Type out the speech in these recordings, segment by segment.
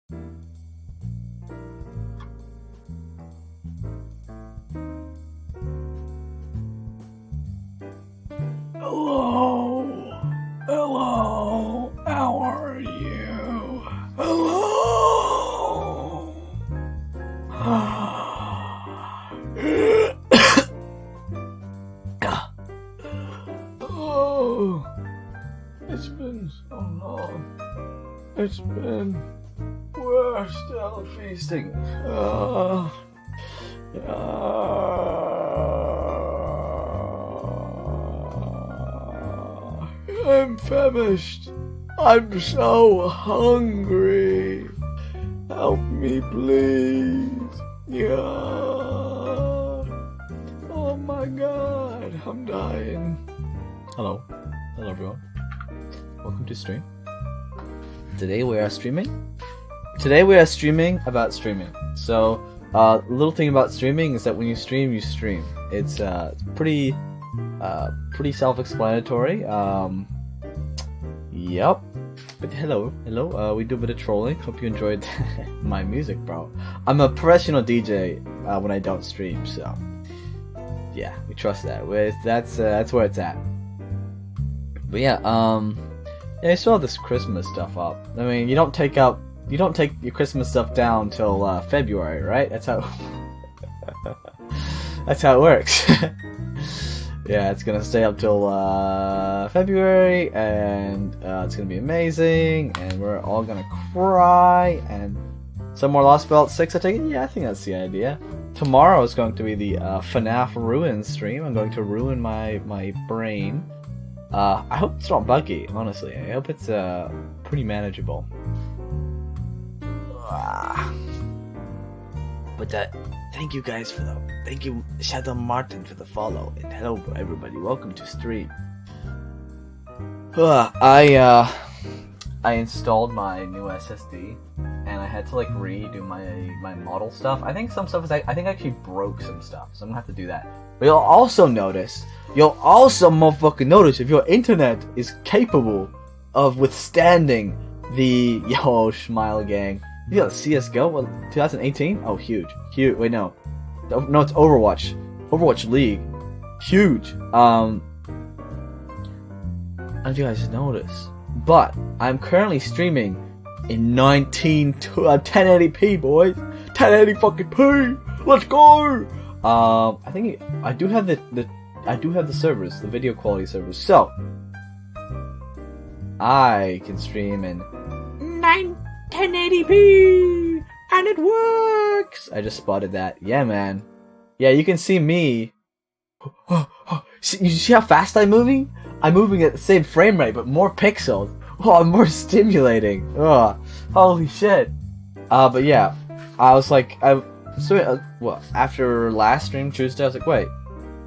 Hello? Hello? How are you? Hello? Oh, it's been so long. It's been... We're still feasting. I'm famished. I'm so hungry. Help me, please. Yeah. Oh my god, I'm dying. Hello. Hello, everyone. Welcome to stream. Today we are streaming. Today we are streaming about streaming. So, little thing about streaming is that when you stream, you stream. It's pretty self-explanatory. Yep. But hello. We do a bit of trolling. Hope you enjoyed my music, bro. I'm a professional DJ when I don't stream, so yeah, we trust that. That's where it's at. But yeah, yeah, I still have this Christmas stuff up. I mean, you don't take your Christmas stuff down till February, right? That's how that's how it works. Yeah, it's gonna stay up till February, and it's gonna be amazing, and we're all gonna cry, and some more Lost Belt 6, I take it? Yeah, I think that's the idea. Tomorrow is going to be the FNAF Ruin stream. I'm going to ruin my brain. I hope it's not buggy, honestly. I hope it's pretty manageable. But thank you guys for the... Thank you, Shadow Martin, for the follow. And hello, everybody. Welcome to stream. I installed my new SSD, and I had to like redo my model stuff. I think some stuff is I think I actually broke some stuff, so I'm gonna have to do that. But you'll also motherfucking notice if your internet is capable of withstanding the Smile Gang. You got CS:GO? What, 2018? Oh, huge. Wait, no, it's Overwatch. Overwatch League. Huge. I don't know if you guys notice, but I'm currently streaming in 1080p, boys. 1080 fucking P. Let's go. I think I do have the servers, the video quality servers, so I can stream in 1080p, and it works. I just spotted that. Yeah, man. Yeah, you can see me. You see how fast I'm moving? I'm moving at the same frame rate, but more pixels. Oh, I'm more stimulating. Oh, holy shit. But yeah, I was like, after last stream Tuesday, I was like, wait,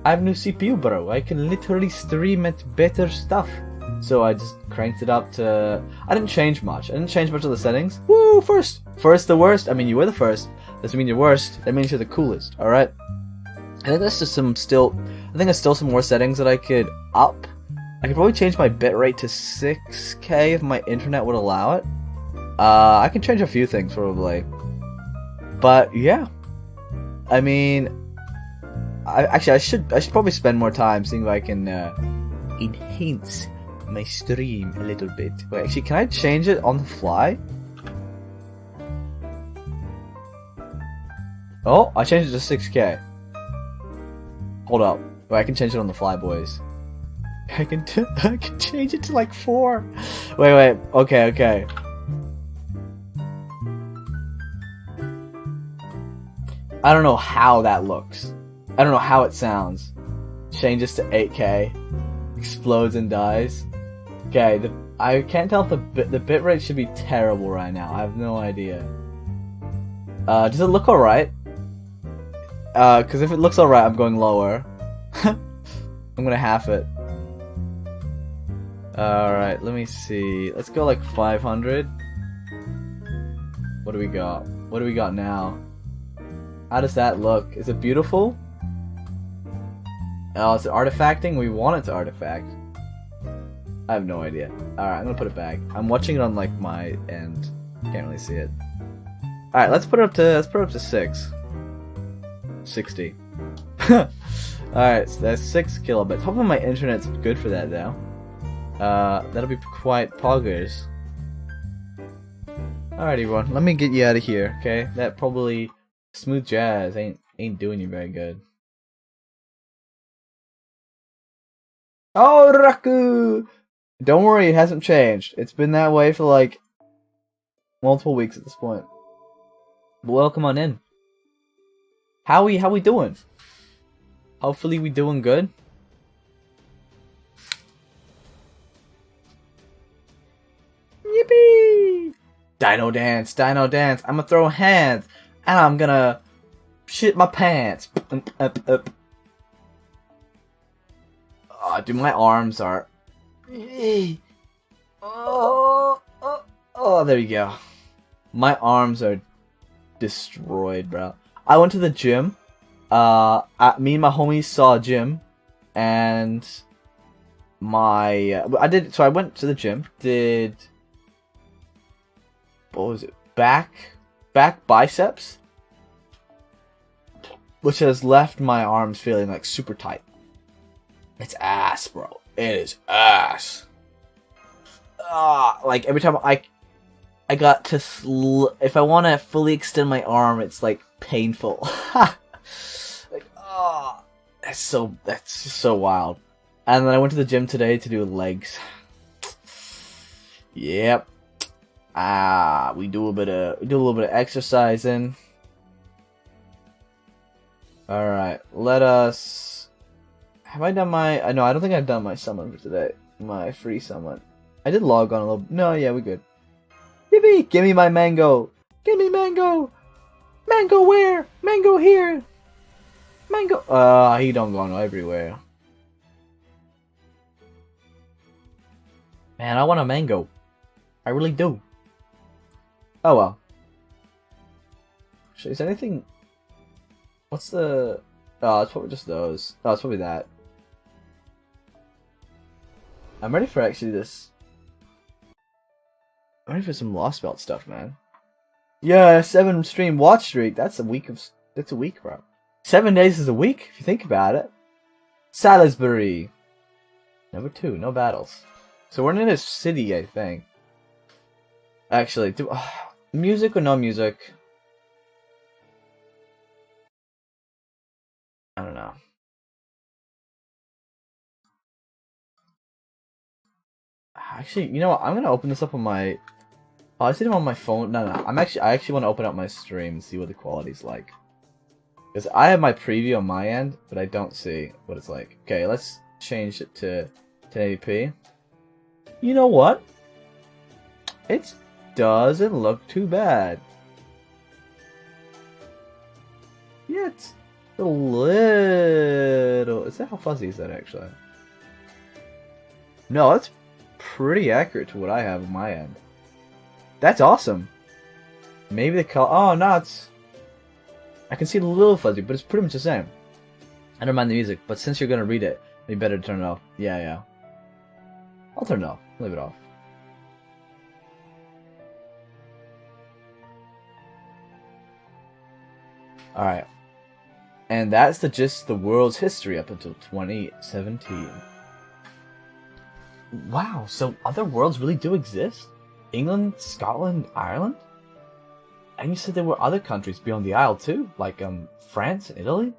I have a new CPU, bro. I can literally stream at better stuff. So I just cranked it up to... I didn't change much. I didn't change much of the settings. Woo, first. First the worst. I mean, you were the first. Doesn't mean you're worst. That means you're the coolest, alright? I think that's just I think there's still some more settings that I could up. I could probably change my bitrate to 6K if my internet would allow it. I can change a few things probably. But yeah. I mean, I should probably spend more time seeing if I can enhance my stream a little bit. Wait, actually, can I change it on the fly? Oh, I changed it to 6K. Hold up. Wait, I can change it on the fly, boys. I can change it to like 4. Wait. Okay. I don't know how that looks. I don't know how it sounds. Changes to 8K. Explodes and dies. Okay, I can't tell if the bitrate should be terrible right now. I have no idea. Does it look alright? Because if it looks alright, I'm going lower. I'm gonna half it. Alright, let me see. Let's go like 500. What do we got? What do we got now? How does that look? Is it beautiful? Oh, is it artifacting? We want it to artifact. I have no idea. Alright, I'm gonna put it back. I'm watching it on like my end. Can't really see it. Alright, let's put it up to 6. 60. Alright, so that's 6 kilobits. Hopefully my internet's good for that though. That'll be quite poggers. Alright everyone, let me get you out of here, okay? That probably smooth jazz ain't doing you very good. Oh, Raku! Don't worry, it hasn't changed. It's been that way for like multiple weeks at this point. But welcome on in. How we doing? Hopefully we doing good. Yippee! Dino dance, dino dance. I'm gonna throw hands and I'm gonna shit my pants. Oh, dude, my arms are. Oh, there you go. My arms are destroyed, bro. I went to the gym. Me and my homies saw a gym, and So I went to the gym. Did what was it? Back biceps, which has left my arms feeling like super tight. It's ass, bro. It is ass. Like every time I got to if I want to fully extend my arm, it's like painful. Like, oh, that's so wild. And then I went to the gym today to do legs. Yep. We do a little bit of exercising. All right, let us. Have I done my? No, I don't think I've done my summon for today. My free summon. I did log on a little. No, yeah, we good. Yippee! Give me my mango. Give me mango. Mango where? Mango here. Mango. He don't go everywhere. Man, I want a mango. I really do. Oh well. Is there anything? What's the? Oh, it's probably just those. Oh, it's probably that. I'm ready for actually this. I'm ready for some Lost Belt stuff, man. Yeah, 7 stream watch streak. That's a week, bro. 7 days is a week if you think about it. Salisbury. Number 2, no battles. So we're in a city, I think. Actually, music or no music? I don't know. Actually, you know what? I'm gonna open this up on my. Oh, I see them on my phone. No. I actually want to open up my stream and see what the quality's like. Because I have my preview on my end, but I don't see what it's like. Okay, let's change it to 1080p. You know what? It doesn't look too bad. Yeah, it's a little. Is that how fuzzy is that actually? No, that's pretty accurate to what I have on my end. That's awesome. Maybe the color. Oh no, it's. I can see a little fuzzy, but it's pretty much the same. I don't mind the music, but since you're gonna read it, it'd be better to turn it off. Yeah. I'll turn it off. Leave it off. Alright. And that's the gist of the world's history up until 2017. Wow, so other worlds really do exist? England, Scotland, Ireland? And you said there were other countries beyond the Isle too? Like France and Italy?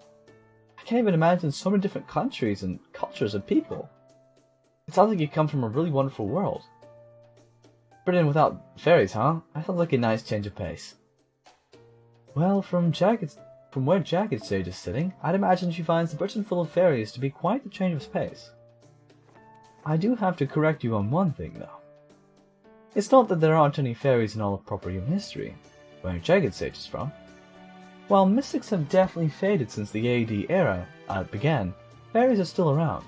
I can't even imagine so many different countries and cultures and people. It sounds like you come from a really wonderful world. Britain without fairies, huh? That sounds like a nice change of pace. Well, from where Jagged Sage is sitting, I'd imagine she finds the Britain full of fairies to be quite a change of pace. I do have to correct you on one thing, though. It's not that there aren't any fairies in all of proper human history, where Jagged Sage is from. While mystics have definitely faded since the AD era began, fairies are still around.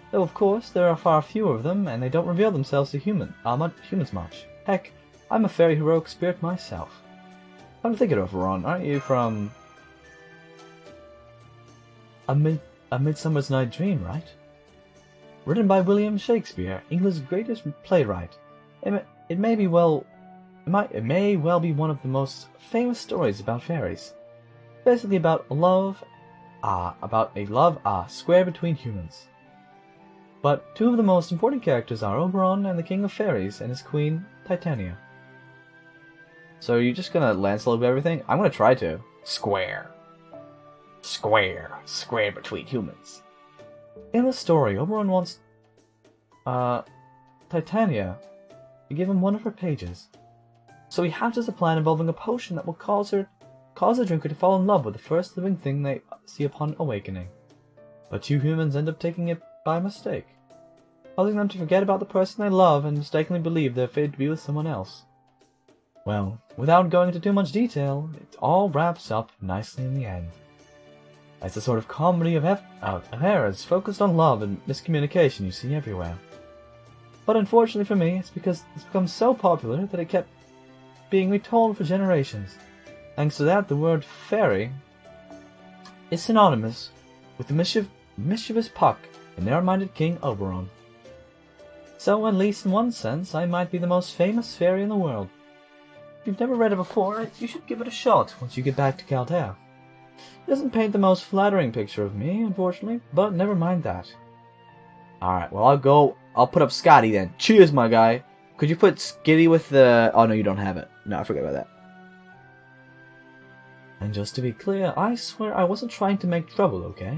Though of course, there are far fewer of them, and they don't reveal themselves to humans much. Heck, I'm a fairy heroic spirit myself. Come to think it over, Ron, aren't you from... A Midsummer's Night Dream, right? Written by William Shakespeare, England's greatest playwright. It may be well It may well be one of the most famous stories about fairies. Basically about a love square between humans. But two of the most important characters are Oberon and the King of Fairies and his queen, Titania. So are you just gonna landslide everything? I'm gonna try to. Square between humans. In the story, Oberon wants Titania to give him one of her pages. So he hatches a plan involving a potion that will cause the drinker to fall in love with the first living thing they see upon awakening. But two humans end up taking it by mistake, causing them to forget about the person they love and mistakenly believe they're fated to be with someone else. Well, without going into too much detail, it all wraps up nicely in the end. It's a sort of comedy of errors focused on love and miscommunication you see everywhere. But unfortunately for me, it's because it's become so popular that it kept being retold for generations. Thanks to that, the word fairy is synonymous with the mischievous Puck and narrow-minded King Oberon. So, at least in one sense, I might be the most famous fairy in the world. If you've never read it before, you should give it a shot once you get back to Caldea. It doesn't paint the most flattering picture of me, unfortunately, but never mind that. Alright, well I'll put up Scotty then. Cheers, my guy! Could you put Skitty with the... Oh no, you don't have it. No, I forgot about that. And just to be clear, I swear I wasn't trying to make trouble, okay?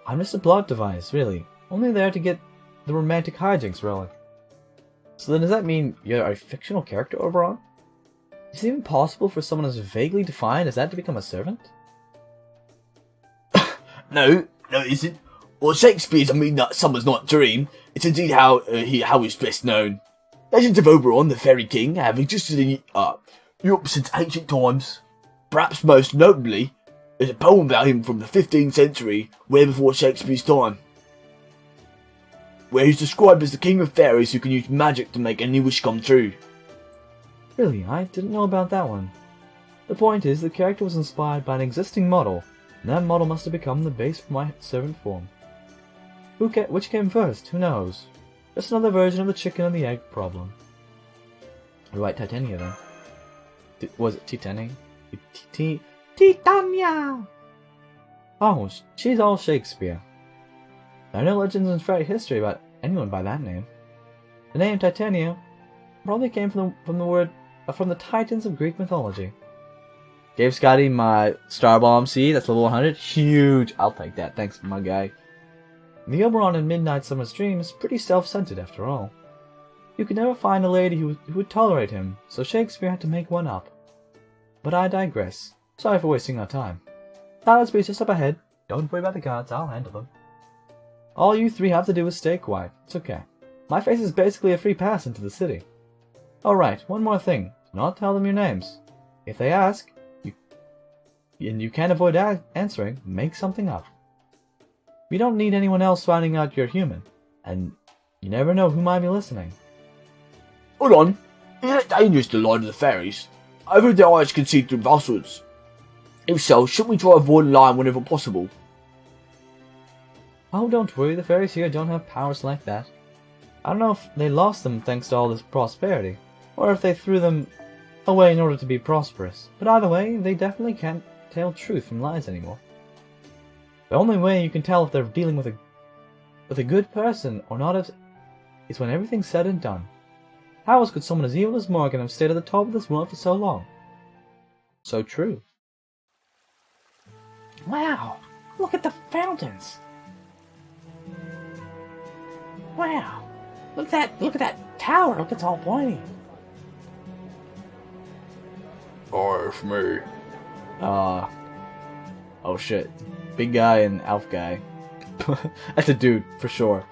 I'm just a plot device, really. Only there to get the romantic hijinks rolling. So then does that mean you're a fictional character, Oberon? Is it even possible for someone as vaguely defined as that to become a servant? No, it isn't. Well, Shakespeare's, that summer's not dream. It's indeed how he's best known. Legends of Oberon, the fairy king, have existed in Europe since ancient times. Perhaps most notably, there's a poem about him from the 15th century, way before Shakespeare's time, where he's described as the king of fairies who can use magic to make any wish come true. Really, I didn't know about that one. The point is, the character was inspired by an existing model, and that model must have become the base for my servant form. Which came first? Who knows? Just another version of the chicken and the egg problem. Right, Titania then. Was it Titania? Titania! Oh, she's all Shakespeare. There are no legends in fairy history about anyone by that name. The name Titania probably came from the Titans of Greek mythology. Gave Scotty my Star Bomb C, that's level 100. Huge! I'll take that, thanks my guy. The Oberon in Midnight Summer's Dream is pretty self-centered after all. You could never find a lady who would tolerate him, so Shakespeare had to make one up. But I digress. Sorry for wasting our time. Salisbury's just up ahead. Don't worry about the guards, I'll handle them. All you three have to do is stay quiet. It's okay. My face is basically a free pass into the city. Alright, one more thing. Do not tell them your names. If they ask, and you can't avoid answering, make something up. We don't need anyone else finding out you're human, and you never know who might be listening. Hold on, is it dangerous to lie to the fairies? I've heard their eyes can see through falsehoods. If so, shouldn't we try avoiding lying whenever possible? Oh, don't worry, the fairies here don't have powers like that. I don't know if they lost them thanks to all this prosperity, or if they threw them away in order to be prosperous, but either way, they definitely can't tell truth from lies anymore. The only way you can tell if they're dealing with a good person or not is when everything's said and done. How else could someone as evil as Morgan have stayed at the top of this world for so long? So true. Wow, look at the fountains. Wow, look at that tower, look, it's all pointy. It's me. Oh shit. Big guy and elf guy. That's a dude, for sure.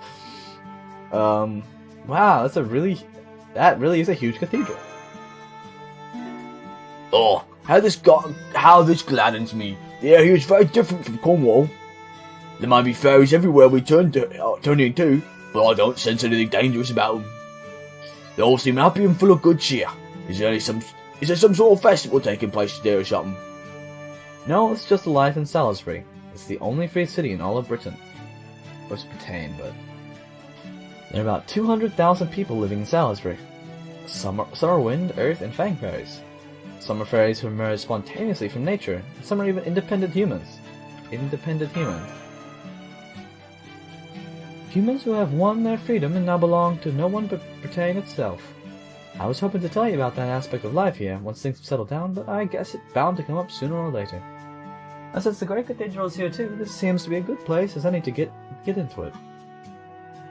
Wow, that really is a huge cathedral. Oh, how this gladdens me. The area is very different from Cornwall. There might be fairies everywhere we turn into, but I don't sense anything dangerous about them. They all seem happy and full of good cheer. Is there some sort of festival taking place today or something? No, it's just a life in Salisbury. It's the only free city in all of Britain. Or Britain, but... There are about 200,000 people living in Salisbury. Some are wind, earth, and fang fairies. Some are fairies who emerge spontaneously from nature. Some are even independent humans. Humans who have won their freedom and now belong to no one but Britain itself. I was hoping to tell you about that aspect of life here once things have settled down, but I guess it's bound to come up sooner or later. And since the Great Cathedral is here too, this seems to be a good place as any to get into it.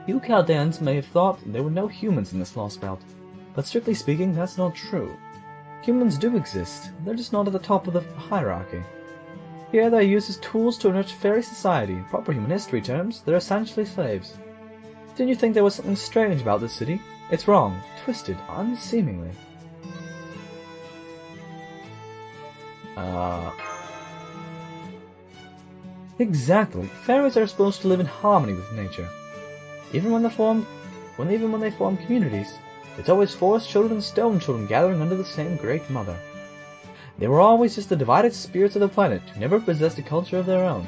You Chaldeans may have thought there were no humans in this lost belt, but strictly speaking, that's not true. Humans do exist, they're just not at the top of the hierarchy. Here they're used as tools to enrich fairy society. In proper human history terms, they're essentially slaves. Didn't you think there was something strange about this city? It's wrong, twisted, unseemingly. Exactly. Fairies are supposed to live in harmony with nature. Even when they form communities, it's always forest children and stone children gathering under the same great mother. They were always just the divided spirits of the planet who never possessed a culture of their own.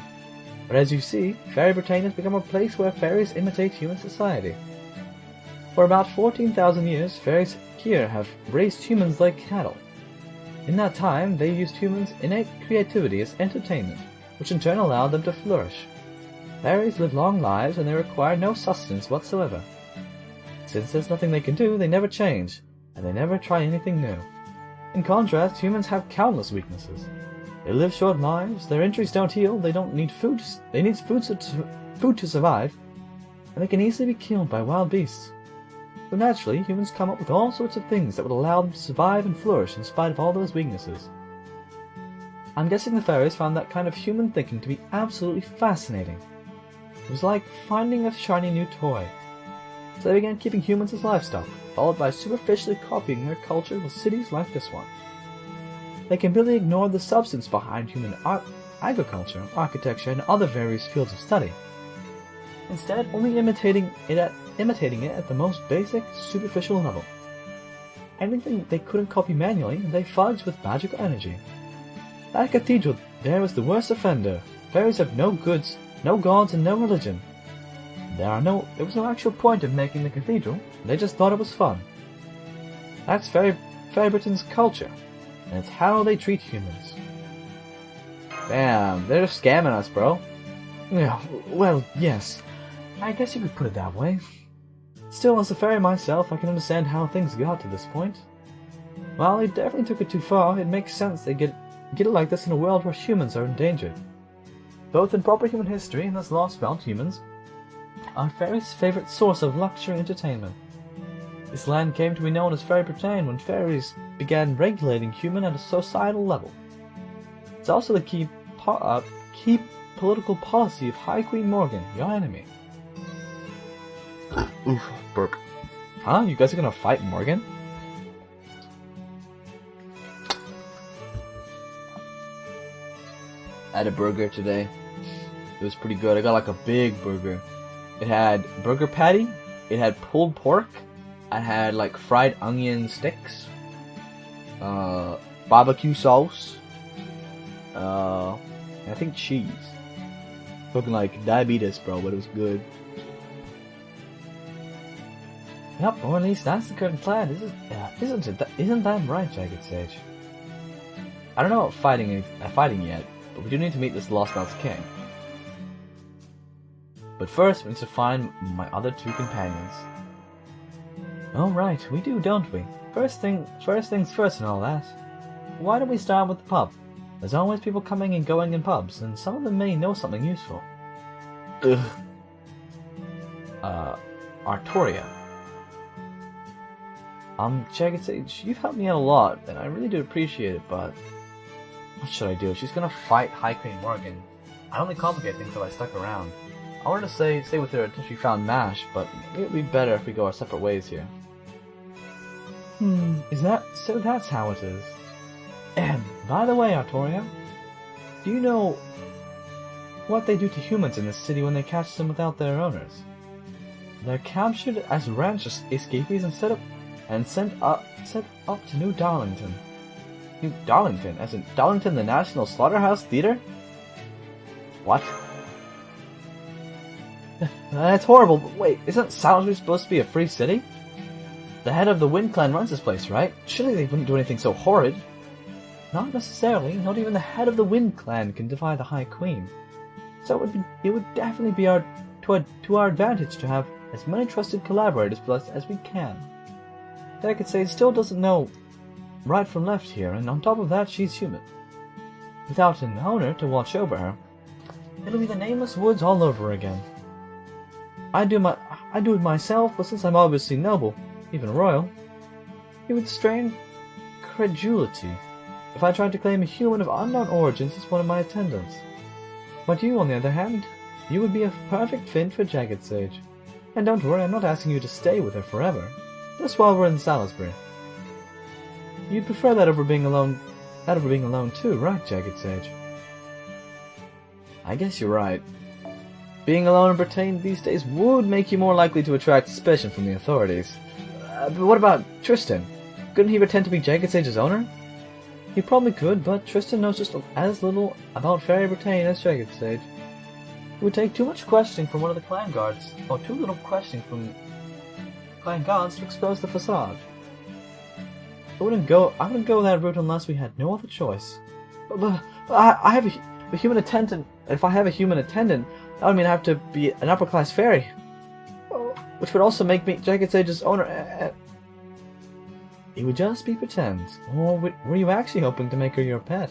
But as you see, Fairy Britain has become a place where fairies imitate human society. For about 14,000 years, fairies here have raised humans like cattle. In that time, they used humans' innate creativity as entertainment, which in turn allowed them to flourish. Fairies live long lives and they require no sustenance whatsoever. Since there's nothing they can do, they never change, and they never try anything new. In contrast, humans have countless weaknesses. They live short lives, their injuries don't heal, they don't need food, they need food to survive, and they can easily be killed by wild beasts. So naturally, humans come up with all sorts of things that would allow them to survive and flourish in spite of all those weaknesses. I'm guessing the fairies found that kind of human thinking to be absolutely fascinating. It was like finding a shiny new toy. So they began keeping humans as livestock, followed by superficially copying their culture with cities like this one. They completely ignored the substance behind human agriculture, architecture, and other various fields of study. Instead, only imitating it at the most basic, superficial level. Anything they couldn't copy manually, they fudged with magical energy. That cathedral there was the worst offender. Fairies have no goods, no gods, and no religion. There was no actual point of making the cathedral, they just thought it was fun. That's Fairy Britain's culture, and it's how they treat humans. Damn, they're just scamming us, bro. Yeah, well, yes. I guess you could put it that way. Still, as a fairy myself, I can understand how things got to this point. While they definitely took it too far, it makes sense they get it like this in a world where humans are endangered. Both in proper human history and this lost belt, humans are fairies' favorite source of luxury entertainment. This land came to be known as Fairy Britain when fairies began regulating human at a societal level. It's also the key political policy of High Queen Morgan, your enemy. Oof, burp. Huh? You guys are gonna fight Morgan? I had a burger today. It was pretty good. I got like a big burger. It had burger patty, it had pulled pork, I had like fried onion sticks, barbecue sauce, and I think cheese. Looking like diabetes, bro, but it was good. Yep, or at least that's the current plan. Isn't that right, Jagged Sage? I don't know about fighting yet, but we do need to meet this Lost Belt's king. But first, we need to find my other two companions. Oh right, we do, don't we? First things first and all that. Why don't we start with the pub? There's always people coming and going in pubs, and some of them may know something useful. Artoria. Jagged Sage, you've helped me out a lot, and I really do appreciate it, but what should I do? She's gonna fight High Queen Morgan. I only complicate things if I stuck around. I wanted to stay with her until she found MASH, but maybe it would be better if we go our separate ways here. So that's how it is. And, by the way, Artoria, do you know what they do to humans in this city when they catch them without their owners? They're captured as ranch escapees and sent up to New Darlington. New Darlington? As in Darlington the National Slaughterhouse Theater? What? That's horrible, but wait, isn't Salisbury supposed to be a free city? The head of the Wind Clan runs this place, right? Surely they wouldn't do anything so horrid. Not necessarily. Not even the head of the Wind Clan can defy the High Queen. So it would definitely be to our advantage to have as many trusted collaborators with us as we can. Jagged Sage still doesn't know right from left here, and on top of that, she's human. Without an owner to watch over her, it'll be the Nameless Woods all over again. I do it myself, but since I'm obviously noble, even royal, it would strain credulity if I tried to claim a human of unknown origins as one of my attendants. But you, on the other hand, you would be a perfect fit for Jagged Sage. And don't worry, I'm not asking you to stay with her forever, just while we're in Salisbury. You'd prefer that over being alone too, right, Jagged Sage? I guess you're right. Being alone in Britain these days would make you more likely to attract suspicion from the authorities. But what about Tristan? Couldn't he pretend to be Jagged Sage's owner? He probably could, but Tristan knows just as little about Fairy Britain as Jagged Sage. It would take too much questioning from one of the clan guards, or too little questioning from clan guards to expose the facade. I wouldn't go that route unless we had no other choice. But I have a human attendant. If I have a human attendant, that would mean I have to be an upper-class fairy, which would also make me Jagged Sage's owner. It would just be pretend. Or were you actually hoping to make her your pet?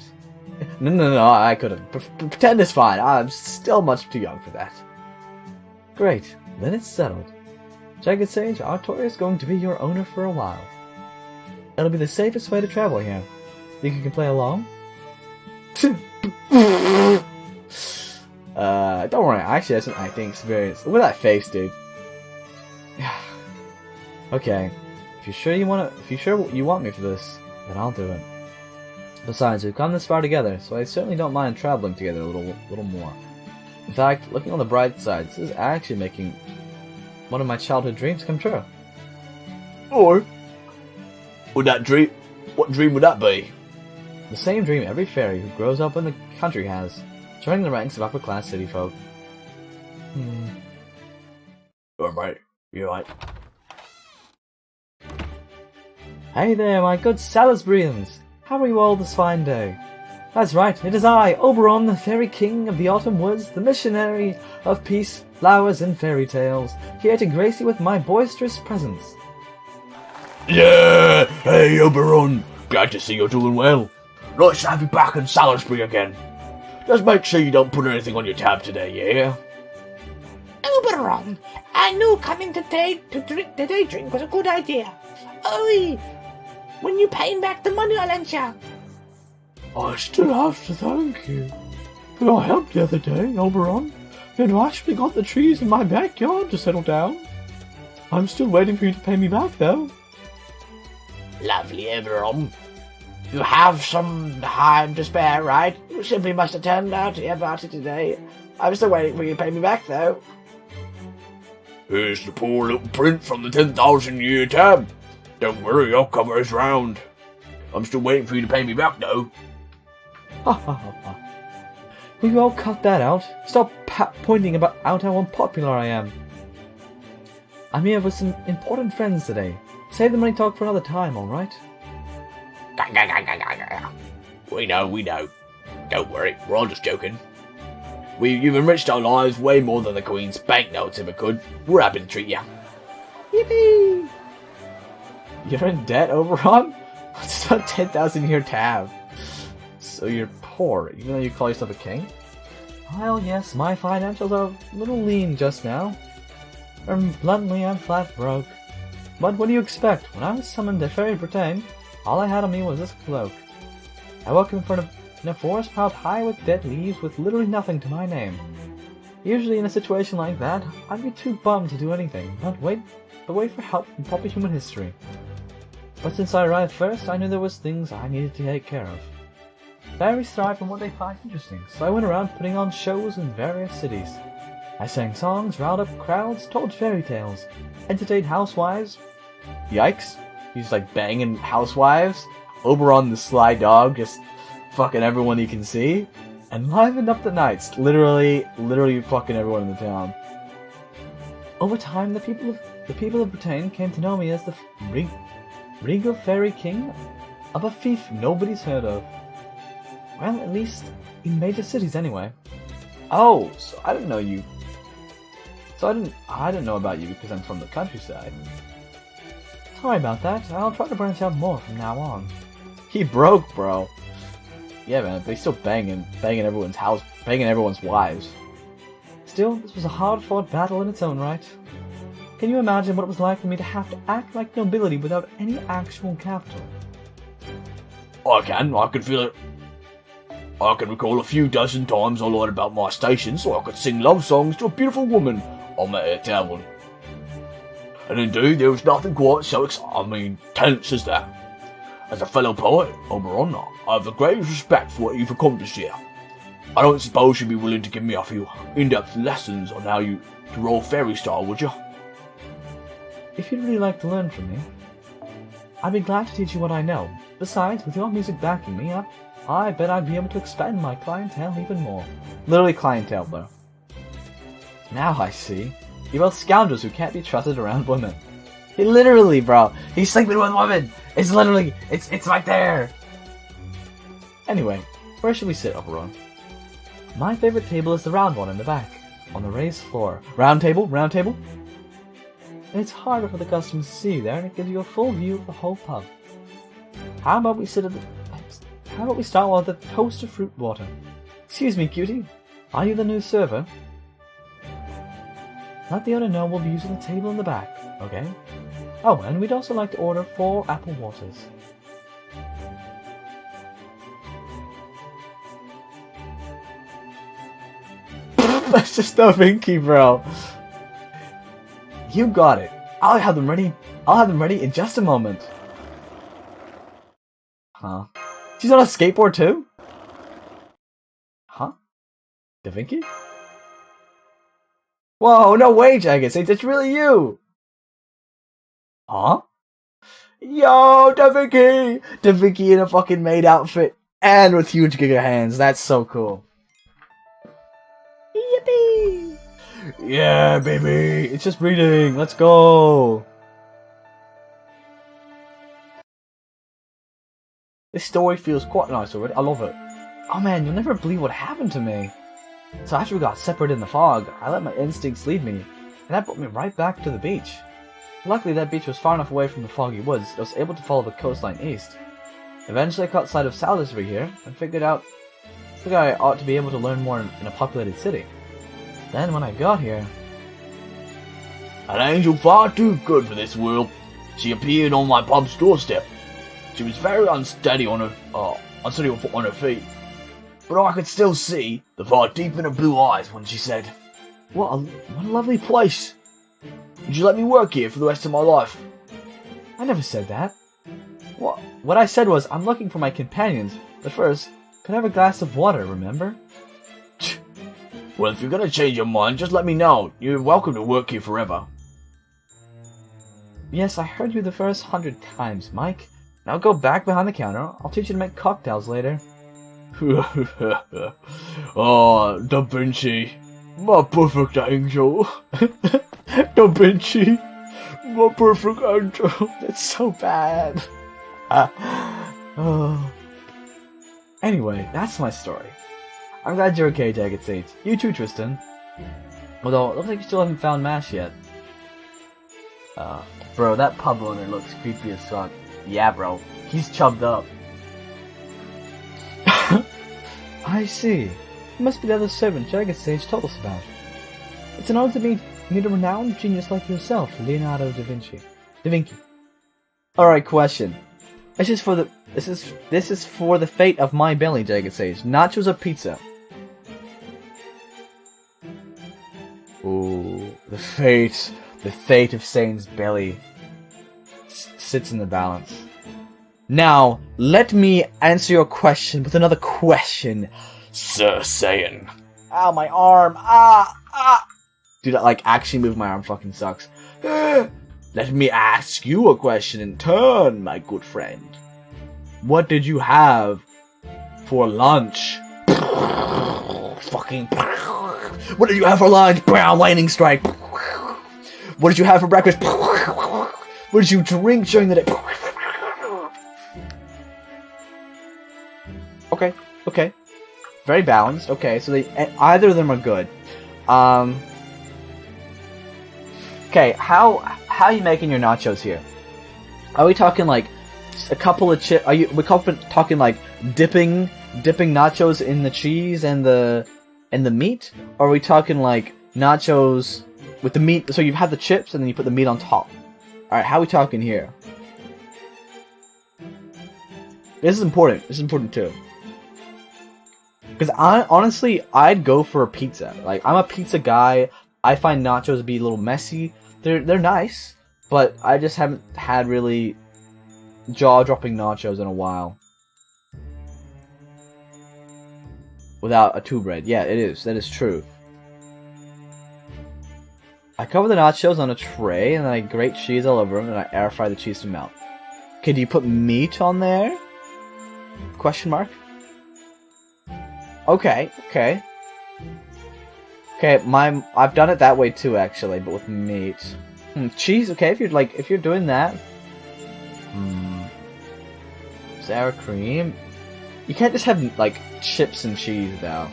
No, I couldn't. Pretend is fine. I'm still much too young for that. Great, then it's settled. Jagged Sage, Artoria is going to be your owner for a while. It'll be the safest way to travel here. Think you can play along? Don't worry, I actually have some acting experience. Look at that face, dude. Okay, if you're sure you want me for this, then I'll do it. Besides, we've come this far together, so I certainly don't mind traveling together a little more. In fact, looking on the bright side, this is actually making one of my childhood dreams come true. Or what dream would that be? The same dream every fairy who grows up in the country has, joining the ranks of upper-class city folk. Alright, you're right. Hey there, my good Salisburyans! How are you all this fine day? That's right, it is I, Oberon, the Fairy King of the Autumn Woods, the missionary of peace, flowers, and fairy tales, here to grace you with my boisterous presence. Yeah! Hey, Oberon! Glad to see you're doing well. Nice to have you back in Salisbury again. Just make sure you don't put anything on your tab today, yeah? Oberon, I knew coming today to day drink was a good idea. Oi! When you paying back the money I lent you? I still have to thank you. But I helped the other day, Oberon, and I actually got the trees in my backyard to settle down. I'm still waiting for you to pay me back, though. Lovely, Oberon. You have some time to spare, right? You simply must attend out to your party today. I'm still waiting for you to pay me back, though. Here's the poor little print from the 10,000-year tab. Don't worry, I'll cover his round. I'm still waiting for you to pay me back, though. Ha ha ha ha. Will you all cut that out? Stop pointing out how unpopular I am. I'm here with some important friends today. Save the money talk for another time, alright? We know. Don't worry, we're all just joking. You've enriched our lives way more than the Queen's banknotes ever could. We're happy to treat you. Yippee! You're in debt, Oberon? What's a 10,000-year tab? So you're poor, even though you call yourself a king? Well, yes, my financials are a little lean just now. Bluntly, I'm flat broke. But what do you expect? When I was summoned to Fairy Britain, all I had on me was this cloak. I woke in front of a forest piled high with dead leaves with literally nothing to my name. Usually in a situation like that, I'd be too bummed to do anything, but wait for help from proper human history. But since I arrived first, I knew there was things I needed to take care of. Fairies thrive on what they find interesting, so I went around putting on shows in various cities. I sang songs, riled up crowds, told fairy tales, entertained housewives. Yikes. He's like banging housewives. Oberon the sly dog, just fucking everyone he can see. And livened up the nights. Literally fucking everyone in the town. Over time, the people of The people of Britain came to know me as the regal fairy king of a fief nobody's heard of. Well, at least in major cities anyway. Oh, so I didn't know you. So I didn't know about you because I'm from the countryside. Sorry about that. I'll try to branch out more from now on. He broke, bro. Yeah, man, but he's still banging everyone's house, banging everyone's wives. Still, this was a hard-fought battle in its own right. Can you imagine what it was like for me to have to act like nobility without any actual capital? I can feel it. I can recall a few dozen times I lied about my station so I could sing love songs to a beautiful woman I met at a tavern. And indeed, there was nothing quite so tense as that. As a fellow poet, Oberon, I have the greatest respect for what you've accomplished here. I don't suppose you'd be willing to give me a few in-depth lessons on how to roll fairy style, would you? If you'd really like to learn from me, I'd be glad to teach you what I know. Besides, with your music backing me up, I bet I'd be able to expand my clientele even more. Literally clientele, though. Now I see. You're both scoundrels who can't be trusted around women. He literally, bro, he's sleeping with women! It's literally, it's right there! Anyway, where should we sit, Oberon? My favorite table is the round one in the back, on the raised floor. Round table? Round table? It's harder for the customers to see there, and it gives you a full view of the whole pub. How about we start with the toast of fruit water? Excuse me, cutie. Are you the new server? Let the owner know we'll be using the table in the back, okay? Oh, and we'd also like to order 4 apple waters. That's just Da Vinci, bro. You got it. I'll have them ready in just a moment. Huh? She's on a skateboard too? Huh? Da Vinci? Whoa, no way, Jagged Sage, it's really you! Huh? Yo, Da Vinci! Da Vinci in a fucking maid outfit and with huge giga hands. That's so cool. Yippee! Yeah, baby! It's just breeding. Let's go! This story feels quite nice already. I love it. Oh man, you'll never believe what happened to me. So after we got separated in the fog, I let my instincts lead me, and that brought me right back to the beach. Luckily, that beach was far enough away from the foggy woods that I was able to follow the coastline east. Eventually, I caught sight of Salisbury here, and figured I ought to be able to learn more in a populated city. Then, when I got here... An angel far too good for this world. She appeared on my pub's doorstep. She was very unsteady on her feet, but I could still see the fire deep in her blue eyes when she said, what a lovely place. Would you let me work here for the rest of my life? I never said that. What I said was, I'm looking for my companions, but first, could I have a glass of water, remember? Well, if you're gonna change your mind, just let me know. You're welcome to work here forever. Yes, I heard you the first 100 times, Mike. Now go back behind the counter. I'll teach you to make cocktails later. Oh, Da Vinci, my perfect angel. Da Vinci, my perfect angel. That's so bad. Anyway, that's my story. I'm glad you're okay, Jagged Sage. You too, Tristan. Although, it looks like you still haven't found Mash yet. Bro, that pub owner looks creepy as fuck. Yeah, bro. He's chubbed up. I see. You must be the other servant Jagged Sage told us about. It's an honor to meet a renowned genius like yourself, Leonardo da Vinci. Alright, question. This is for the fate of my belly, Jagged Sage. Nachos or pizza? Ooh, the fate of Sane's belly sits in the balance. Now, let me answer your question with another question, Sir Saiyan. Ow, my arm! Dude, that, actually move my arm fucking sucks. Let me ask you a question in turn, my good friend. What did you have for lunch? Fucking... What did you have for lunch? Brown lightning strike. What did you have for breakfast? What did you drink during the day? Okay, okay. Very balanced. Okay, so either of them are good. Okay, how are you making your nachos here? Are we talking like a couple of chips? We talking like dipping nachos in the cheese and the meat? Or are we talking like nachos with the meat? So you have the chips and then you put the meat on top. All right, how are we talking here? This is important. This is important too. Because honestly, I'd go for a pizza. Like, I'm a pizza guy. I find nachos to be a little messy. They're nice, but I just haven't had really jaw-dropping nachos in a while. Without a tube bread. Yeah, it is. That is true. I cover the nachos on a tray, and then I grate cheese all over them, and I air fry the cheese to melt. Okay, do you put meat on there? Question mark? Okay, okay. Okay, I've done it that way too, actually, but with meat. Cheese, okay, if you're doing that. Sour cream. You can't just have, like, chips and cheese, though.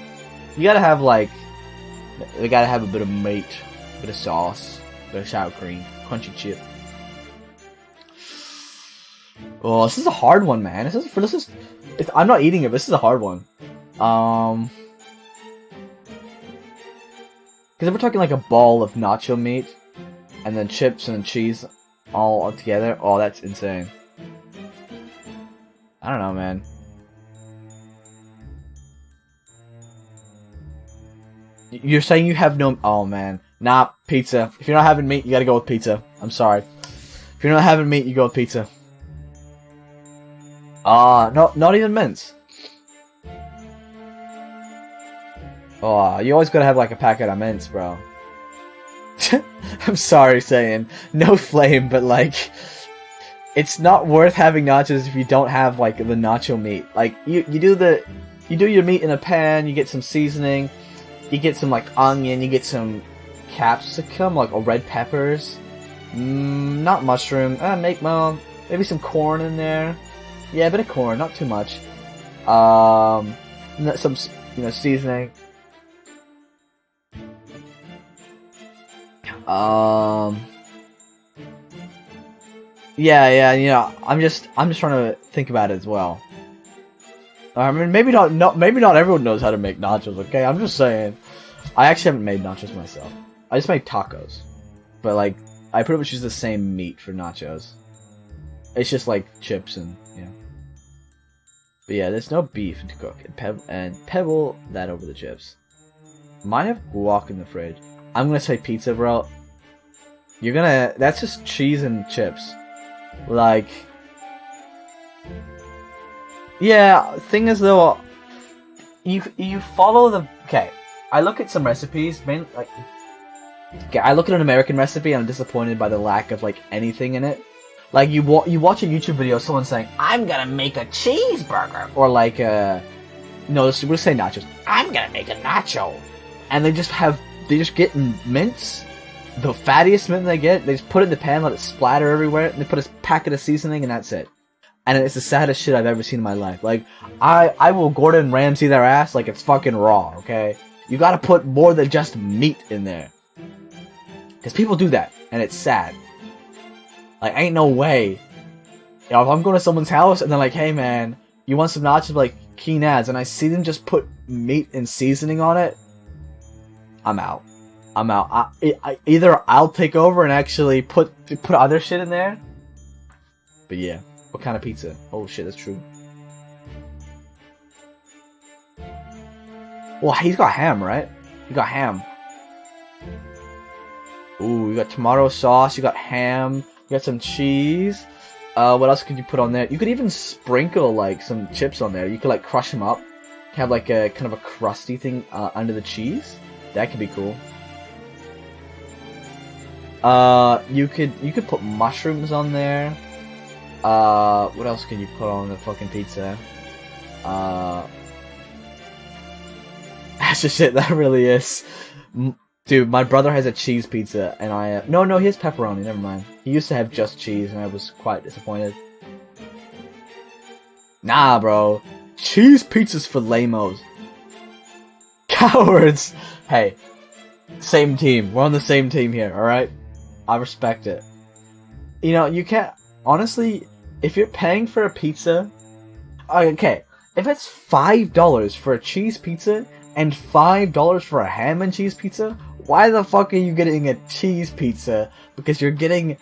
You gotta have, like, they gotta have a bit of meat, a bit of sauce, a bit of sour cream, crunchy chip. Oh, this is a hard one, man. I'm not eating it, but this is a hard one. Because if we're talking like a ball of nacho meat, and then chips and cheese all together, oh, that's insane. I don't know, man. You're saying you have no... Oh, man. Nah, pizza. If you're not having meat, you gotta go with pizza. I'm sorry. If you're not having meat, you go with pizza. No, not even mince. Oh, you always gotta have like a packet of mints, bro. I'm sorry saying no flame, but like, it's not worth having nachos if you don't have like the nacho meat. Like you do your meat in a pan, you get some seasoning, you get some like onion, you get some capsicum, like or red peppers, not mushroom. Maybe some corn in there. Yeah, a bit of corn, not too much. Some seasoning. Yeah, I'm just trying to think about it as well. I mean, maybe not everyone knows how to make nachos, okay? I'm just saying. I actually haven't made nachos myself. I just make tacos. But, like, I pretty much use the same meat for nachos. It's just, like, chips and, But yeah, there's no beef to cook. And pebble that over the chips. Mine have guac in the fridge. I'm gonna say pizza, bro. That's just cheese and chips. Like... Yeah, thing is though, you follow the... Okay, I look at some recipes, I look at an American recipe and I'm disappointed by the lack of, like, anything in it. Like, you watch a YouTube video of someone saying, I'm gonna make a cheeseburger! Or like, no, we'll say nachos. I'm gonna make a nacho! And they just get mince, the fattiest mint they get, they just put it in the pan, let it splatter everywhere, and they put a packet of seasoning, and that's it. And it's the saddest shit I've ever seen in my life. Like, I will Gordon Ramsay their ass like it's fucking raw, okay? You gotta put more than just meat in there. Because people do that, and it's sad. Like, ain't no way. If I'm going to someone's house, and they're like, hey man, you want some nachos? Like, keen ads, and I see them just put meat and seasoning on it, I'm out. Either I'll take over and actually put other shit in there. But yeah. What kind of pizza? Oh shit, that's true. Well, he's got ham, right? You got ham. Ooh, you got tomato sauce, you got ham, you got some cheese. What else could you put on there? You could even sprinkle, like, some chips on there. You could, like, crush them up. Have, like, a kind of a crusty thing under the cheese. That could be cool. You could put mushrooms on there. What else can you put on the fucking pizza? That's just it, that really is. Dude, my brother has a cheese pizza, and no, he has pepperoni, never mind. He used to have just cheese, and I was quite disappointed. Nah, bro. Cheese pizza's for lamos. Cowards! Hey, same team. We're on the same team here, alright? I respect it. You know, you can't... Honestly, if you're paying for a pizza... Okay, if it's $5 for a cheese pizza and $5 for a ham and cheese pizza, why the fuck are you getting a cheese pizza? Because you're getting...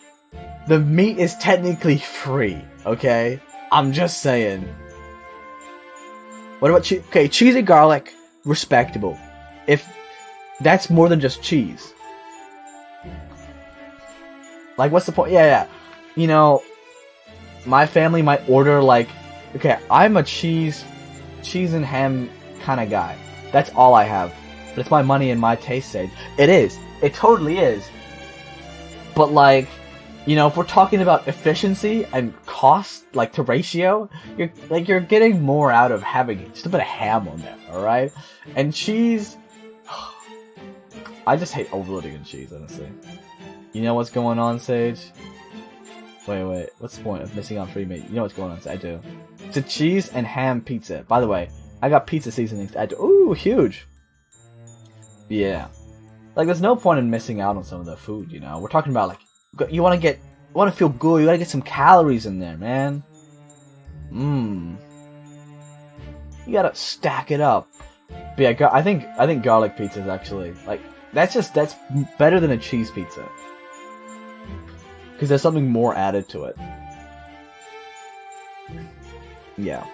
The meat is technically free, okay? I'm just saying. What about cheese? Okay, cheese and garlic, respectable. If that's more than just cheese. Like, what's the point? Yeah. You know, my family might order, like... Okay, I'm a cheese and ham kind of guy. That's all I have. But it's my money and my taste stage. It is. It totally is. But, like, you know, if we're talking about efficiency and cost, like, to ratio, you're getting more out of having just a bit of ham on there, alright? And cheese... I just hate overloading in cheese, honestly. You know what's going on, Sage? Wait. What's the point of missing out on free meat? You know what's going on, Sage? I do. It's a cheese and ham pizza. By the way, I got pizza seasonings to add to... Ooh, huge! Yeah. Like, there's no point in missing out on some of the food, you know? We're talking about, like, you want to feel good, you gotta get some calories in there, man. You gotta stack it up. But yeah, I think garlic pizza is actually, like, that's better than a cheese pizza. Because there's something more added to it. Yeah.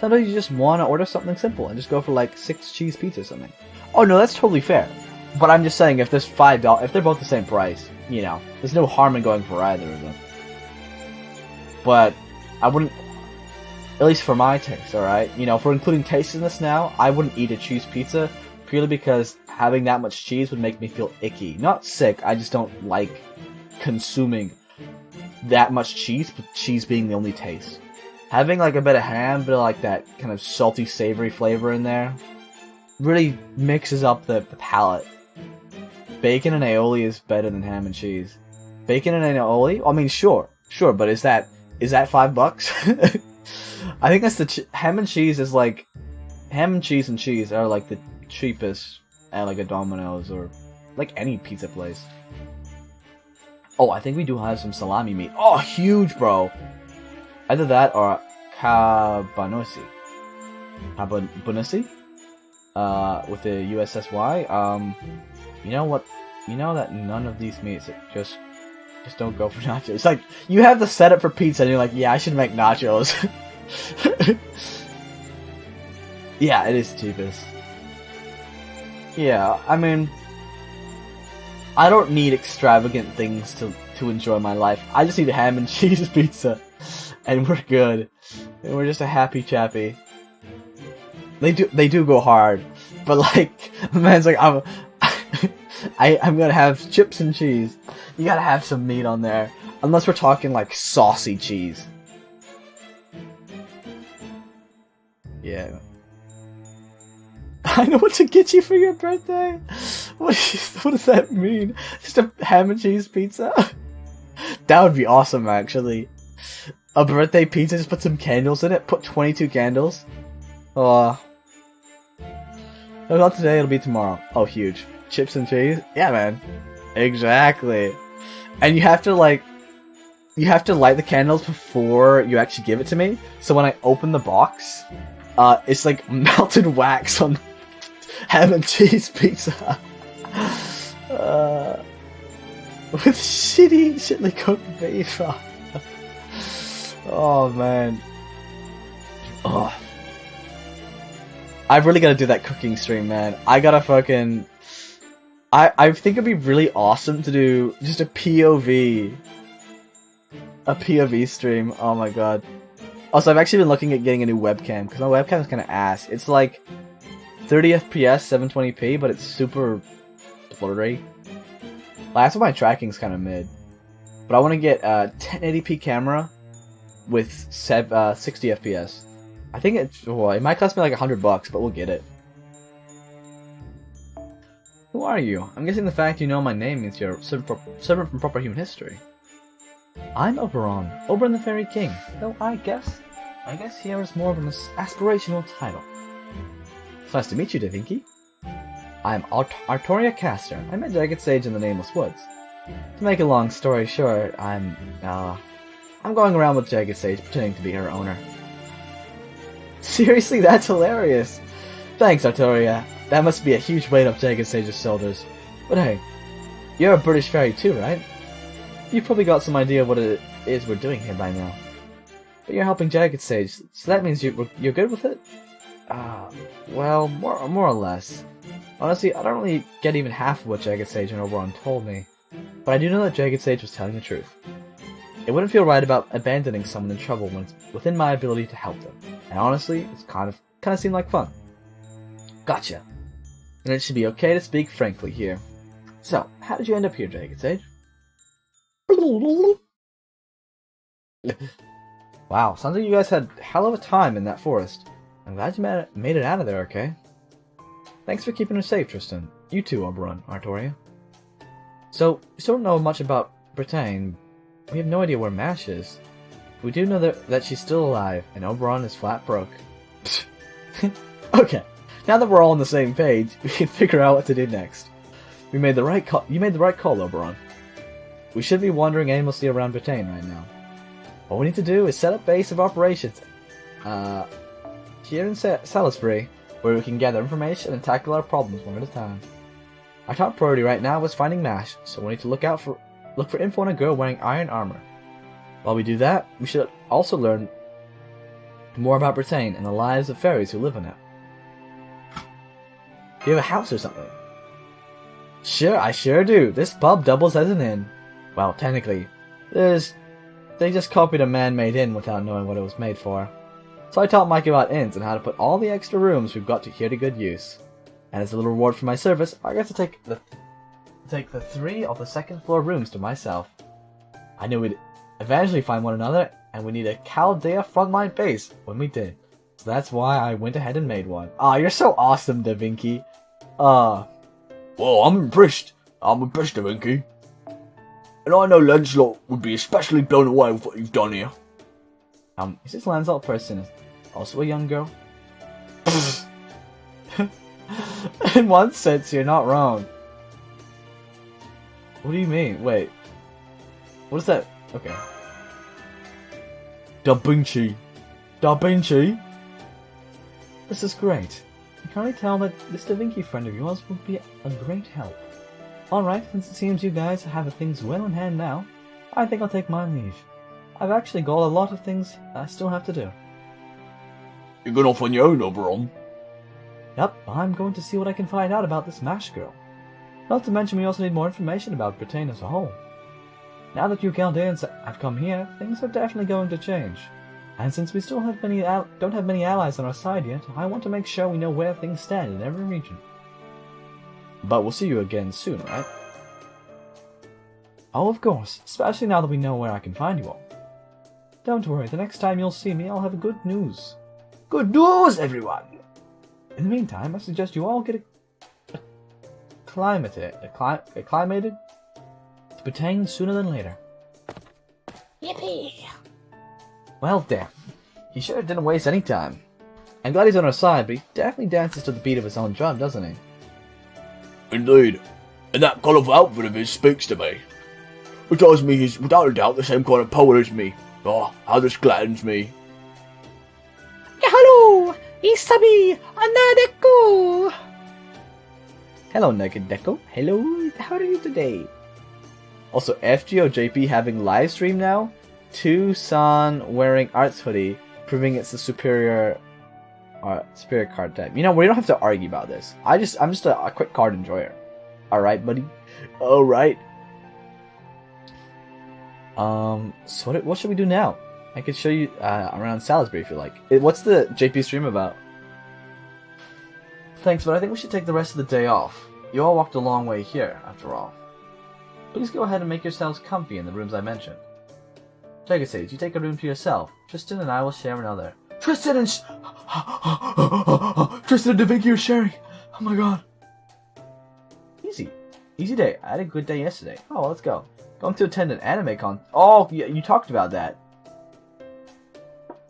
Sometimes you just want to order something simple and just go for like 6 cheese pizza or something. Oh no, that's totally fair. But I'm just saying, if there's $5, if they're both the same price, you know, there's no harm in going for either of them. But I wouldn't, at least for my taste, alright? You know, if we're including taste in this now, I wouldn't eat a cheese pizza purely because having that much cheese would make me feel icky. Not sick, I just don't like consuming that much cheese, with cheese being the only taste. Having like a bit of ham, but like that kind of salty, savory flavor in there, really mixes up the palate. Bacon and aioli is better than ham and cheese. Bacon and aioli? I mean, sure, but is that $5? I think that's the ham and cheese is like ham and cheese are like the cheapest at like a Domino's or like any pizza place. Oh, I think we do have some salami meat. Oh, huge, bro. Either that or cabanossi. Cabanossi? With the USSY. You know what? You know that none of these meats just don't go for nachos. It's like, you have the setup for pizza and you're like, yeah, I should make nachos. Yeah, it is cheapest. Yeah, I mean, I don't need extravagant things to enjoy my life. I just need a ham and cheese pizza, and we're good. And we're just a happy chappy. They do go hard, but like, the man's like, I'm gonna have chips and cheese. You gotta have some meat on there, unless we're talking like saucy cheese. Yeah. I know what to get you for your birthday. What does that mean? Just a ham and cheese pizza? That would be awesome, actually. A birthday pizza, just put some candles in it. Put 22 candles. Oh. If not today, it'll be tomorrow. Oh, huge. Chips and cheese? Yeah, man. Exactly. And you have to light the candles before you actually give it to me. So when I open the box, it's like melted wax on ham and cheese pizza. With shitly cooked beef. Oh man. Oh. I've really gotta do that cooking stream, man. I gotta fucking... I think it'd be really awesome to do just a POV stream. Oh my god. Also, I've actually been looking at getting a new webcam, because my webcam is kind of ass. It's like 30 FPS, 720p, but it's super blurry. Last one, my tracking's kind of mid. But I want to get a 1080p camera with 60 FPS. I think it might cost me like $100, but we'll get it. Who are you? I'm guessing the fact you know my name means you're servant from proper human history. I'm Oberon, Oberon the Fairy King, though I guess here is more of an aspirational title. It's nice to meet you, Da Vinci. I'm Artoria Caster. I met Jagged Sage in the Nameless Woods. To make a long story short, I'm going around with Jagged Sage pretending to be her owner. Seriously, that's hilarious! Thanks, Artoria. That must be a huge weight off Jagged Sage's shoulders. But hey, you're a British fairy too, right? You've probably got some idea what it is we're doing here by now. But you're helping Jagged Sage, so that means you're good with it? Well, more or less. Honestly, I don't really get even half of what Jagged Sage and Oberon told me. But I do know that Jagged Sage was telling the truth. It wouldn't feel right about abandoning someone in trouble when it's within my ability to help them. And honestly, it's kind of seemed like fun. Gotcha. And it should be okay to speak frankly here. So, how did you end up here, Jagged Sage? Wow, sounds like you guys had a hell of a time in that forest. I'm glad you made it out of there, okay? Thanks for keeping her safe, Tristan. You too, Oberon, Artoria. So, we still don't know much about Britain. We have no idea where Mash is. We do know that she's still alive, and Oberon is flat broke. Okay, now that we're all on the same page, we can figure out what to do next. You made the right call, Oberon. We should be wandering aimlessly around Britain right now. What we need to do is set up base of operations here in Salisbury, where we can gather information and tackle our problems one at a time. Our top priority right now is finding Mash, so we need to look for info on a girl wearing iron armor. While we do that, we should also learn more about Britain and the lives of fairies who live in it. Do you have a house or something? Sure, I sure do. This pub doubles as an inn. Well, technically, they just copied a man-made inn without knowing what it was made for. So I taught Mike about inns and how to put all the extra rooms we've got here to good use. And as a little reward for my service, I get to take the 3 of the second floor rooms to myself. I knew we'd eventually find one another, and we need a Chaldea frontline base when we did. So that's why I went ahead and made one. Aw, you're so awesome, Da Vinci. Well, I'm impressed. Da Vinci. And I know Lancelot would be especially blown away with what you've done here. Is this Lancelot person also a young girl? In one sense, you're not wrong. What do you mean? Wait. What is that? Okay. Da Vinci. Da Vinci? This is great. I can already tell that this Da Vinci friend of yours would be a great help. Alright, since it seems you guys have things well in hand now, I think I'll take my leave. I've actually got a lot of things I still have to do. You're going off on your own, Oberon? Yep, I'm going to see what I can find out about this Mash girl. Not to mention we also need more information about Britain as a whole. Now that you Chaldeans have come here, things are definitely going to change. And since we still don't have many allies on our side yet, I want to make sure we know where things stand in every region. But we'll see you again soon, right? Oh, of course, especially now that we know where I can find you all. Don't worry, the next time you'll see me, I'll have good news. Good news, everyone! In the meantime, I suggest you all get acclimated to Britain sooner than later. Yippee! Well, damn. He sure didn't waste any time. I'm glad he's on our side, but he definitely dances to the beat of his own drum, doesn't he? Indeed. And that colourful outfit of his speaks to me. It tells me he's without a doubt the same kind of poet as me. Oh, how this gladdens me. Hello! It's me, Nadeko! Hello, Nadeko. Hello, how are you today? Also, FGOJP having live stream now. Tucson wearing Arts hoodie, proving it's the superior card type. You know, we don't have to argue about this. I'm just a quick card enjoyer. Alright, buddy? Alright. So what should we do now? I could show you around Salisbury if you like. What's the JP stream about? Thanks, but I think we should take the rest of the day off. You all walked a long way here, after all. Please go ahead and make yourselves comfy in the rooms I mentioned. Jagged Sage, you take a room to yourself. Tristan and I will share another. Tristan and Da Vinci are sharing. Oh my god. Easy day. I had a good day yesterday. Oh, let's go. Going to attend an anime con. Oh, you talked about that.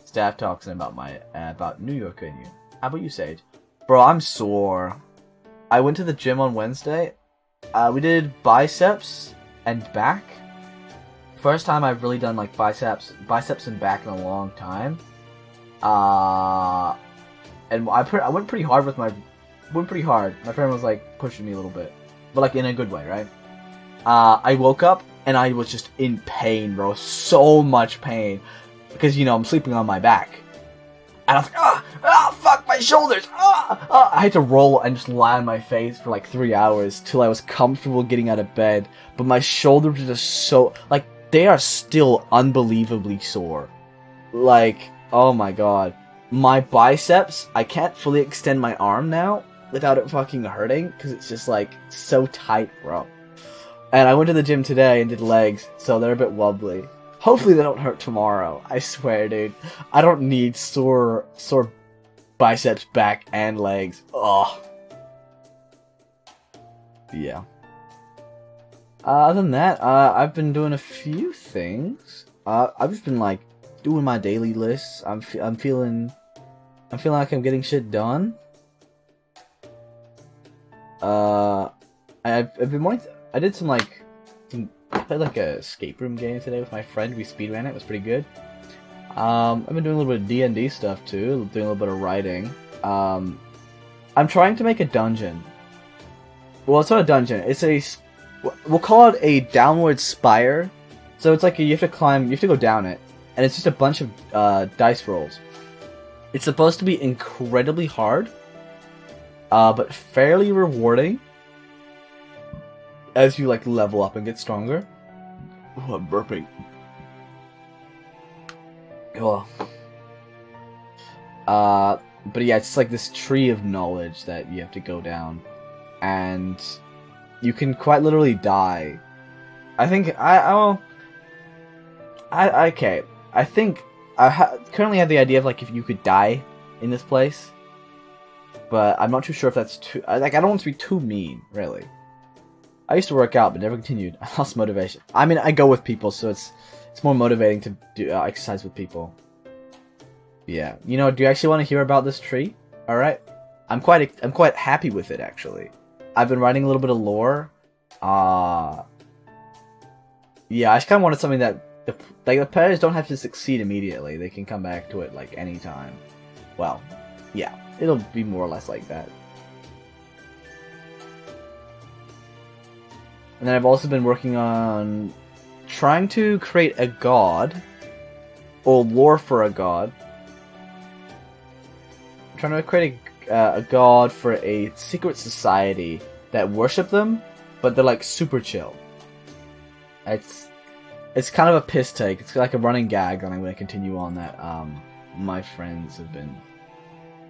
Staff talking about New York venue. How about you, Sage? Bro, I'm sore. I went to the gym on Wednesday. We did biceps and back. First time I've really done like biceps and back in a long time. And I went pretty hard with my. Went pretty hard. My friend was like pushing me a little bit, but like in a good way, right? I woke up and I was just in pain, bro. So much pain because I'm sleeping on my back, and I was like, fuck my shoulders. I had to roll and just lie on my face for like 3 hours till I was comfortable getting out of bed. But my shoulders are just so like they are still unbelievably sore. Like, oh my god. My biceps, I can't fully extend my arm now without it fucking hurting, because it's just like so tight, bro. And I went to the gym today and did legs, so they're a bit wobbly. Hopefully they don't hurt tomorrow. I swear, dude. I don't need sore biceps, back, and legs. Ugh. Yeah. Other than that, I've been doing a few things. I've just been like doing my daily lists. I'm feeling like I'm getting shit done. I've been wanting. I did some like I played like a escape room game today with my friend. We speedran it. It was pretty good. I've been doing a little bit of D&D stuff too. Doing a little bit of writing. I'm trying to make a dungeon. Well, it's not a dungeon. It's we'll call it a downward spire. So it's like you have to climb. You have to go down it, and it's just a bunch of dice rolls. It's supposed to be incredibly hard, but fairly rewarding as you like level up and get stronger. Oh, I'm burping. Oh. But yeah, it's like this tree of knowledge that you have to go down, and you can quite literally die. I think okay. I think I currently have the idea of like if you could die in this place, but I'm not too sure if that's too. I don't want to be too mean, really. I used to work out, but never continued. I lost motivation. I mean, I go with people, so it's more motivating to do exercise with people. Yeah, do you actually want to hear about this tree? All right, I'm quite happy with it actually. I've been writing a little bit of lore. Yeah, I just kind of wanted something that the players don't have to succeed immediately. They can come back to it like anytime. Well, yeah, it'll be more or less like that. And then I've also been working on trying to create a god, or lore for a god. I'm trying to create a god for a secret society that worship them, but they're like super chill. It's kind of a piss take. It's like a running gag, and I'm going to continue on that. My friends have been,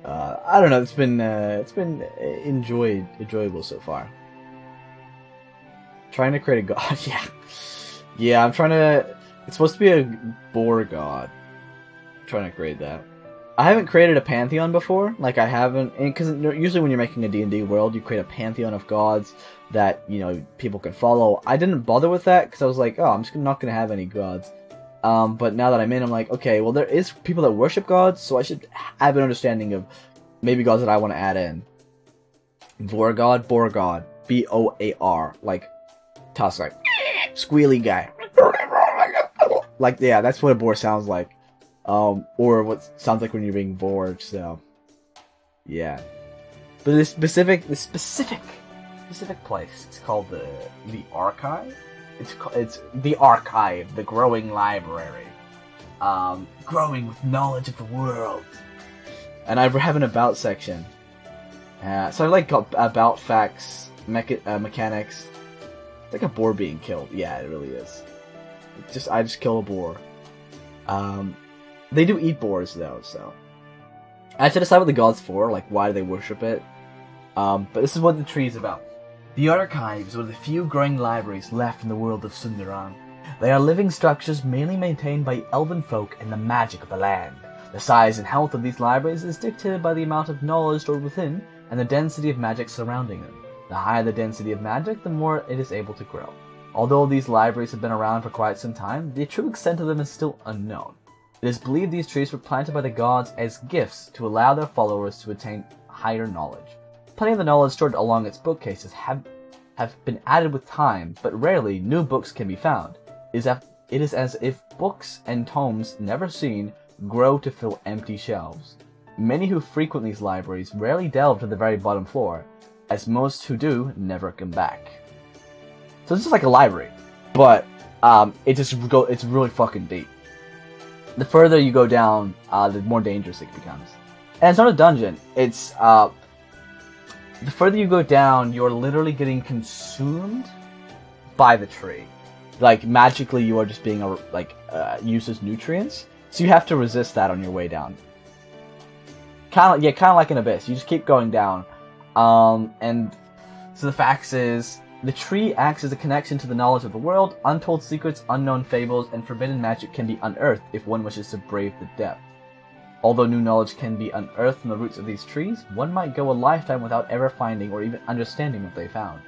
I don't know. It's been enjoyable so far. Trying to create a god, yeah. I'm trying to. It's supposed to be a boar god. I'm trying to create that. I haven't created a pantheon before. Like I haven't, because usually when you're making a D&D world, you create a pantheon of gods that people can follow. I didn't bother with that because I was like, oh, I'm just not gonna have any gods. But now that I'm in, I'm like, okay, well there is people that worship gods, so I should have an understanding of maybe gods that I want to add in. Boar god, Boar, like Tusk, like squealy guy. Like yeah, that's what a boar sounds like. Or what sounds like when you're being bored. So yeah, but this specific place, it's called the Archive. It's the Archive, the growing library, growing with knowledge of the world. And I have an about section. So I like got about facts, mechanics. It's like a boar being killed. Yeah, it really is. I just kill a boar. They do eat boars though, so I have to decide what the god's for, like why do they worship it. But this is what the tree is about. The Archive is one of the few growing libraries left in the world of Sundaran. They are living structures mainly maintained by elven folk and the magic of the land. The size and health of these libraries is dictated by the amount of knowledge stored within and the density of magic surrounding them. The higher the density of magic, the more it is able to grow. Although these libraries have been around for quite some time, the true extent of them is still unknown. It is believed these trees were planted by the gods as gifts to allow their followers to attain higher knowledge. Plenty of the knowledge stored along its bookcases have been added with time, but rarely new books can be found. It is as if books and tomes never seen grow to fill empty shelves. Many who frequent these libraries rarely delve to the very bottom floor, as most who do never come back. So this is like a library, but it's really fucking deep. The further you go down, the more dangerous it becomes. And it's not a dungeon. It's the further you go down, you're literally getting consumed by the tree. Like magically, you are just being used as nutrients. So you have to resist that on your way down. Kind of like an abyss. You just keep going down. And so the facts is, the tree acts as a connection to the knowledge of the world. Untold secrets, unknown fables, and forbidden magic can be unearthed if one wishes to brave the depth. Although new knowledge can be unearthed from the roots of these trees, one might go a lifetime without ever finding or even understanding what they found.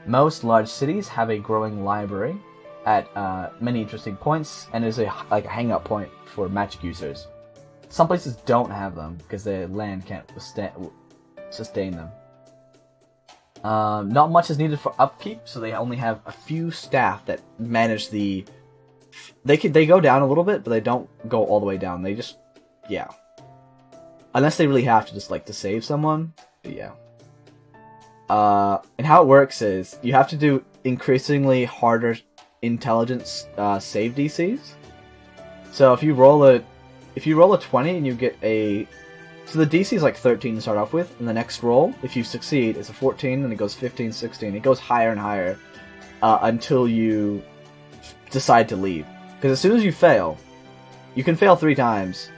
Most large cities have a growing library at many interesting points, and is a hangout point for magic users. Some places don't have them because the land can't sustain them. Not much is needed for upkeep, so they only have a few staff that manage the. They go down a little bit, but they don't go all the way down. They just, yeah. Unless they really have to, just to save someone. But yeah. And how it works is you have to do increasingly harder intelligence save DCs. So if you roll a 20 and you get a. So the DC is 13 to start off with, and the next roll, if you succeed, is a 14, and it goes 15, 16. It goes higher and higher until you decide to leave. Because as soon as you fail, you can fail 3 times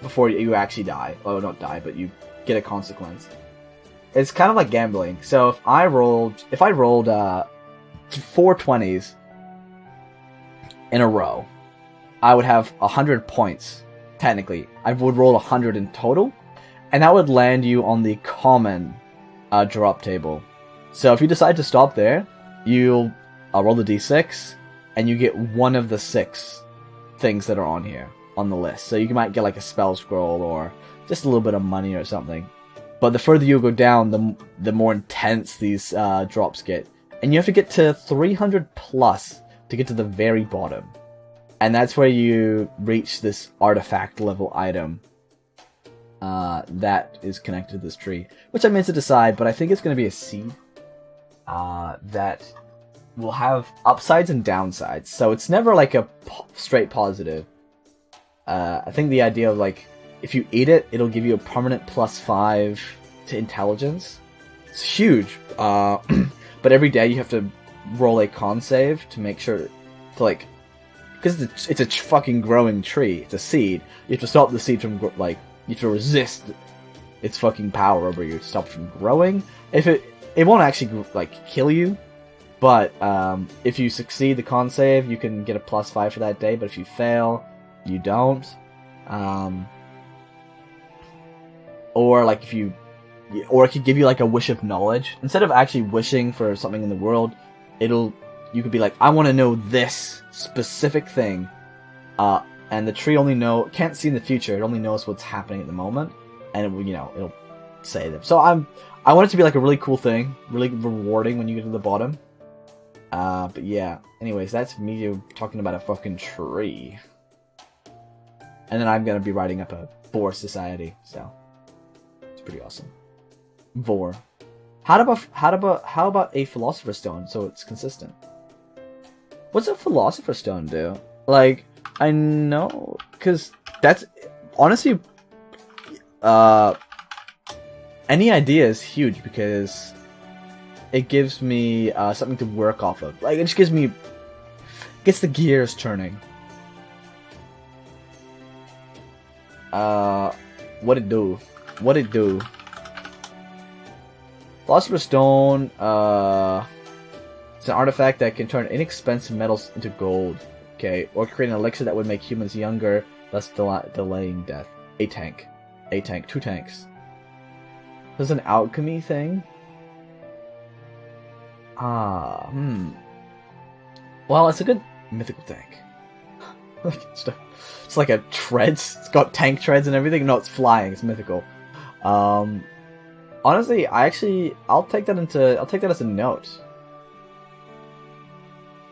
before you actually die. Oh, not die, but you get a consequence. It's kind of like gambling. So if I rolled 4 20s in a row, I would have 100 points, technically. I would roll 100 in total. And that would land you on the common drop table. So if you decide to stop there, you'll roll the d6, and you get one of the 6 things that are on here, on the list. So you might get a spell scroll, or just a little bit of money or something. But the further you go down, the more intense these drops get. And you have to get to 300 plus to get to the very bottom. And that's where you reach this artifact level item. That is connected to this tree, which I'm meant to decide, but I think it's going to be a seed that will have upsides and downsides. So it's never a straight positive. I think the idea of if you eat it, it'll give you a permanent +5 to intelligence. It's huge, but every day you have to roll a con save to make sure to because it's a fucking growing tree. It's a seed. You have to stop the seed from you have to resist its fucking power over you to stop it from growing. If it won't actually kill you, but if you succeed the con save, you can get a +5 for that day. But if you fail, you don't. Or it could give you a wish of knowledge instead of actually wishing for something in the world. You could be I want to know this specific thing. And the tree can't see in the future. It only knows what's happening at the moment, and it'll say them. So I want it to be a really cool thing, really rewarding when you get to the bottom. But yeah. Anyways, that's me talking about a fucking tree, and then I'm gonna be writing up a Vor society. So it's pretty awesome. Vor. How about a philosopher's stone? So it's consistent. What's a philosopher's stone do? I know, because that's, honestly, any idea is huge, because it gives me something to work off of. It just gets the gears turning. What it do? Philosopher's Stone, it's an artifact that can turn inexpensive metals into gold. Okay, or create an elixir that would make humans younger, thus delaying death. A tank. 2 tanks. There's an alchemy thing. Well, it's a good mythical tank. It's like a treads. It's got tank treads and everything. No, it's flying. It's mythical. Honestly, I'll take that as a note.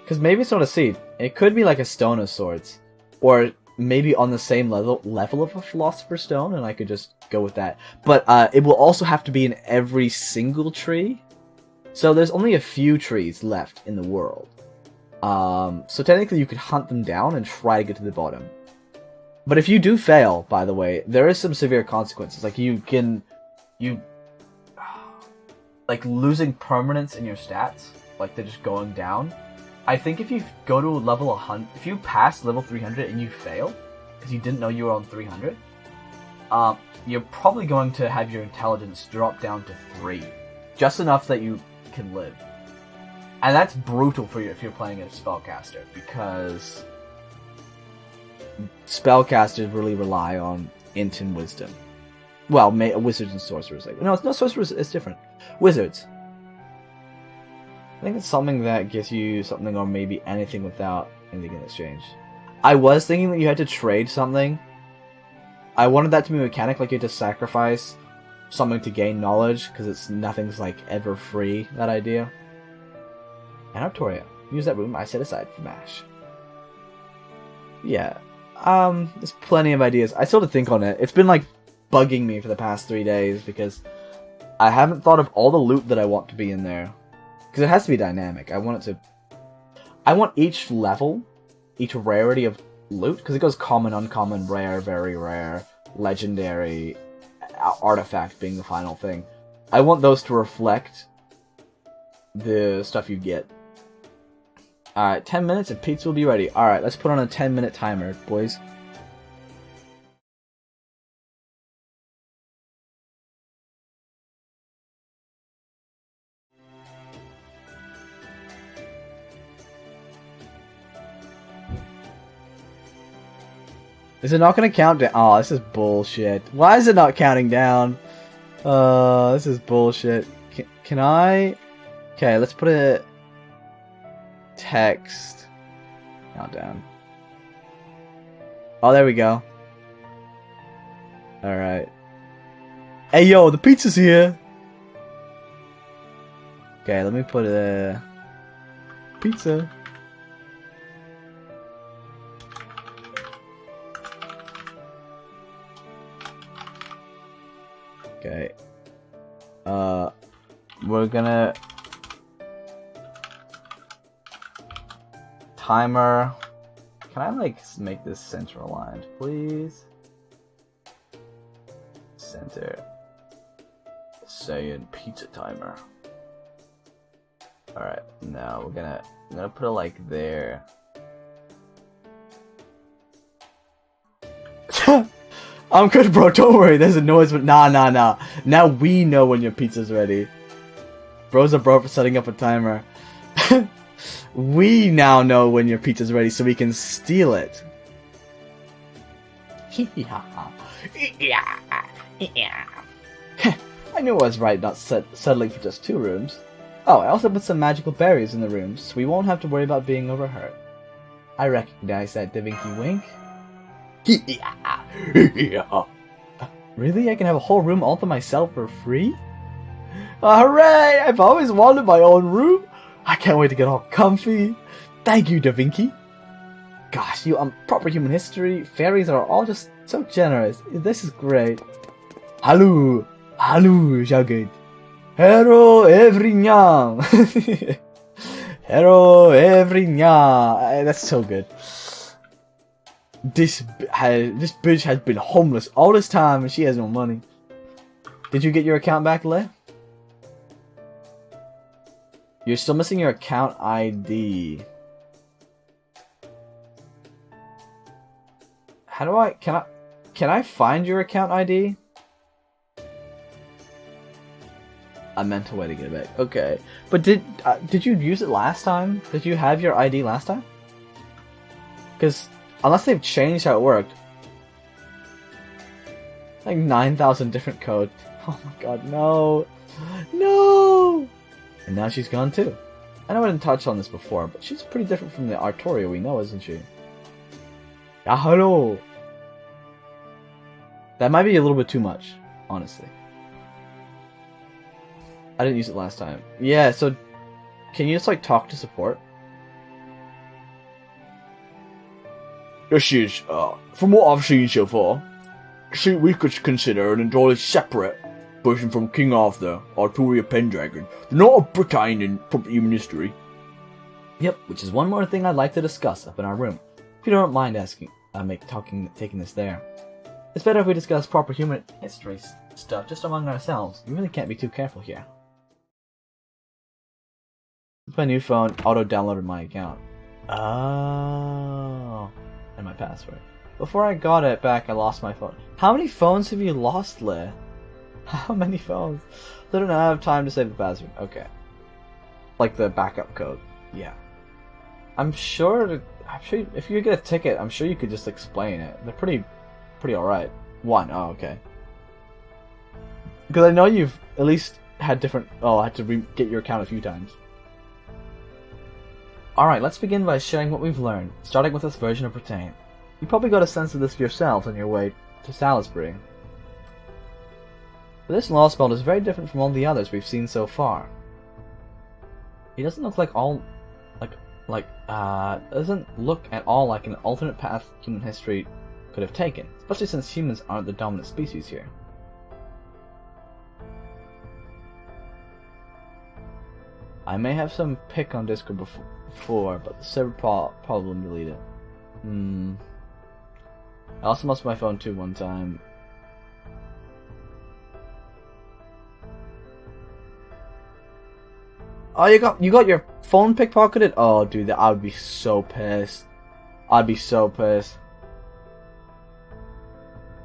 Because maybe it's not a seed. It could be like a stone of swords, or maybe on the same level of a philosopher's stone, and I could just go with that. But it will also have to be in every single tree. So there's only a few trees left in the world. So technically you could hunt them down and try to get to the bottom. But if you do fail, by the way, there is some severe consequences. Like like losing permanence in your stats, like they're just going down. I think if you go to level 100, if you pass level 300 and you fail, because you didn't know you were on 300, you're probably going to have your intelligence drop down to 3. Just enough that you can live. And that's brutal for you if you're playing a spellcaster, because spellcasters really rely on int and wisdom. Well, wizards and sorcerers. No, sorcerers is different. Wizards. I think it's something that gives you something or maybe anything without anything in exchange. I was thinking that you had to trade something. I wanted that to be a mechanic, like you had to sacrifice something to gain knowledge, because nothing's like ever free, that idea. And Artoria. Use that room I set aside for MASH. Yeah. There's plenty of ideas. I still have to think on it. It's been like bugging me for the past 3 days because I haven't thought of all the loot that I want to be in there. Because it has to be dynamic. I want each level, each rarity of loot, because it goes common, uncommon, rare, very rare, legendary, artifact being the final thing. I want those to reflect the stuff you get. Alright, 10 minutes and pizza will be ready. Alright, let's put on a 10-minute timer, boys. Is it not going to count down? Oh, this is bullshit. Why is it not counting down? This is bullshit. Can I? Okay, let's put a text countdown. Oh, there we go. Alright. Hey, yo, the pizza's here! Okay, let me put a pizza. Okay. We're gonna timer. Can I like make this center aligned, please? Center. Saying pizza timer. All right, now I'm gonna put it like there. I'm good, bro. Don't worry. There's a noise, but nah. Now we know when your pizza's ready. Bro's a bro for setting up a timer. We now know when your pizza's ready, so we can steal it. I knew I was right not settling for just 2 rooms. Oh, I also put some magical berries in the rooms, so we won't have to worry about being overheard. I recognize that, Da Vinci wink. Really? I can have a whole room all to myself for free? Hooray! I've always wanted my own room. I can't wait to get all comfy. Thank you, Da Vinci. Gosh, you proper human history. Fairies are all just so generous. This is great. Hello, Jagad. Hello, everyone. Hello, everyone. That's so good. This bitch has been homeless all this time and she has no money. Did you get your account back, Le? You're still missing your account ID. How do I... Can I find your account ID? I meant a way to get it back. Okay. But did you use it last time? Did you have your ID last time? Because... unless they've changed how it worked. Like 9,000 different codes. Oh my god, no. No! And now she's gone too. I know I didn't touch on this before, but she's pretty different from the Artoria we know, isn't she? Yeah, hello! That might be a little bit too much, honestly. I didn't use it last time. Yeah, so can you just like talk to support? Yes, she is. From what I've seen so far, we could consider an entirely separate person from King Arthur, Arturia Pendragon. They're not of Britain in proper human history. Yep, which is one more thing I'd like to discuss up in our room. If you don't mind taking this there. It's better if we discuss proper human history stuff just among ourselves. You really can't be too careful here. My new phone auto-downloaded my account. Oh. And my password. Before I got it back, I lost my phone. How many phones have you lost, Le? How many phones? They don't have time to save the password. Okay. Like the backup code. Yeah. I'm sure if you get a ticket, I'm sure you could just explain it. They're pretty alright. One. Oh, okay. Because I know you've at least had different... Oh, I had to get your account a few times. Alright, let's begin by sharing what we've learned, starting with this version of Britain. You probably got a sense of this yourselves on your way to Salisbury. But this lost belt is very different from all the others we've seen so far. He doesn't look like doesn't look at all like an alternate path human history could have taken, especially since humans aren't the dominant species here. I may have some pic on Discord before, but the server probably deleted it. I also lost my phone too one time. Oh, you got your phone pickpocketed? Oh, dude, I would be so pissed. I'd be so pissed.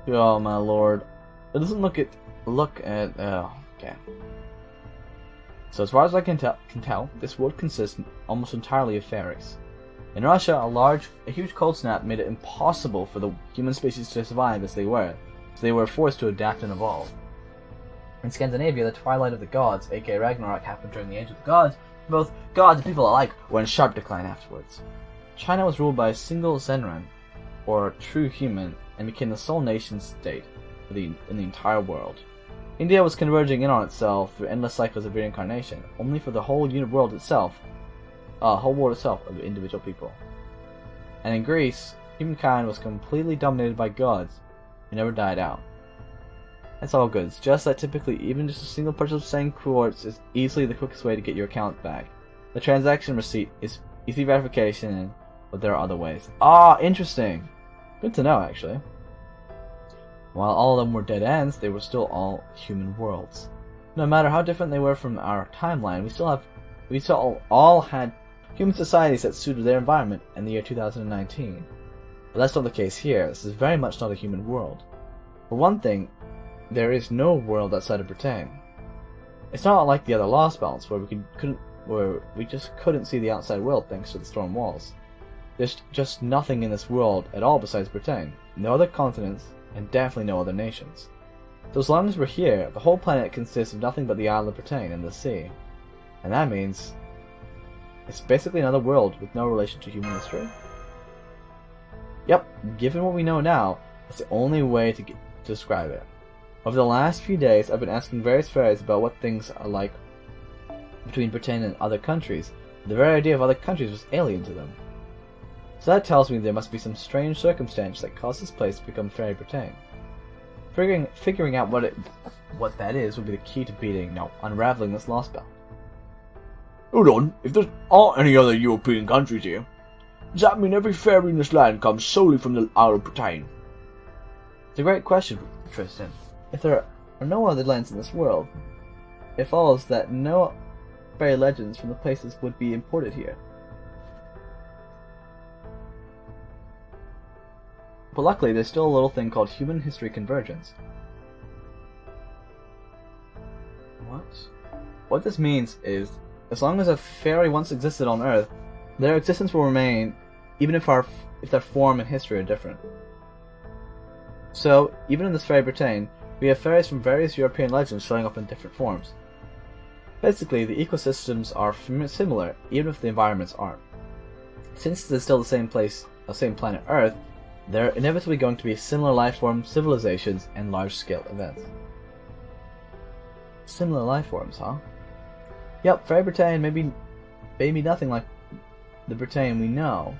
Oh my lord! It doesn't look at. Oh, okay. So as far as I can tell, this world consists almost entirely of fairies. In Russia, a huge cold snap made it impossible for the human species to survive as they were, so they were forced to adapt and evolve. In Scandinavia, the twilight of the gods, aka Ragnarok, happened during the Age of the Gods. Both gods and people alike were in sharp decline afterwards. China was ruled by a single Zenran, or true human, and became the sole nation-state in the entire world. India was converging in on itself through endless cycles of reincarnation, only for the whole world itself of individual people. And in Greece, humankind was completely dominated by gods who never died out. It's all good. It's just that typically even just a single purchase of Sang quartz is easily the quickest way to get your account back. The transaction receipt is easy verification, but there are other ways. Ah, interesting. Good to know, actually. While all of them were dead ends, they were still all human worlds. No matter how different they were from our timeline, we still all had human societies that suited their environment in the year 2019. But that's not the case here. This is very much not a human world. For one thing, there is no world outside of Britain. It's not like the other Lost Belts where we just couldn't see the outside world thanks to the storm walls. There's just nothing in this world at all besides Britain. No other continents, and definitely no other nations. So as long as we're here, the whole planet consists of nothing but the island of Britain and the sea. And that means it's basically another world with no relation to human history. Yep, given what we know now, it's the only way to describe it. Over the last few days, I've been asking various fairies about what things are like between Britain and other countries. The very idea of other countries was alien to them. So that tells me there must be some strange circumstance that caused this place to become Fairy Britain. Figuring out what that is would be the key to unraveling this lost belt. Hold on, if there aren't any other European countries here, does that mean every fairy in this land comes solely from the Isle of Britain? It's a great question, Tristan. If there are no other lands in this world, it follows that no fairy legends from the places would be imported here. But luckily, there's still a little thing called human history convergence. What this means is, as long as a fairy once existed on Earth, their existence will remain, even if their form and history are different. So, even in this Fairy Britain, we have fairies from various European legends showing up in different forms. Basically, the ecosystems are similar, even if the environments aren't. Since it's still the same planet Earth, there are inevitably going to be similar life forms, civilizations, and large-scale events. Similar life forms, huh? Yep, Fairy Britain may be nothing like the Britain we know,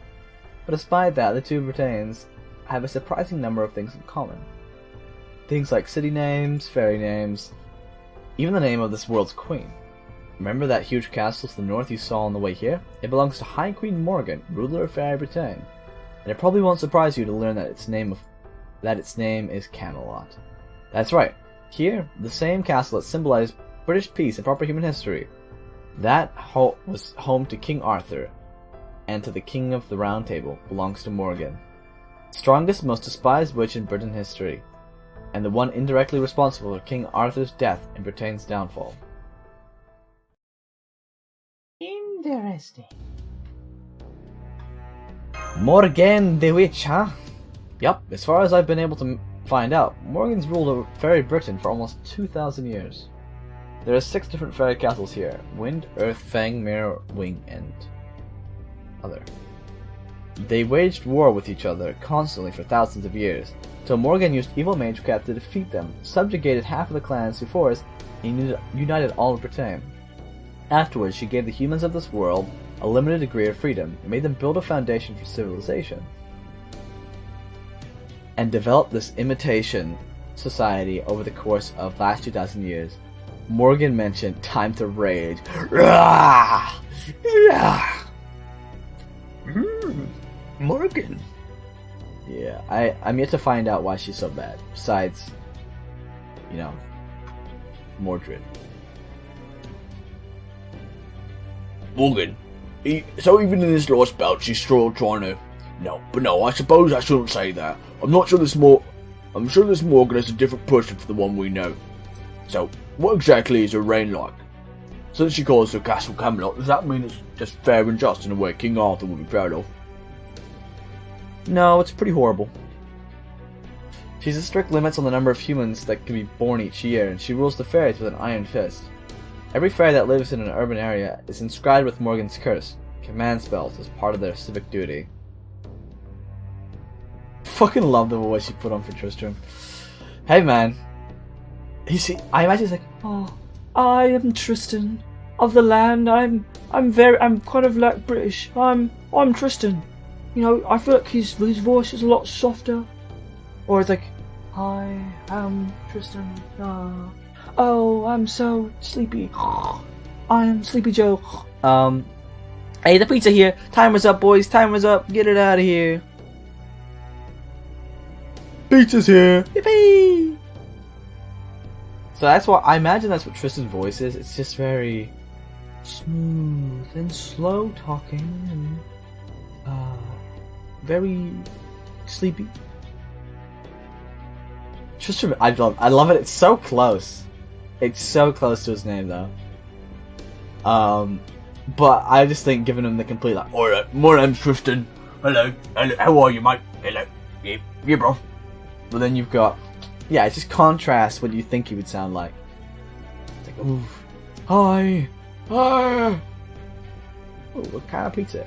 but despite that, the two Britains have a surprising number of things in common. Things like city names, fairy names, even the name of this world's queen. Remember that huge castle to the north you saw on the way here? It belongs to High Queen Morgan, ruler of Fairy Britain. And it probably won't surprise you to learn that its name is Camelot. That's right. Here, the same castle that symbolized British peace and proper human history. That was home to King Arthur, and to the King of the Round Table belongs to Morgan. Strongest, most despised witch in Britain history, and the one indirectly responsible for King Arthur's death and Britain's downfall. Interesting. Morgan the Witch, huh? Yup, as far as I've been able to find out, Morgan's ruled over Fairy Britain for almost 2,000 years. There are 6 different fairy castles here: Wind, Earth, Fang, Mirror, Wing, and other. They waged war with each other constantly for thousands of years, till Morgan used evil magecraft to defeat them, subjugated half of the clans to force, and united all of Britain. Afterwards, she gave the humans of this world a limited degree of freedom, and made them build a foundation for civilization, and develop this imitation society over the course of the last 2,000 years. Morgan mentioned time to rage. Morgan. Yeah, I'm yet to find out why she's so bad. Besides, Mordred. Morgan. So even in this last bout, she's still trying to... No, I suppose I shouldn't say that. I'm sure this Morgan is a different person from the one we know. So, what exactly is her reign like? Since she calls her castle Camelot, does that mean it's just fair and just in a way King Arthur would be proud of? No, it's pretty horrible. She has strict limits on the number of humans that can be born each year, and she rules the fairies with an iron fist. Every fairy that lives in an urban area is inscribed with Morgan's curse, command spells, as part of their civic duty. Fucking love the voice she put on for Tristram. Hey man. I imagine he's like, oh, I am Tristan of the land. I'm kind of like British. I'm Tristan. I feel like his voice is a lot softer. Or it's like, I am Tristan. Oh, I'm so sleepy. I am Sleepy Joe. Hey, the pizza here. Timer's up, boys. Timer's up. Get it out of here. Pizza's here. Yippee! So I imagine that's what Tristan's voice is. It's just very smooth and slow talking and very sleepy. Tristram, I love it. It's so close. It's so close to his name, though. But I just think giving him the complete like, alright, my name's Tristan. Hello, how are you, mate? Hello, yeah, bro. But then you've got, it just contrasts what you think he would sound like. It's like, ooh, hi, oh, what kind of pizza?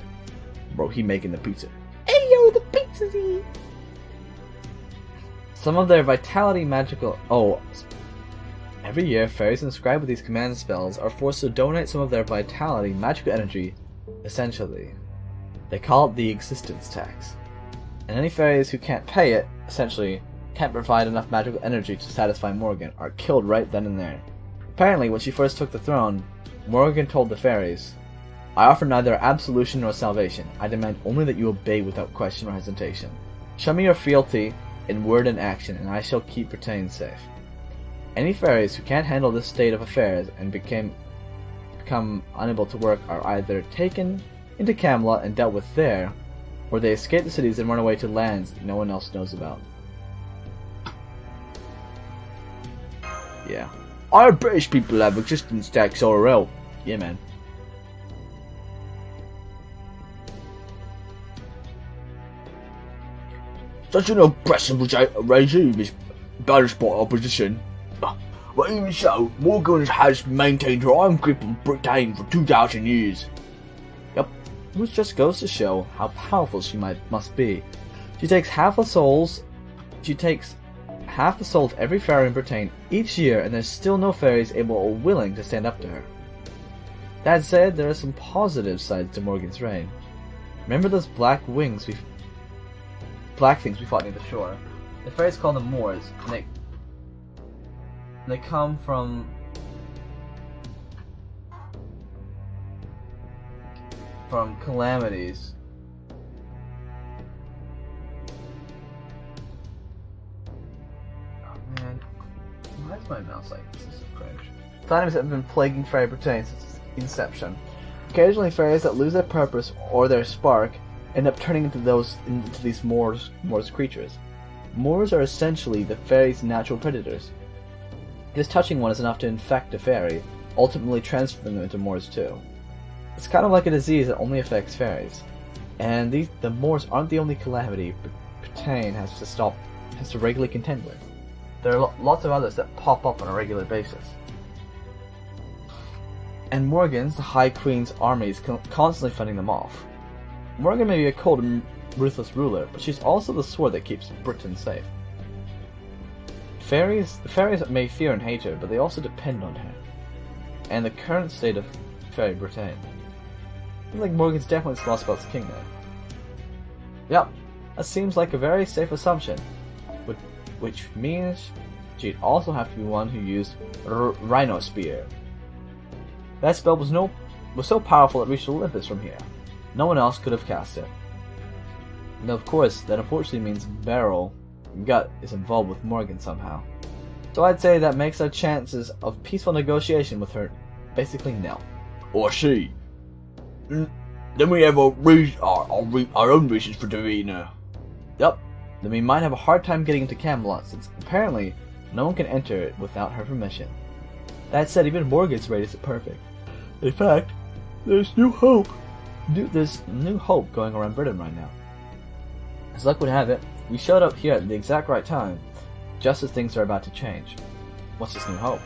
Bro, he making the pizza. Hey yo, the pizza's here. Some of their vitality magical. Every year, fairies inscribed with these command spells are forced to donate some of their vitality magical energy, essentially. They call it the existence tax. And any fairies who can't pay it, essentially, can't provide enough magical energy to satisfy Morgan, are killed right then and there. Apparently, when she first took the throne, Morgan told the fairies, I offer neither absolution nor salvation. I demand only that you obey without question or hesitation. Show me your fealty in word and action, and I shall keep Britain safe. Any fairies who can't handle this state of affairs and become unable to work are either taken into Camelot and dealt with there, or they escape the cities and run away to lands that no one else knows about. Yeah. Our British people have existence tax RL. Yeah, man. Such an oppressive regime is banished by opposition. But even so, Morgan has maintained her iron grip on Britain for 2,000 years. Yep, which just goes to show how powerful she must be. She takes half the soul of every fairy in Britain each year, and there's still no fairies able or willing to stand up to her. That said, there are some positive sides to Morgan's reign. Remember those black things we fought near the shore? The fairies call them Moors, and they come from calamities. Oh man, why is my mouse like this? This is so cringe. Calamities have been plaguing Fairy Britain since its inception. Occasionally, fairies that lose their purpose or their spark end up turning into these Moors creatures. Moors are essentially the fairies' natural predators. Just touching one is enough to infect a fairy, ultimately transferring them into Moors too. It's kind of like a disease that only affects fairies. And the Moors aren't the only calamity Britain has to regularly contend with. There are lots of others that pop up on a regular basis. And Morgan's, the High Queen's army, is constantly fighting them off. Morgan may be a cold and ruthless ruler, but she's also the sword that keeps Britain safe. The fairies may fear and hate her, but they also depend on her. And the current state of Fairy Britain. I feel like Morgan's definitely lost about the kingdom. Yep, that seems like a very safe assumption, which means she'd also have to be one who used Rhino Spear. That spell was so powerful it reached Olympus from here. No one else could have cast it. And of course, that unfortunately means Beryl Gut is involved with Morgan somehow. So I'd say that makes our chances of peaceful negotiation with her basically nil. I see. Then we have our own reasons for defeating her. Yup. Then we might have a hard time getting into Camelot, since apparently no one can enter it without her permission. That said, even Morgan's raid isn't perfect. In fact, there's new hope. There's new hope going around Britain right now. As luck would have it, we showed up here at the exact right time, just as things are about to change. What's this new hope?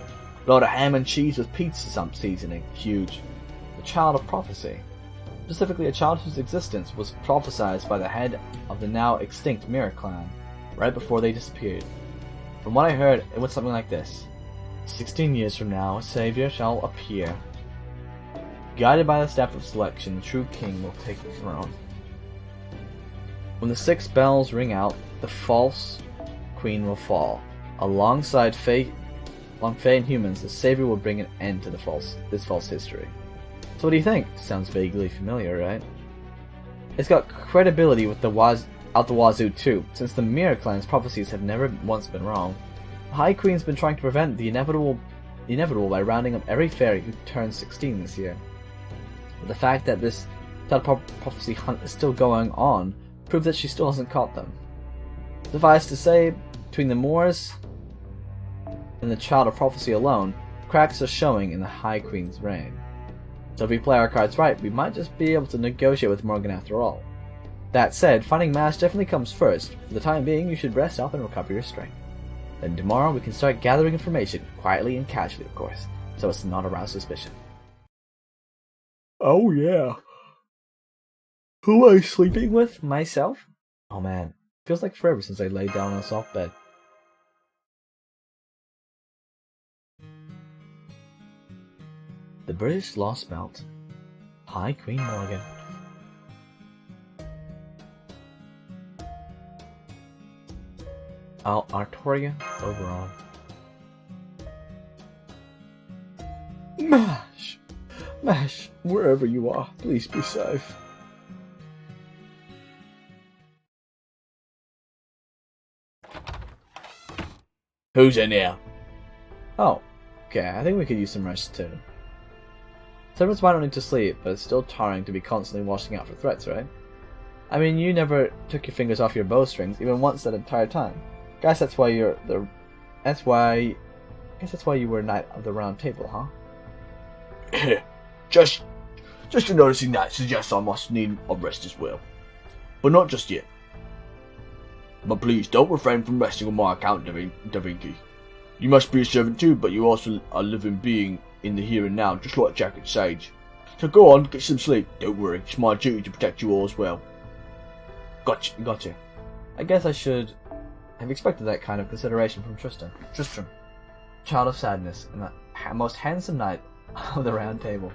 A lot of ham and cheese with pizza seasoning. Huge. The child of prophecy. Specifically, a child whose existence was prophesied by the head of the now extinct Mirror Clan, right before they disappeared. From what I heard, it went something like this. 16 years from now, a savior shall appear. Guided by the staff of selection, the true king will take the throne. When the 6 bells ring out, the false queen will fall. Alongside Fae and humans, the savior will bring an end to this false history. So what do you think? Sounds vaguely familiar, right? It's got credibility with out the wazoo too, since the Mirror Clan's prophecies have never once been wrong. The High Queen's been trying to prevent the inevitable by rounding up every fairy who turns 16 this year. But the fact that this prophecy hunt is still going on proves that she still hasn't caught them. Suffice to say, between the Moors and the Child of Prophecy alone, cracks are showing in the High Queen's reign. So if we play our cards right, we might just be able to negotiate with Morgan after all. That said, finding Mash definitely comes first. For the time being, you should rest up and recover your strength. Then tomorrow we can start gathering information, quietly and casually of course, so as to not arouse suspicion. Oh yeah. Who am I sleeping with? Myself? Oh man, feels like forever since I laid down on a soft bed. The British lost belt. High Queen Morgan. Artoria Oberon. Mash! Mash, wherever you are, please be safe. Who's in here? Oh, okay, I think we could use some rest too. Servants might not need to sleep, but it's still tiring to be constantly watching out for threats, right? I mean, you never took your fingers off your bowstrings, even once that entire time. Guess that's why you were Knight of the Round Table, huh? Just noticing that suggests I must need a rest as well. But not just yet. But please don't refrain from resting on my account, Da Vinci. You must be a servant too, but you also a living being in the here and now, just like Jack and Sage. So go on, get some sleep. Don't worry, it's my duty to protect you all as well. Gotcha. I guess I should have expected that kind of consideration from Tristram. Child of sadness, and the most handsome knight of the round table.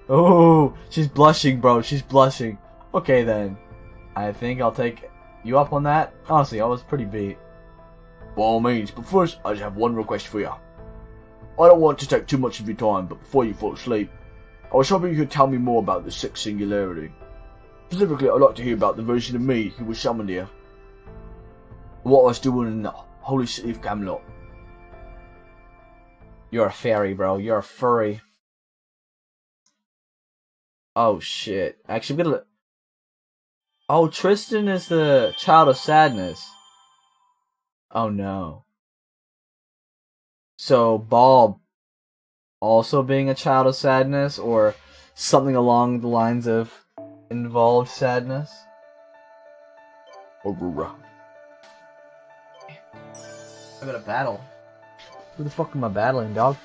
Oh, she's blushing, bro. She's blushing. Okay, then. I think I'll take you up on that. Honestly, I was pretty beat. By all means, but first, I just have one request for you. I don't want to take too much of your time, but before you fall asleep, I was hoping you could tell me more about the sixth singularity. Specifically, I'd like to hear about the version of me who was summoned here. What I was doing in the holy city of Camelot. You're a fairy, bro. You're a furry. Oh, shit. Actually, I'm gonna... Oh, Tristan is the child of sadness. Oh, no. So, Bob also being a child of sadness, or something along the lines of involved sadness? Aurora. I got a battle. Who the fuck am I battling, dog?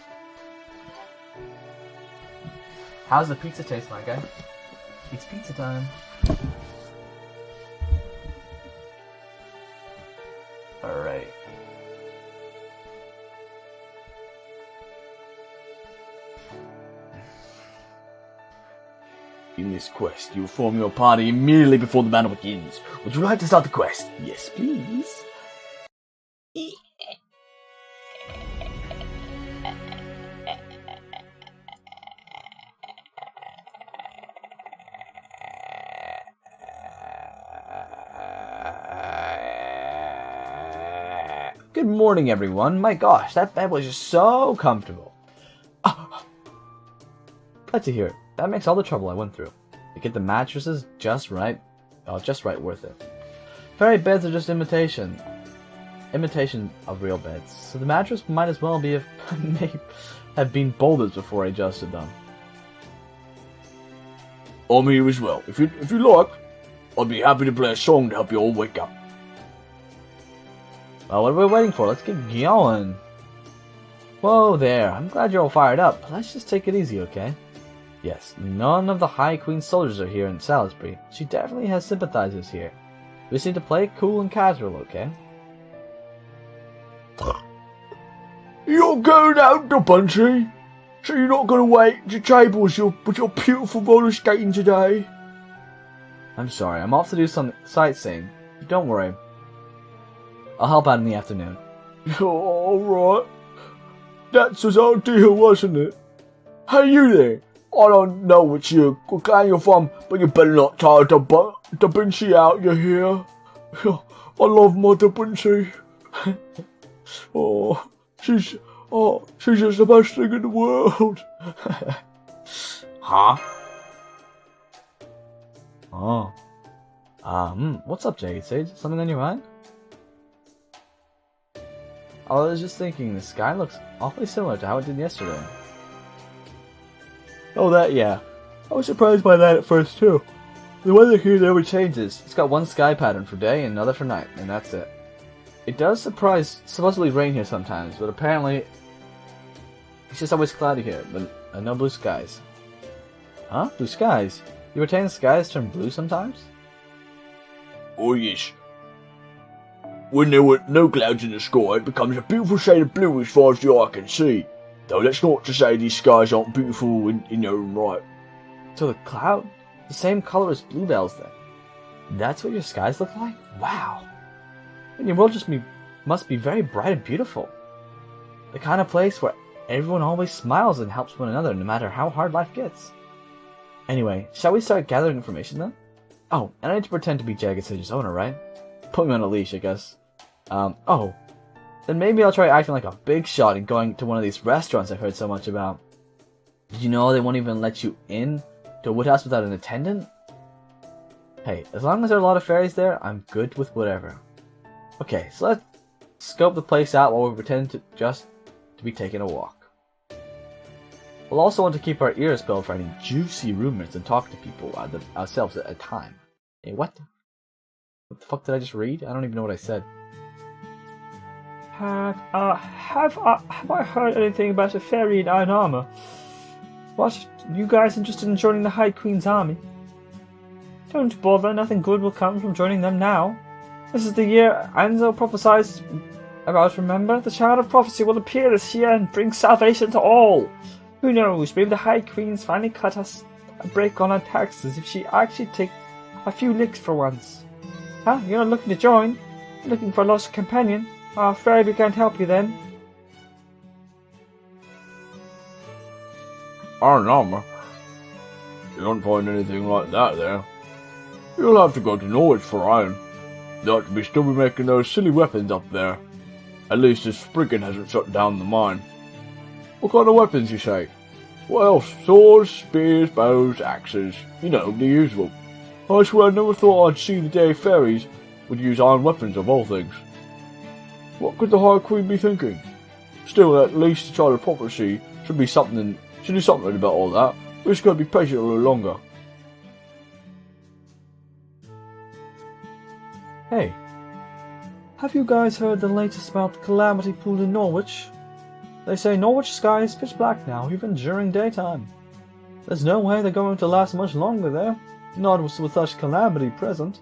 How's the pizza taste, my guy? It's pizza time. Alright. In this quest, you will form your party immediately before the battle begins. Would you like to start the quest? Yes, please. Good morning, everyone. My gosh, that bed was just so comfortable. Glad to hear it. That makes all the trouble I went through. To get the mattresses just right, worth it. Fairy beds are just imitation of real beds, so the mattress might as well be have been boulders before I adjusted them. I'm here as well. If you like, I'd be happy to play a song to help you all wake up. Well, what are we waiting for? Let's get going. Whoa there, I'm glad you're all fired up. Let's just take it easy, okay? Yes, none of the High Queen's soldiers are here in Salisbury. She definitely has sympathizers here. We just need to play it cool and casual, okay? You're going out, the Bunchy? So you're not going to wait at your table with your beautiful roller skating today? I'm sorry, I'm off to do some sightseeing. Don't worry. I'll help out in the afternoon. Alright. That's his idea, wasn't it? Hey, you there. I don't know what clan you're from, but you better not tire Da Vinci out, you hear? I love my Da Vinci. She's just the best thing in the world. Huh? Oh. What's up, Jagged Sage? Something on your mind? I was just thinking, the sky looks awfully similar to how it did yesterday. Oh, that, yeah. I was surprised by that at first, too. The weather here never changes. It's got one sky pattern for day and another for night, and that's it. It does supposedly rain here sometimes, but apparently it's just always cloudy here, but no blue skies. Huh? Blue skies? You were saying the skies turn blue sometimes? Oh, yes. When there were no clouds in the sky, it becomes a beautiful shade of blue as far as the eye can see. Though that's not to say these skies aren't beautiful in their own right. So the cloud, the same color as bluebells then? That's what your skies look like? Wow. And your world must be very bright and beautiful. The kind of place where everyone always smiles and helps one another no matter how hard life gets. Anyway, shall we start gathering information then? Oh, and I need to pretend to be Jagged Sage's owner, right? Put me on a leash, I guess. Then maybe I'll try acting like a big shot and going to one of these restaurants I've heard so much about. Did you know they won't even let you in to a woodhouse without an attendant? Hey, as long as there are a lot of fairies there, I'm good with whatever. Okay, so let's scope the place out while we pretend to be taking a walk. We'll also want to keep our ears peeled for any juicy rumors and talk to people ourselves at a time. Hey, what? What the fuck did I just read? I don't even know what I said. Have I heard anything about a fairy in iron armor? What? You guys interested in joining the High Queen's army? Don't bother, nothing good will come from joining them now. This is the year Anzo prophesied about, remember? The Child of Prophecy will appear this year and bring salvation to all. Who knows, maybe the High Queen's finally cut us a break on our taxes if she actually takes a few licks for once. Huh? You're not looking to join? You're looking for a lost companion? I'm afraid we can't help you then. Iron armor? You don't find anything like that there. You'll have to go to Norwich for iron. They ought to still be making those silly weapons up there. At least if Spriggan hasn't shut down the mine. What kind of weapons, you say? Well, swords, spears, bows, axes. You know, the usual. I swear I never thought I'd see the day fairies would use iron weapons of all things. What could the High Queen be thinking? Still, at least the Child of Prophecy should do something about all that. We're just going to be patient a little longer. Hey, have you guys heard the latest about the calamity pool in Norwich? They say Norwich sky is pitch black now, even during daytime. There's no way they're going to last much longer there, not with such calamity present.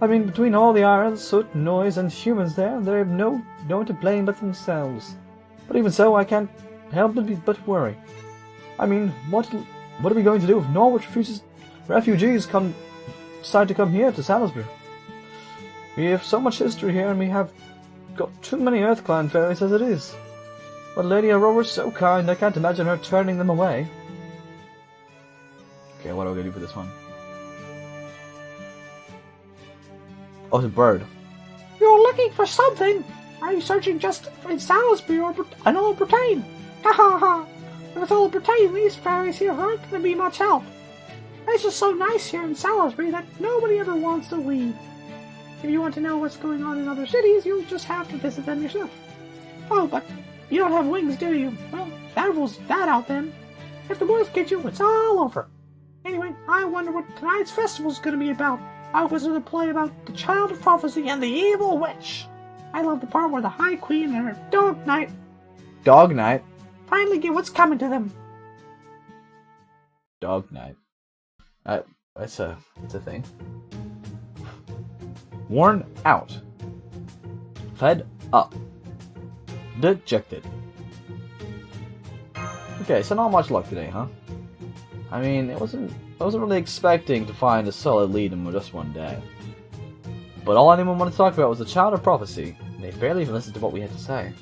I mean, between all the iron, soot, noise, and humans there, they have no one to blame but themselves. But even so, I can't help but worry. I mean, what are we going to do if Norwich refugees decide to come here to Salisbury? We have so much history here, and we have got too many Earth Clan fairies as it is. But Lady Aurora's so kind, I can't imagine her turning them away. Okay, what are we gonna do for this one? Oh, it's a bird. You're looking for something? Are you searching just in Salisbury or in all Britain? Ha ha ha! If it's all Britain, these fairies here aren't going to be much help. It's just so nice here in Salisbury that nobody ever wants to leave. If you want to know what's going on in other cities, you'll just have to visit them yourself. Oh, but you don't have wings, do you? Well, that rules that out then. If the boys get you, it's all over. Anyway, I wonder what tonight's festival's going to be about. I was going to play about the Child of Prophecy and the Evil Witch. I love the part where the High Queen and her dog knight finally get what's coming to them. Dog night. That's a thing. Worn out. Fed up. Dejected. Okay, so not much luck today, huh? I mean, I wasn't really expecting to find a solid lead in just one day. But all anyone wanted to talk about was the Child of Prophecy. They barely even listened to what we had to say.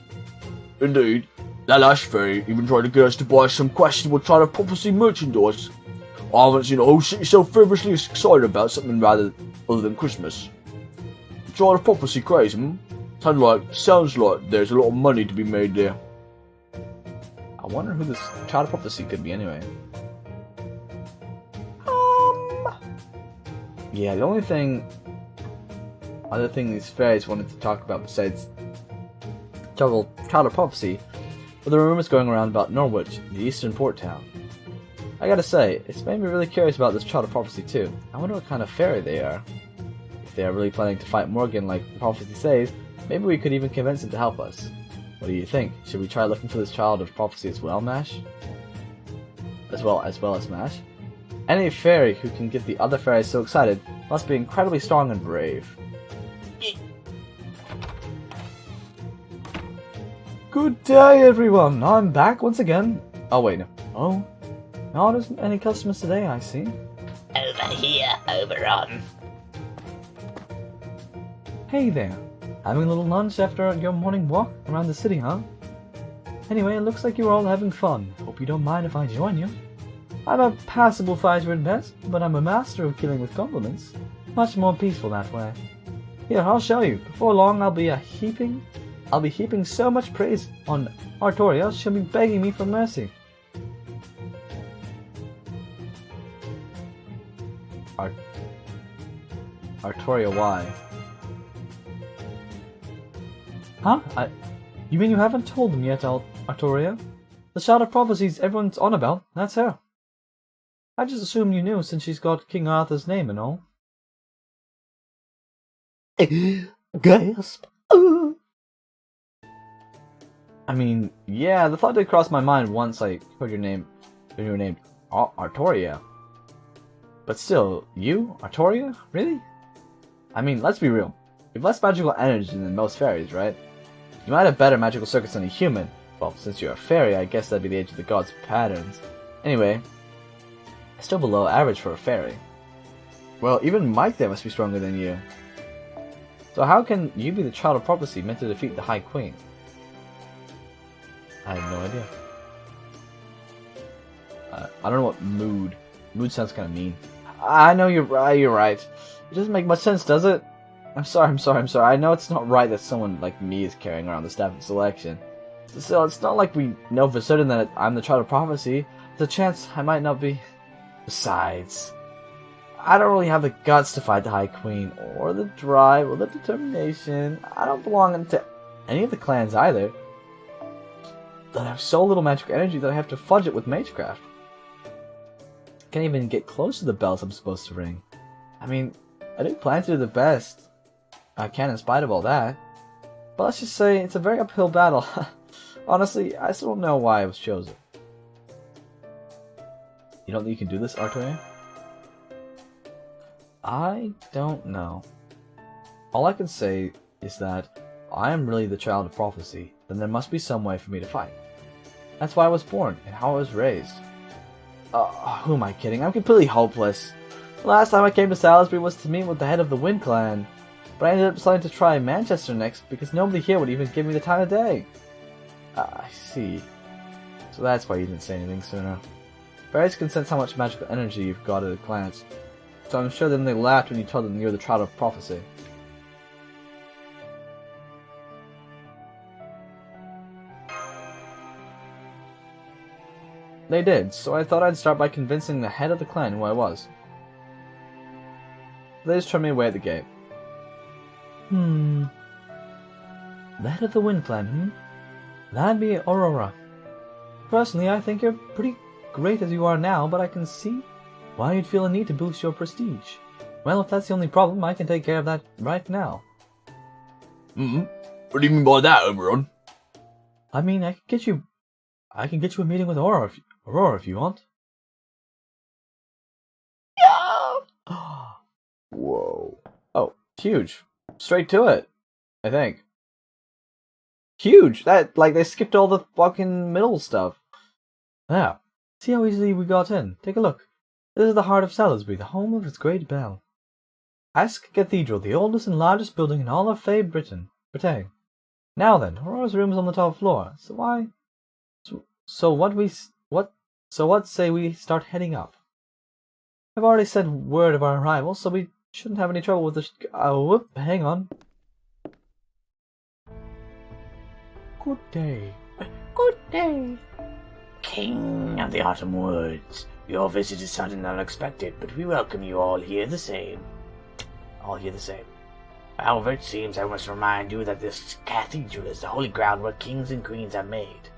Indeed. That last fairy even tried to get us to buy some questionable Child of Prophecy merchandise. I haven't seen a whole city so feverishly excited about something rather other than Christmas. Child of Prophecy craze, Sounds like there's a lot of money to be made there. I wonder who this Child of Prophecy could be anyway. Yeah, the only other thing these fairies wanted to talk about besides Child of Prophecy were the rumors going around about Norwich, the eastern port town. I gotta say, it's made me really curious about this Child of Prophecy too. I wonder what kind of fairy they are. If they are really planning to fight Morgan like the prophecy says, maybe we could even convince them to help us. What do you think? Should we try looking for this Child of Prophecy as well, Mash? As well as Mash? Any fairy who can get the other fairies so excited must be incredibly strong and brave. Good day, everyone! I'm back once again. Oh, wait, no. Oh, not as many customers today, I see. Over here, Oberon. Hey there. Having a little lunch after your morning walk around the city, huh? Anyway, it looks like you're all having fun. Hope you don't mind if I join you. I'm a passable fighter at best, but I'm a master of killing with compliments. Much more peaceful that way. Here, I'll show you. Before long, I'll be heaping so much praise on Artoria, she'll be begging me for mercy. Artoria, why? Huh? You mean you haven't told them yet, Artoria? The Child of Prophecies everyone's on about, that's her. I just assumed you knew since she's got King Arthur's name and all. Gasp! I mean, yeah, the thought did cross my mind once I heard your name when you were named Artoria. But still, you? Artoria? Really? I mean, let's be real. You have less magical energy than most fairies, right? You might have better magical circuits than a human. Well, since you're a fairy, I guess that'd be the age of the gods' patterns. Anyway, still below average for a fairy. Well, even Mike there must be stronger than you. So how can you be the child of prophecy meant to defeat the High Queen? I have no idea. I don't know what mood. Mood sounds kind of mean. I know you're right. It doesn't make much sense, does it? I'm sorry. I know it's not right that someone like me is carrying around the staff of selection. So it's not like we know for certain that I'm the child of prophecy. There's a chance I might not be. Besides, I don't really have the guts to fight the High Queen, or the drive, or the determination. I don't belong into any of the clans either. But I have so little magical energy that I have to fudge it with magecraft. Can't even get close to the bells I'm supposed to ring. I mean, I do plan to do the best I can in spite of all that. But let's just say it's a very uphill battle. Honestly, I still don't know why I was chosen. You don't think you can do this, Artoria? I don't know. All I can say is that I am really the child of prophecy, then there must be some way for me to fight. That's why I was born, and how I was raised. Who am I kidding? I'm completely hopeless. The last time I came to Salisbury was to meet with the head of the Wind Clan, but I ended up deciding to try Manchester next because nobody here would even give me the time of day. I see. So that's why you didn't say anything sooner. Fairies can sense how much magical energy you've got at a glance, so I'm sure then they laughed when you told them you're the child of prophecy. They did, so I thought I'd start by convincing the head of the clan who I was. They just turned me away at the gate. The head of the Wind Clan, That'd be Aurora. Personally, I think you're pretty great as you are now, but I can see why you'd feel a need to boost your prestige. Well, if that's the only problem, I can take care of that right now. What do you mean by that, Oberon? I mean, I can get you a meeting with Aurora if you want. Whoa. Oh, huge. Straight to it, I think. Huge! That, like, they skipped all the fucking middle stuff. Yeah. See how easily we got in? Take a look. This is the heart of Salisbury, the home of its great bell. Ask Cathedral, the oldest and largest building in all of Fey Britain. Now then, Aurora's room is on the top floor, so why... So what say we start heading up? I've already said word of our arrival, so we shouldn't have any trouble with this... hang on. Good day. Good day. King of the Autumn Woods, your visit is sudden and unexpected, but we welcome you all here the same. However, it seems I must remind you that this cathedral is the holy ground where kings and queens are made.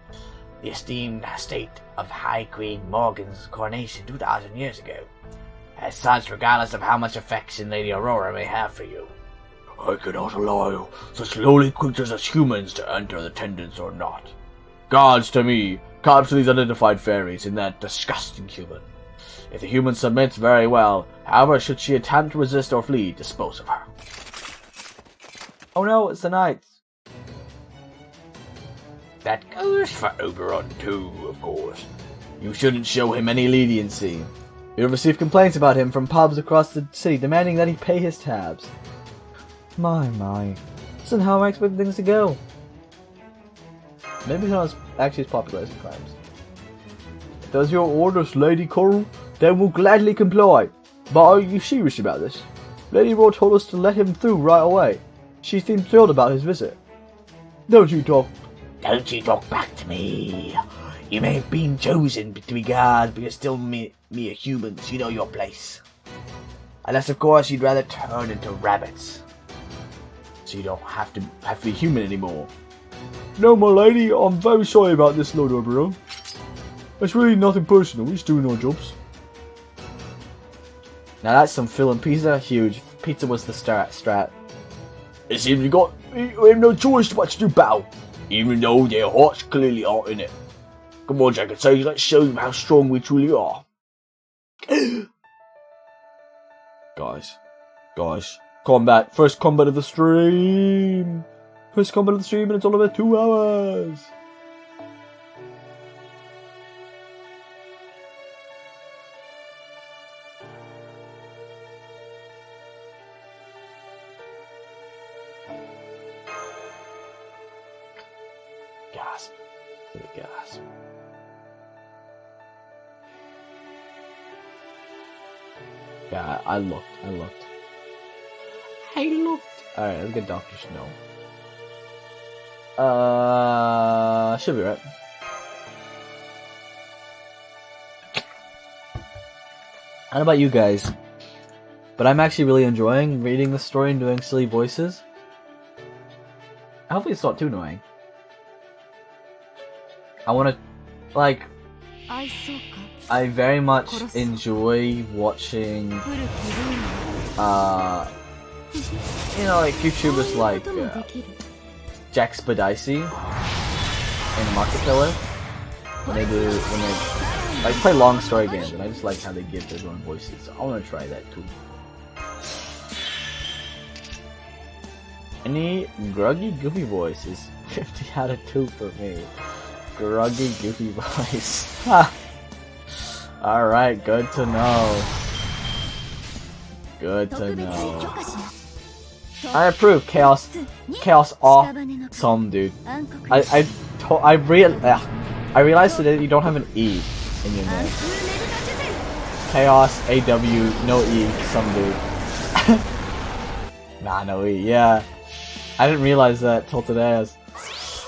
The esteemed state of High Queen Morgan's coronation 2,000 years ago. As such, regardless of how much affection Lady Aurora may have for you, I cannot allow such lowly creatures as humans to enter the attendance or not. Gods to me, cops to these unidentified fairies and that disgusting human. If the human submits, very well. However, should she attempt to resist or flee, dispose of her. Oh no, it's the knights. That goes for Oberon too, of course. You shouldn't show him any leniency. You'll receive complaints about him from pubs across the city demanding that he pay his tabs. My. This isn't how I expected things to go. Maybe he's not actually as popular as he claims. If those your orders, Lady Coral, then we'll gladly comply. But are you serious about this? Lady Aurora told us to let him through right away. She seemed thrilled about his visit. Don't you talk back to me. You may have been chosen to be guards, but you're still mere humans. You know your place. Unless, of course, you'd rather turn into rabbits, so you don't have to be human anymore. No, my lady, I'm very sorry about this, Lord Oberon. It's really nothing personal, we're just doing our jobs. Now that's some filling pizza, huge. Pizza was the strat. It seems we have no choice but to do battle. even though their hearts clearly aren't in it. Come on, Jacket Sage, let's show them how strong we truly are. Guys, combat. First combat of the stream. First combat of the stream, and it's all about 2 hours. Gasp. Gasp. Yeah, I looked. I looked. Alright, let's get Dr. Snow. Should be right. I don't know about you guys, but I'm actually really enjoying reading the story and doing silly voices. Hopefully it's not too annoying. I want to, like, I very much enjoy watching, you know, like YouTubers like Jack Spadicy and Market Killer when they like play long story games, and I just like how they give their own voices. So I want to try that too. Any groggy goofy voice is 50 out of 2 for me. Groggy goofy voice. Alright, good to know. Good to know. I approve, Chaos. Chaos awesome, dude. I realized today that you don't have an E in your name. Chaos AW, no E, some dude. Nah, no E, yeah. I didn't realize that till today.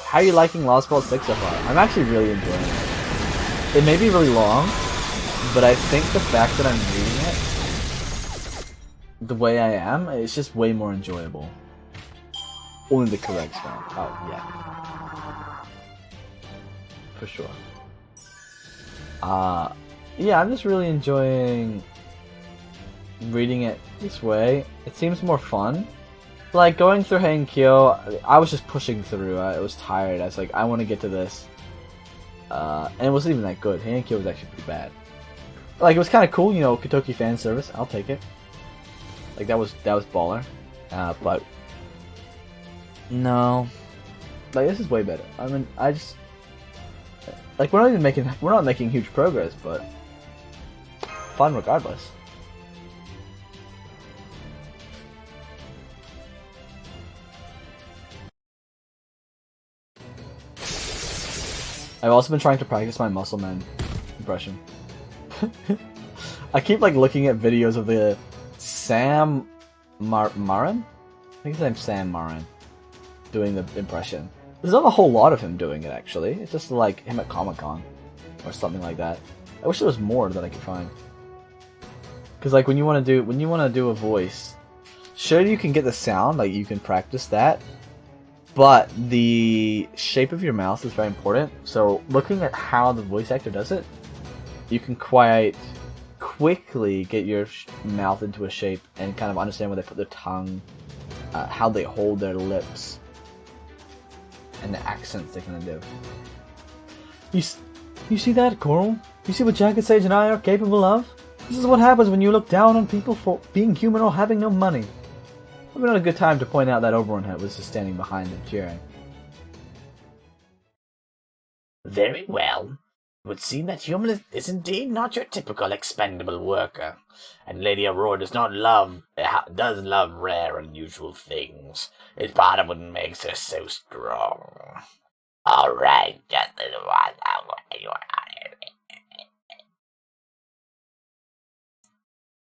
How are you liking Lost World 6 so far? I'm actually really enjoying it. It may be really long, but I think the fact that I'm reading it the way I am, it's just way more enjoyable. Only the correct spell. Oh, yeah. For sure. Yeah, I'm just really enjoying reading it this way. It seems more fun. Like, going through Heinkyo, I was just pushing through. I was tired. I was like, I want to get to this. And it wasn't even that good. Heinkyo was actually pretty bad. Like, it was kind of cool, you know, Kotoki fan service. I'll take it. Like, that was baller. But no. Like, this is way better. I mean, I just, like, we're not making huge progress, but fun regardless. I've also been trying to practice my Muscle Man impression. I keep, like, looking at videos of the Sam Marin? I think his name's Sam Marin. Doing the impression. There's not a whole lot of him doing it, actually. It's just, like, him at Comic-Con. Or something like that. I wish there was more that I could find. Because, like, when you want to do a voice, sure, you can get the sound, like, you can practice that. But the shape of your mouth is very important. So, looking at how the voice actor does it, you can quite quickly get your mouth into a shape and kind of understand where they put their tongue, how they hold their lips, and the accents they kind of do. You see that, Coral? You see what Jacket Sage and I are capable of? This is what happens when you look down on people for being human or having no money. Probably not a good time to point out that Oberon Head was just standing behind them cheering. Very well. It would seem that human is indeed not your typical expendable worker, and Lady Aurora does love rare, unusual things. It's part of what makes her so strong. All right, just a little while now.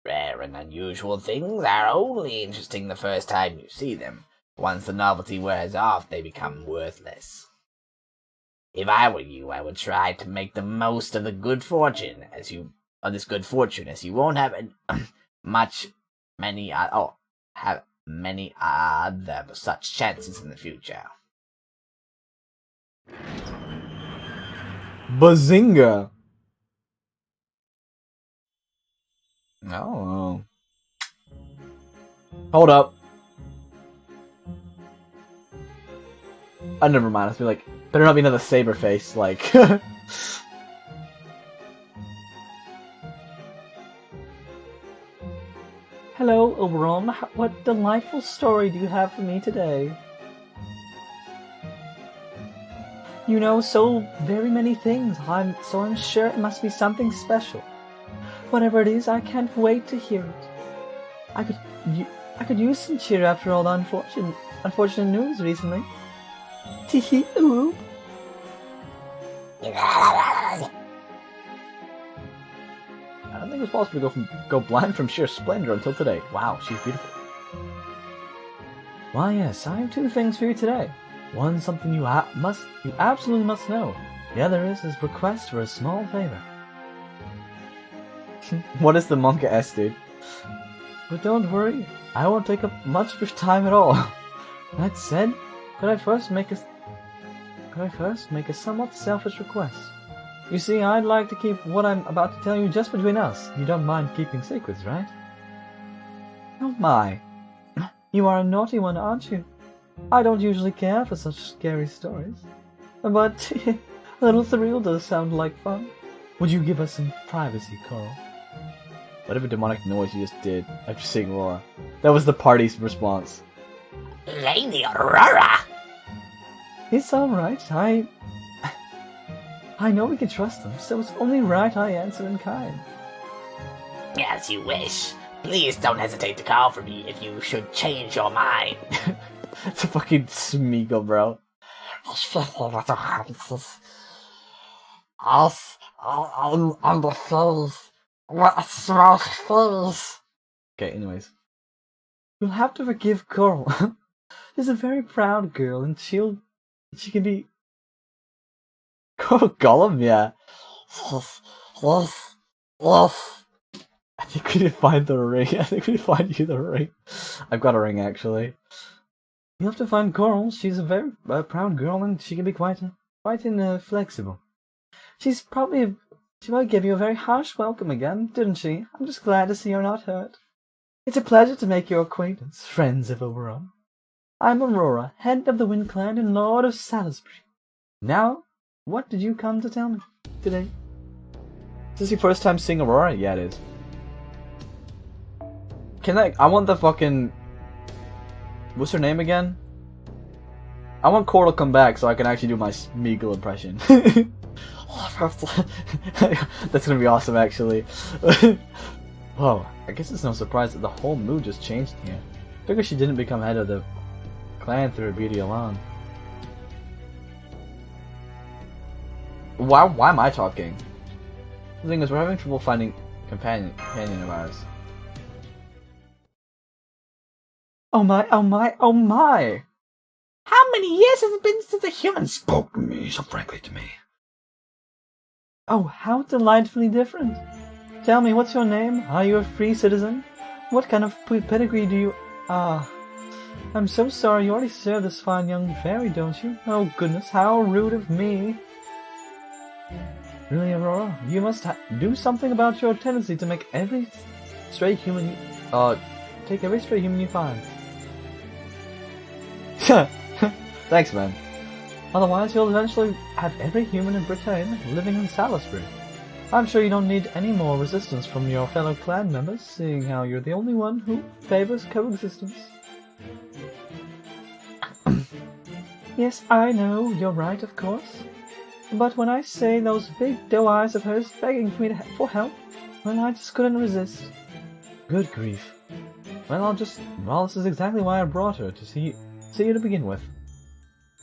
Rare and unusual things are only interesting the first time you see them. Once the novelty wears off, they become worthless. If I were you, I would try to make the most of the good fortune, as you won't have many other such chances in the future. Bazinga! Oh. Hold up. Oh, never mind. I was like, better not be another saber face. Like, Hello, Oberon. What delightful story do you have for me today? You know so very many things, so I'm sure it must be something special. Whatever it is, I can't wait to hear it. I could use some cheer after all the unfortunate news recently. Tee ooh. I don't think it was possible to go blind from sheer splendor until today. Wow, she's beautiful. Why yes, I have two things for you today. One, something you absolutely must know. The other is his request for a small favor. What is the Monka S, dude? But don't worry, I won't take up much of your time at all. That said, could I first make a somewhat selfish request? You see, I'd like to keep what I'm about to tell you just between us. You don't mind keeping secrets, right? Oh my. You are a naughty one, aren't you? I don't usually care for such scary stories. But a little thrill does sound like fun. Would you give us some privacy, Coral? Whatever demonic noise you just did after seeing Aurora. That was the party's response. Lady Aurora! It's alright, I know we can trust them, so it's only right I answer in kind. As you wish. Please don't hesitate to call for me if you should change your mind. It's a fucking Smeagol, bro. I'm the face. What a small face. Okay, anyways. You'll have to forgive Coral. She's a very proud girl, and she can be... Gollum, yeah. Yes. I think we did find the ring. I think we did find you the ring. I've got a ring, actually. You'll have to find Coral. She's a very proud girl, and she can be quite flexible. She might give you a very harsh welcome again, didn't she? I'm just glad to see you're not hurt. It's a pleasure to make your acquaintance, friends of Oberon. I'm Aurora, head of the Wind Clan and Lord of Salisbury. Now, what did you come to tell me today? Is this your first time seeing Aurora? Yeah, it is. I want the fucking... What's her name again? I want Coral to come back so I can actually do my Smeagol impression. That's gonna be awesome, actually. Whoa, I guess it's no surprise that the whole mood just changed here. Figure she didn't become head of the clan through her beauty alone. Why am I talking? The thing is, we're having trouble finding companion of ours. Oh my, oh my, oh my! How many years has it been since a human spoke to me so frankly to me? Oh, how delightfully different. Tell me, what's your name? Are you a free citizen? What kind of pedigree do you... Ah, I'm so sorry, you already serve this fine young fairy, don't you? Oh goodness, how rude of me. Really, Aurora? You must do something about your tendency to make every stray human take every stray human you find. Thanks, man. Otherwise, you'll eventually have every human in Britain living in Salisbury. I'm sure you don't need any more resistance from your fellow clan members, seeing how you're the only one who favors coexistence. Yes, I know, you're right, of course. But when I say those big doe eyes of hers begging for me for help, well, I just couldn't resist. Good grief. Well, this is exactly why I brought her, to see you to begin with.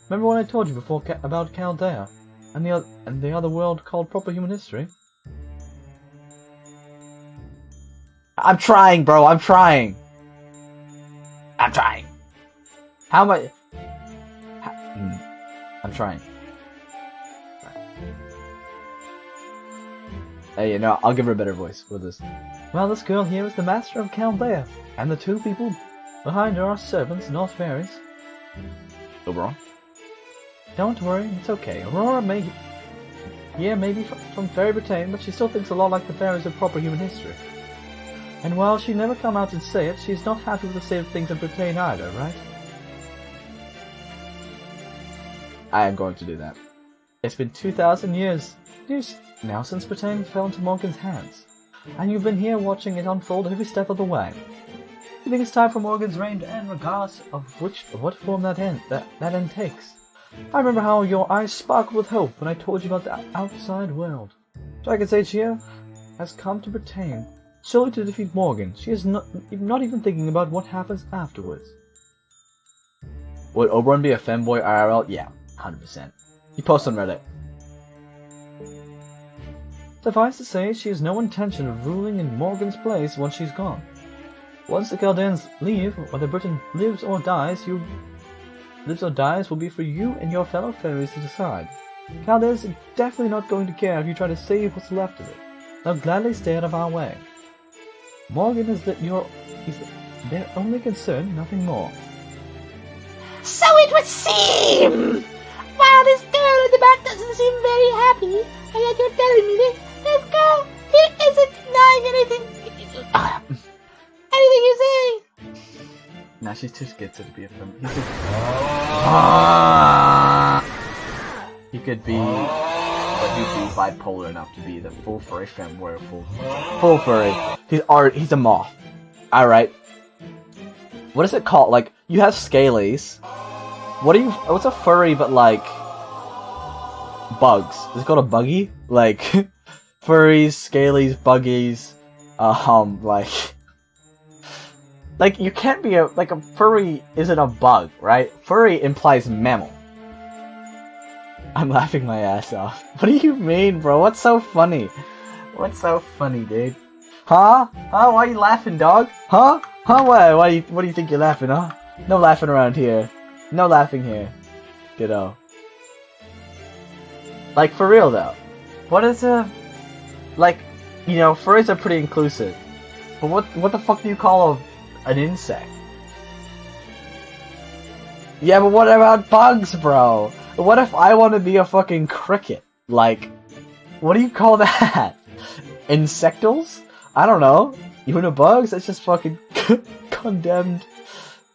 Remember what I told you before about Chaldea, and the other world called proper human history? I'm trying, bro, I'm trying! I'm trying. How am I... I'm trying. Hey, you know, I'll give her a better voice with this. Well, this girl here is the master of Chaldea, and the two people behind her are servants, not fairies. Oberon? Don't worry, it's okay. Aurora may be from Fairy Britain, but she still thinks a lot like the fairies of proper human history. And while she'd never come out and say it, she's not happy with the state of things in Britain either, right? I am going to do that. It's been 2,000 years now since Britain fell into Morgan's hands, and you've been here watching it unfold every step of the way. You think it's time for Morgan's reign to end, regardless of what form that end takes. I remember how your eyes sparkled with hope when I told you about the outside world. Dragon's Age here has come to Britain solely to defeat Morgan. She is not even thinking about what happens afterwards. Would Oberon be a femboy IRL? Yeah, 100%. He posts on Reddit. Suffice to say, she has no intention of ruling in Morgan's place once she's gone. Once the Chaldeans leave, whether Britain lives or dies will be for you and your fellow fairies to decide. Chaldeans are definitely not going to care if you try to save what's left of it. They'll gladly stay out of our way. Morgan is their only concern, nothing more. So it would seem! Wow, this girl in the back doesn't seem very happy, and yet you're telling me this girl isn't denying anything you say! Nah, she's too scared to be a femme. He could be, but he'd be bipolar enough to be the full furry femboy, full furry. He's a moth. Alright. What is it called? Like, you have scalies. What's a furry but like bugs? Is it called a buggy? Like furries, scalies, buggies, like you can't be a furry isn't a bug, right? Furry implies mammal. I'm laughing my ass off. What do you mean, bro? What's so funny? What's so funny, dude? Huh? Huh? Why are you laughing, dog? Huh? Huh? What do you think you're laughing, huh? No laughing around here. No laughing here. Ditto. Like, for real, though. What is like, you know, furries are pretty inclusive. But what the fuck do you call an insect? Yeah, but what about bugs, bro? What if I want to be a fucking cricket? Like, what do you call that? Insectals? I don't know. Even a bugs? That's just fucking condemned.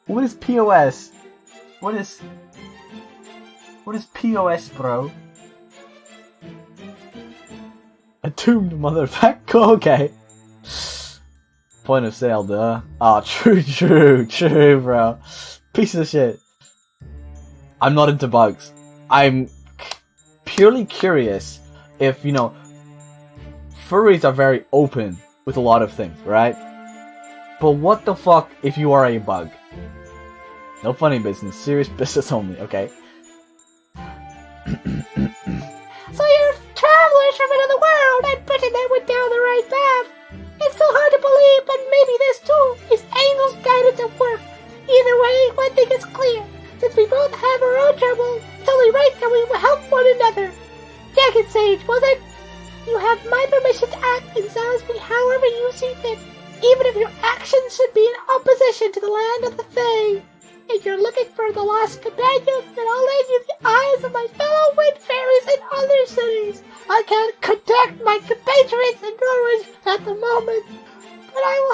What is POS? What is POS, bro? A doomed motherfucker. Okay. Point of sale, duh. Oh, true, bro. Piece of shit. I'm not into bugs. I'm purely curious if, you know, furries are very open with a lot of things, right? But what the fuck if you are a bug? No funny business, serious business only, okay? So you're travelers from another world and Britain that went down the right path. It's still hard to believe, but maybe this too is Angel's guidance at work. Either way, one thing is clear. Since we both have our own trouble, it's only right that we will help one another. Jacket Sage, was it? You have my permission to act in Salisbury however you see fit, even if your actions should be in opposition to the land of the Fae. If you're looking for the lost companion, then I'll lend you the eyes of my fellow wind fairies in other cities. I can't contact my compatriots in Norwich at the moment, but I will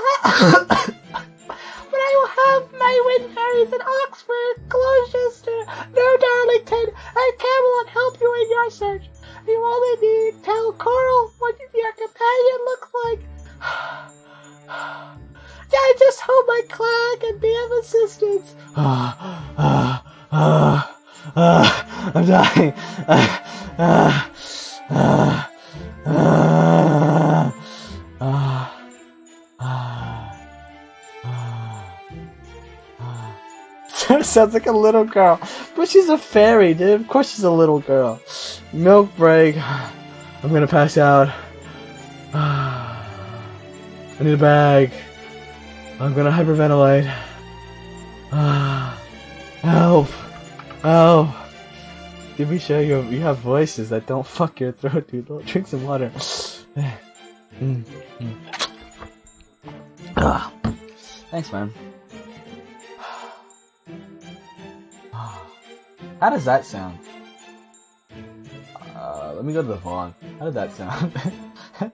have my wind fairies in Oxford, Gloucester, New Darlington, and Camelot help you in your search. You only need to tell Coral what your companion looks like. I just hope my clan can be of assistance. I'm dying. Sounds like a little girl. But she's a fairy, dude. Of course she's a little girl. Milk break. I'm gonna pass out. I need a bag. I'm gonna hyperventilate. Help! Help! Did we show you have voices that don't fuck your throat, dude? Drink some water. Thanks, man. How does that sound? Let me go to the VOD. How did that sound?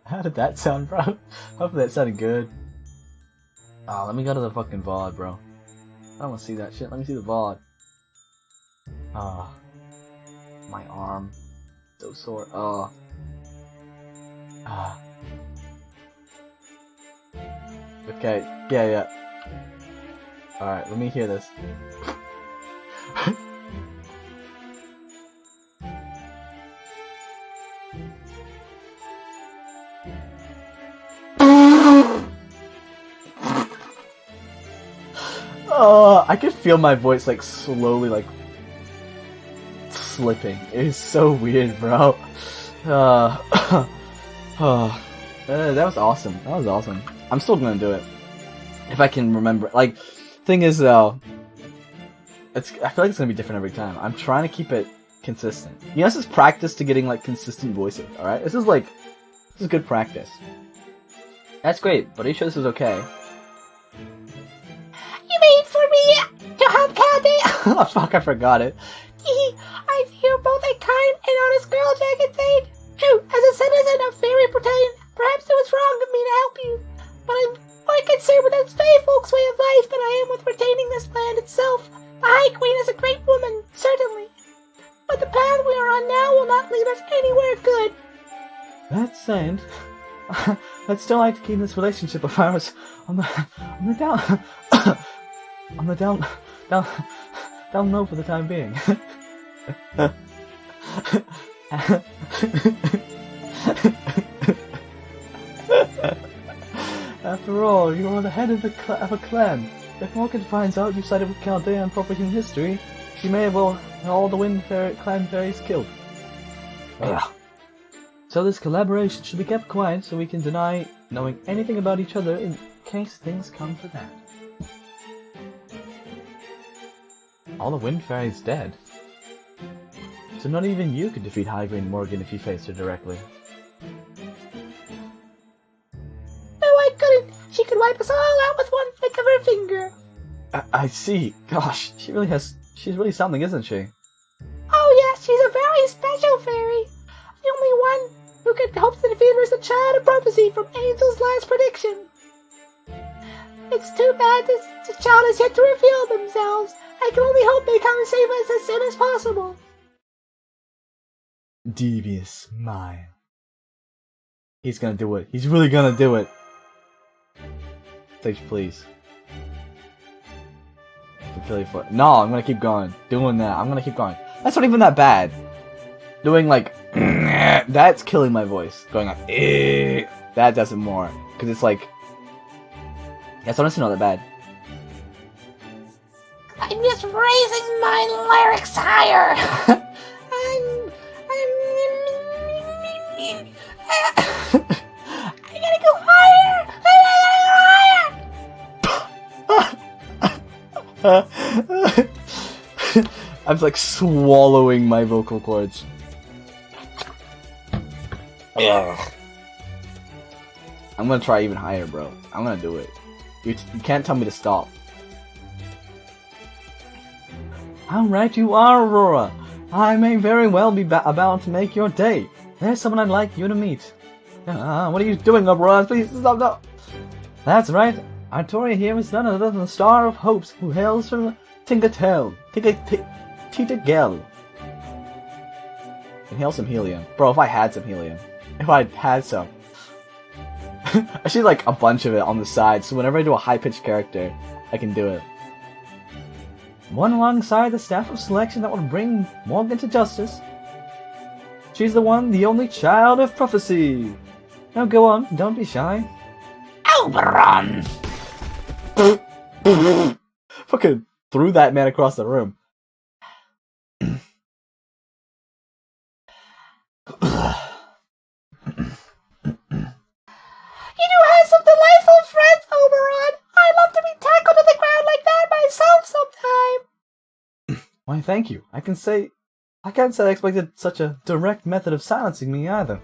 How did that sound, bro? Hopefully that sounded good. Let me go to the fucking VOD, bro. I don't want to see that shit. Let me see the VOD. My arm. So sore. Oh. Ah. Okay. Yeah. Alright, let me hear this. I can feel my voice like slowly like slipping. It is so weird, bro. That was awesome. That was awesome. I'm still gonna do it if I can remember. Like, thing is though, I feel like it's gonna be different every time. I'm trying to keep it consistent. You know, this is practice to getting like consistent voices. All right, this is good practice. That's great, but are you sure this is okay? You mean for me to help Candy? Oh fuck, I forgot it. I see you're both a kind and honest girl, Jack and Thane. True, as a citizen of Fairy Britain, perhaps it was wrong of me to help you, but I'm more concerned with this Fae folks' way of life than I am with retaining this land itself. The High Queen is a great woman, certainly, but the path we are on now will not lead us anywhere good. That said, I'd still like to keep this relationship of ours on the down low for the time being. After all, you are the head of a clan. If Morgan finds out you sided with Chaldea on proper human history, she may have all the clan fairies killed. So this collaboration should be kept quiet so we can deny knowing anything about each other in case things come to that. All the Wind Fairy's dead. So not even you could defeat High Queen Morgan if you faced her directly. No, I couldn't. She could wipe us all out with one flick of her finger. I see. Gosh, she's really something, isn't she? Oh yes, she's a very special fairy. The only one who could hope to defeat her is the child of prophecy from Angel's last prediction. It's too bad the child has yet to reveal themselves. I can only hope they come and save us as soon as possible. Devious smile. He's gonna do it. He's really gonna do it. Stage, please. No, I'm gonna keep going. Doing that. I'm gonna keep going. That's not even that bad. Doing like that's killing my voice. Going like that does it more because it's like that's honestly not that bad. I'm just raising my lyrics higher. I gotta go higher. I'm like swallowing my vocal cords. Ugh. I'm gonna try even higher, bro. I'm gonna do it. You can't tell me to stop. How right you are, Aurora. I may very well be about to make your day. There's someone I'd like you to meet. What are you doing, Aurora? Please stop. That's right. Artoria here is none other than the Star of Hopes, who hails from Tingatel. Titagel. Inhale some helium. Bro, if I had some helium. If I had some. I should like a bunch of it on the side, so whenever I do a high-pitched character, I can do it. One alongside the staff of selection that will bring Morgan to justice. She's the one, the only child of prophecy. Now go on, don't be shy. Oberon! Fucking threw that man across the room. You do have some delightful friends, Oberon. I'd love to be tackled to the ground like that myself sometime. Why, thank you. I can't say I expected such a direct method of silencing me either.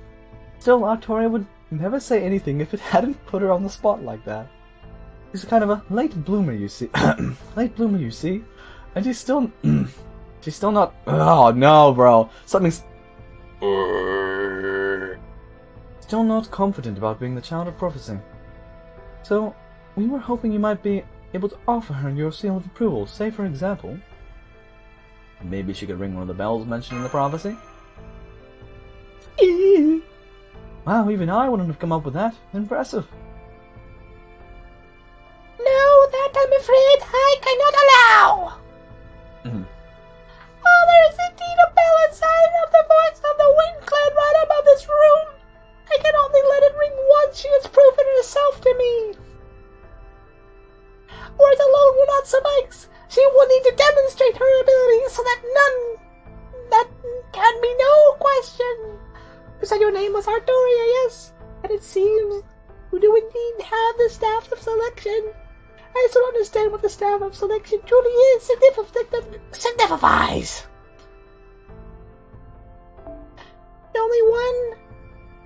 Still, Artoria would never say anything if it hadn't put her on the spot like that. She's kind of a late bloomer, you see. And she's still not. Oh no, bro. Something's. Still not confident about being the child of prophecy. So, we were hoping you might be able to offer her your seal of approval. Say, for example, Maybe she could ring one of the bells mentioned in the prophecy? Wow, even I wouldn't have come up with that. Impressive. No, that I'm afraid I cannot allow. Oh, there is indeed a bell inside of the voice of the wind cloud right above this room. I can only let it ring once she has proven herself to me. Words alone will not suffice. She will need to demonstrate her abilities so that that can be no question. You said your name was Artoria, yes? And it seems you do indeed have the staff of selection. I still understand what the staff of selection truly is, signifies. The only one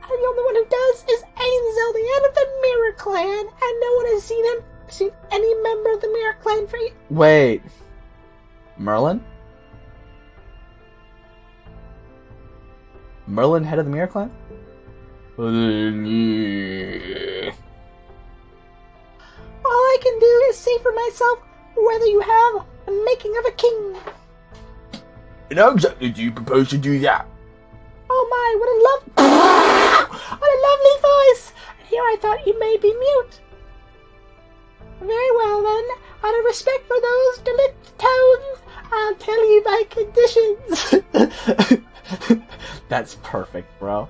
who does is Ainzel, the head of the Mirror Clan, and no one has seen any member of the Mirror Clan for you. Wait. Merlin? Merlin, head of the Mirror Clan? All I can do is say for myself whether you have the making of a king. And how exactly do you propose to do that? Oh my, what a lovely voice! Here I thought you may be mute. Very well then, out of respect for those delicate tones, I'll tell you my conditions. That's perfect, bro.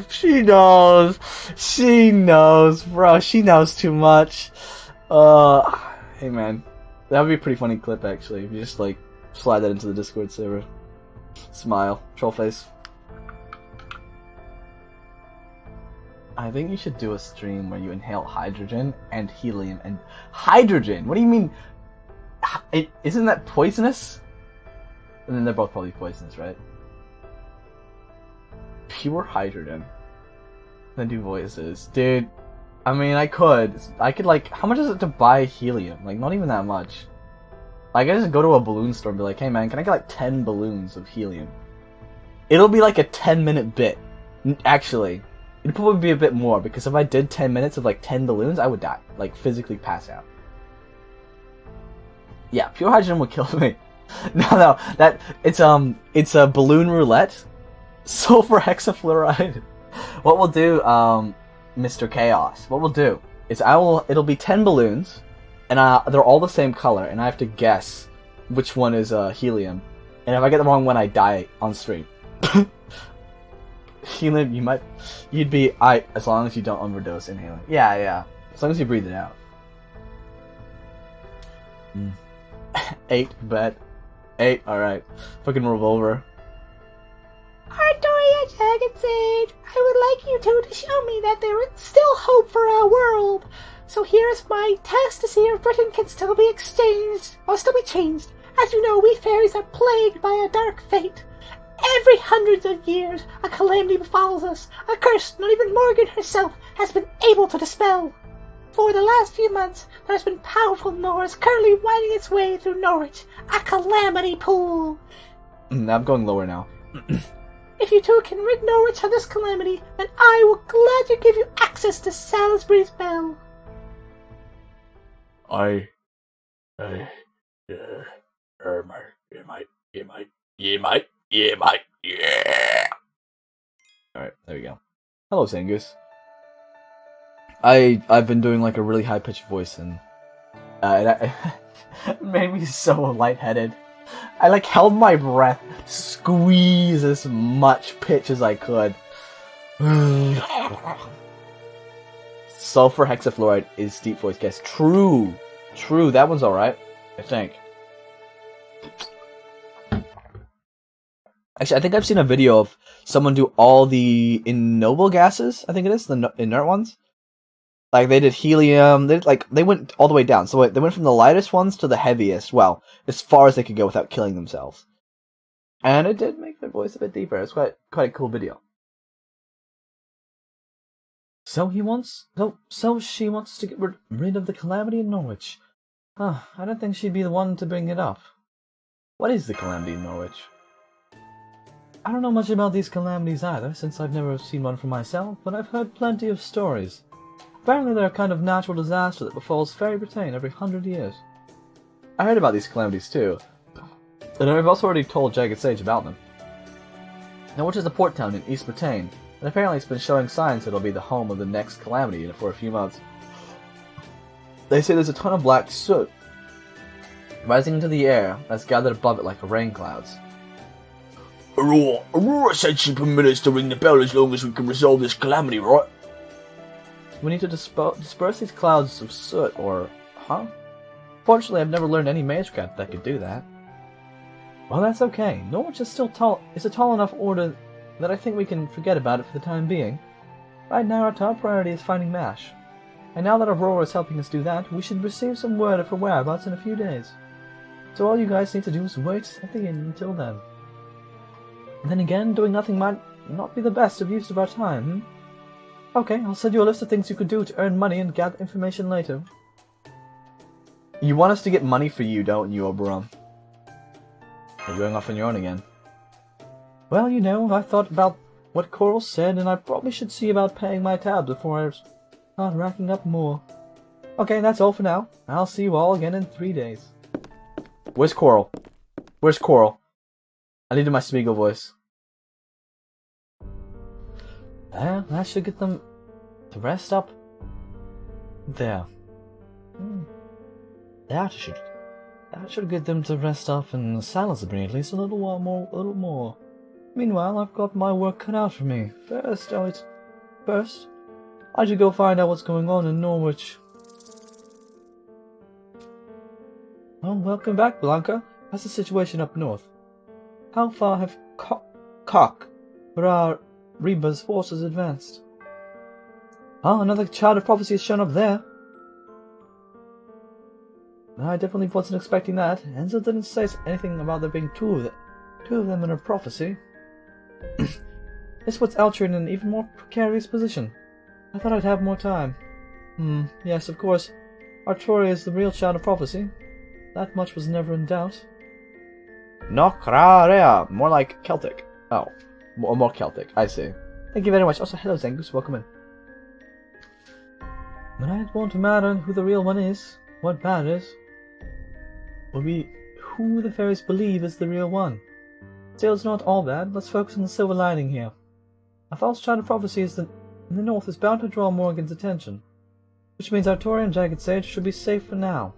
She knows, bro. She knows too much. Hey man, that would be a pretty funny clip actually. If you just like slide that into the Discord server. Smile, troll face. I think you should do a stream where you inhale hydrogen and helium and hydrogen. What do you mean? Isn't that poisonous? And then they're both probably poisonous, right? Pure hydrogen. Then do voices, dude. I mean, I could like. How much is it to buy helium? Like, not even that much. Like, I just go to a balloon store and be like, hey man, can I get like 10 balloons of helium? It'll be like a 10-minute bit. Actually, it'd probably be a bit more, because if I did 10 minutes of like 10 balloons, I would die. Like, physically pass out. Yeah, pure hydrogen would kill me. No, it's a balloon roulette. Sulfur hexafluoride. What we'll do, Mr. Chaos, what we'll do is it'll be 10 balloons, and they're all the same color, and I have to guess which one is helium. And if I get the wrong one, I die on stream. Helium, as long as you don't overdose inhaling. Yeah. As long as you breathe it out. 8, bet. 8, alright. Fucking revolver. Artoria Jagged Sage, I would like you two to show me that there is still hope for our world. So here's my test to see if Britain can still be exchanged, or still be changed. As you know, we fairies are plagued by a dark fate. Every hundreds of years, a calamity befalls us, a curse not even Morgan herself has been able to dispel. For the last few months, there's been powerful Norse currently winding its way through Norwich, a calamity pool. I'm going lower now. If you two can rid Norwich of this calamity, then I will gladly give you access to Salisbury's Bell. Yeah, mate. Alright, there we go. Hello, Sangus. I've been doing like a really high-pitched voice, and it made me so lightheaded. I like held my breath, squeeze as much pitch as I could. Sulfur hexafluoride is deep voice guess. True, that one's alright, I think. Actually, I think I've seen a video of someone do all the ignoble gases, I think it is, the inert ones. Like, they did helium, they went all the way down. So they went from the lightest ones to the heaviest, well, as far as they could go without killing themselves. And it did make their voice a bit deeper. It's quite a cool video. So she wants to get rid of the calamity in Norwich. I don't think she'd be the one to bring it up. What is the calamity in Norwich? I don't know much about these calamities either, since I've never seen one for myself, but I've heard plenty of stories. Apparently they're a kind of natural disaster that befalls Fairy Britain every 100 years. I heard about these calamities too, and I've also already told Jagged Sage about them. Norwich is a port town in East Britain, and apparently it's been showing signs that it'll be the home of the next calamity for a few months. They say there's a ton of black soot rising into the air that's gathered above it like rain clouds. Aurora said she'd permit us to ring the bell as long as we can resolve this calamity, right? We need to disperse these clouds of soot, or... huh? Fortunately, I've never learned any magecraft that could do that. Well, that's okay. Norwich is still tall. It's a tall enough order that I think we can forget about it for the time being. Right now, our top priority is finding Mash. And now that Aurora is helping us do that, we should receive some word of her whereabouts in a few days. So all you guys need to do is wait at the inn until then. And then again, doing nothing might not be the best of use of our time, Okay, I'll send you a list of things you could do to earn money and gather information later. You want us to get money for you, don't you, Oberon? You're going off on your own again. Well, you know, I thought about what Coral said, and I probably should see about paying my tab before I start racking up more. Okay, that's all for now. I'll see you all again in 3 days. Where's Coral? Where's Coral? I needed my Smeagol voice. That should get them to rest up. There. That should get them to rest up in Salisbury at least a little more. Meanwhile, I've got my work cut out for me. First, I should go find out what's going on in Norwich. Oh, welcome back, Blanca. How's the situation up north? How far have Reba's forces advanced? Oh, another child of prophecy has shown up there. I definitely wasn't expecting that. Enzo didn't say anything about there being two of them in a prophecy. This puts Alcher in an even more precarious position. I thought I'd have more time. Yes, of course. Artoria is the real child of prophecy. That much was never in doubt. Nokrarea! More like Celtic. Oh, more Celtic. I see. Thank you very much. Also, hello Zangus, welcome in. But it won't matter who the real one is. What matters will be who the fairies believe is the real one. Still, it's not all bad. Let's focus on the silver lining here. A false child of prophecy in the north is bound to draw Morgan's attention, which means Artoria and Jagged Sage should be safe for now.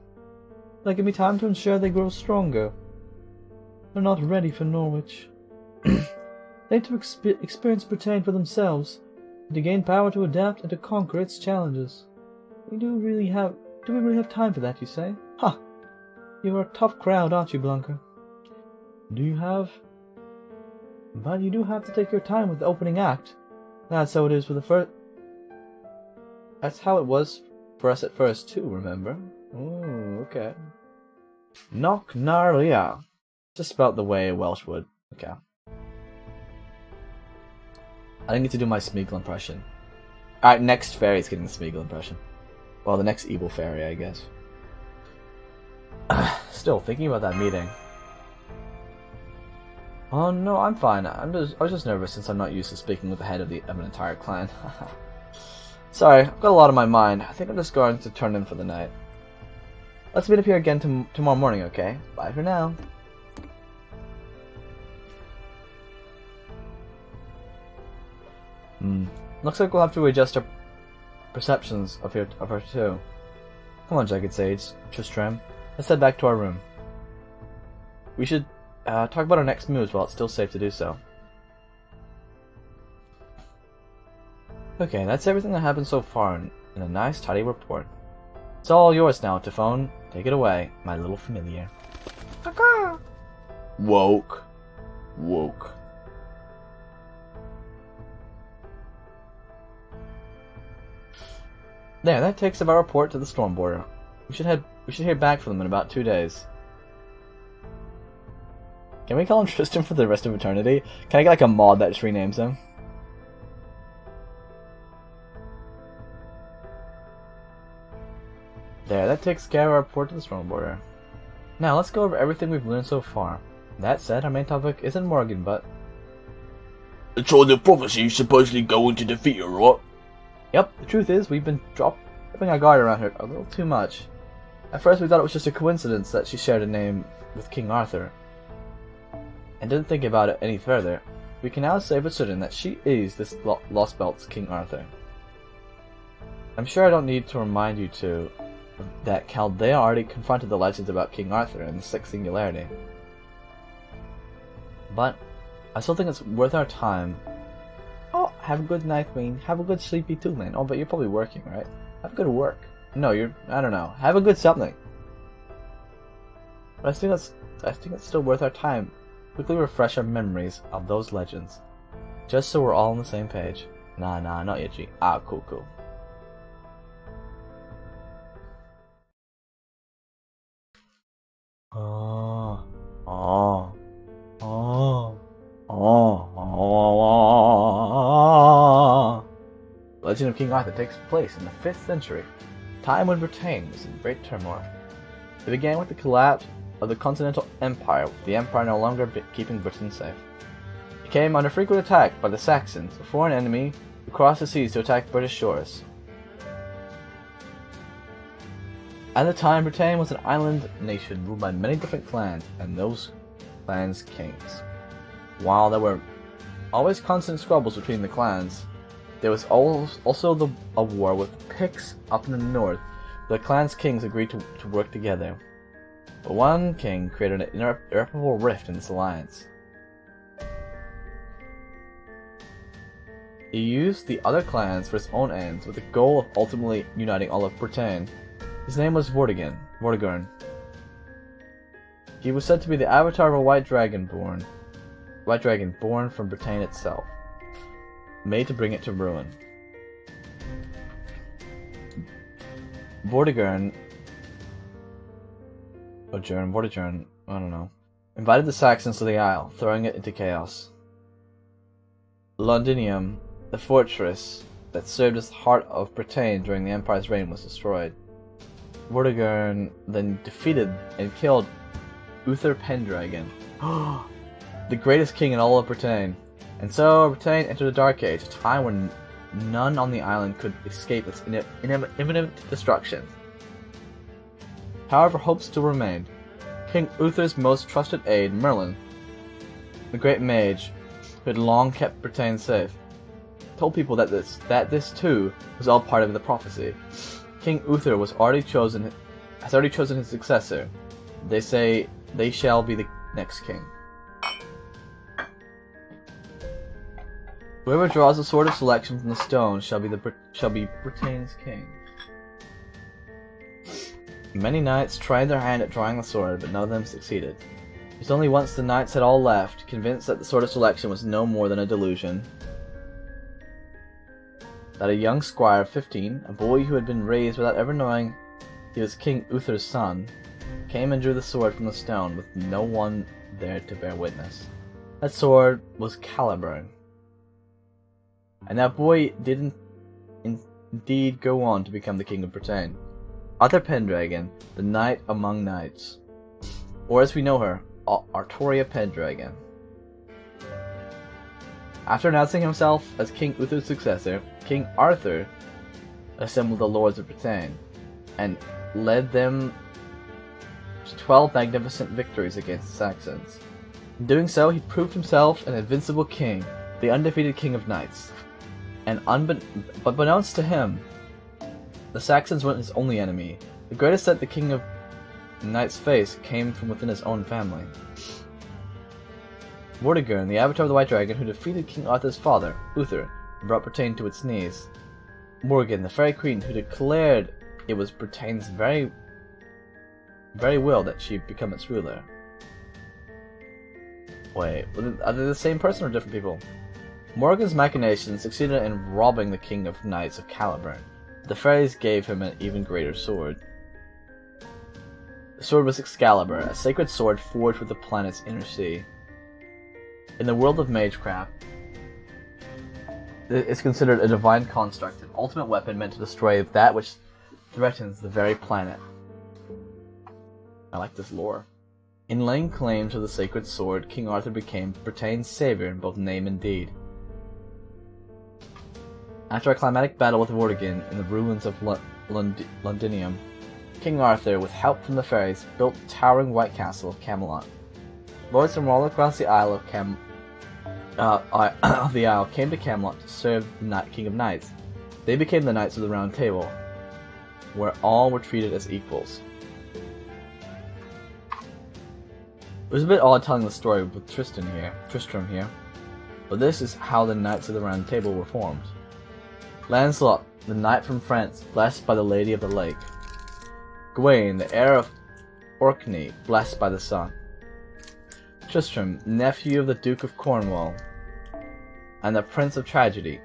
But give me time to ensure they grow stronger. They're not ready for Norwich. They need to experience Britain for themselves, and to gain power to adapt and to conquer its challenges. Do we really have time for that, you say? Ha! You're a tough crowd, aren't you, Blanca? But you do have to take your time with the opening act. That's how it is with the first. That's how it was for us at first too, remember? Oh, okay. Knocknaria. Just about the way Welsh would. Okay. I didn't get to do my Smeagol impression. Alright, next fairy's getting the Smeagol impression. Well, the next evil fairy, I guess. Still, thinking about that meeting. Oh no, I'm fine. I was just nervous since I'm not used to speaking with the head of an entire clan. Sorry, I've got a lot on my mind. I think I'm just going to turn in for the night. Let's meet up here again tomorrow morning, okay? Bye for now. Looks like we'll have to adjust our perceptions of her too. Come on, Jagged Sage, Tristram. Let's head back to our room. We should talk about our next moves while it's still safe to do so. Okay, that's everything that happened so far in a nice, tidy report. It's all yours now, Typhon. Take it away, my little familiar. Woke. There, that takes our report to the Storm Border. We should hear back from them in about 2 days. Can we call him Tristan for the rest of eternity? Can I get like a mod that just renames him? There, that takes care of our report to the Storm Border. Now, let's go over everything we've learned so far. That said, our main topic isn't Morgan, but... The child of prophecy is supposedly going to defeat her, right? Yep, the truth is, we've been dropping our guard around here a little too much. At first we thought it was just a coincidence that she shared a name with King Arthur, and didn't think about it any further. We can now say for certain that she is this Lost Belt's King Arthur. I'm sure I don't need to remind you two that Chaldea already confronted the legends about King Arthur in the Sixth Singularity. But I still think it's worth our time. Oh, have a good night, Queen. Have a good sleepy too, man. Oh, but you're probably working, right? Have a good work. No, I don't know. Have a good something. But I think it's still worth our time. Quickly refresh our memories of those legends, just so we're all on the same page. Nah, not yet, G. Ah, cool. Legend of King Arthur takes place in the 5th century, time when Britain was in great turmoil. It began with the collapse of the Continental Empire, with the Empire no longer keeping Britain safe. It came under frequent attack by the Saxons, a foreign enemy who crossed the seas to attack British shores. At the time, Britain was an island nation ruled by many different clans, and those clans' kings. While there were always constant squabbles between the clans, there was also a war with the Picts up in the north. The clans' kings agreed to work together. But one king created an irreparable rift in this alliance. He used the other clans for his own ends, with the goal of ultimately uniting all of Britain. His name was Vortigern. He was said to be the avatar of a white dragon born from Britain itself, made to bring it to ruin. Vortigern, I don't know, invited the Saxons to the Isle, throwing it into chaos. Londinium, the fortress that served as the heart of Britain during the Empire's reign, was destroyed. Vortigern then defeated and killed Uther Pendragon, the greatest king in all of Britain. And so Britain entered a dark age, a time when none on the island could escape its imminent destruction. However, hope still remained. King Uther's most trusted aide, Merlin, the great mage, who had long kept Britain safe, told people that this too was all part of the prophecy. King Uther has already chosen his successor. They say they shall be the next king. Whoever draws the sword of selection from the stone shall be Britain's king. Many knights tried their hand at drawing the sword, but none of them succeeded. It was only once the knights had all left, convinced that the sword of selection was no more than a delusion, that a young squire of 15, a boy who had been raised without ever knowing he was King Uther's son, came and drew the sword from the stone with no one there to bear witness. That sword was Caliburn. And that boy did indeed go on to become the King of Britain. Arthur Pendragon, the knight among knights. Or as we know her, Artoria Pendragon. After announcing himself as King Uther's successor, King Arthur assembled the lords of Britain, and led them to 12 magnificent victories against the Saxons. In doing so, he proved himself an invincible king, the undefeated king of knights. And unbeknownst to him, the Saxons weren't his only enemy. The greatest that the king of knights faced came from within his own family. Vortigern, the avatar of the White Dragon, who defeated King Arthur's father, Uther, and brought Britain to its knees. Morgan, the Fairy Queen, who declared it was Britain's very will that she become its ruler. Wait, are they the same person or different people? Morgan's machinations succeeded in robbing the King of Knights of Caliburn. The fairies gave him an even greater sword. The sword was Excalibur, a sacred sword forged with the planet's inner sea. In the world of magecraft, it's considered a divine construct, an ultimate weapon meant to destroy that which threatens the very planet. I like this lore. In laying claim to the sacred sword, King Arthur became Britain's savior in both name and deed. After a climatic battle with Vortigern in the ruins of Londinium, King Arthur, with help from the fairies, built the towering White Castle of Camelot. Lords from all across the Isle of the Isle came to Camelot to serve the King of Knights. They became the Knights of the Round Table, where all were treated as equals. It was a bit odd telling the story with Tristram here, but this is how the Knights of the Round Table were formed. Lancelot, the knight from France, blessed by the Lady of the Lake. Gawain, the heir of Orkney, blessed by the sun. Tristram, nephew of the Duke of Cornwall, and the Prince of Tragedy.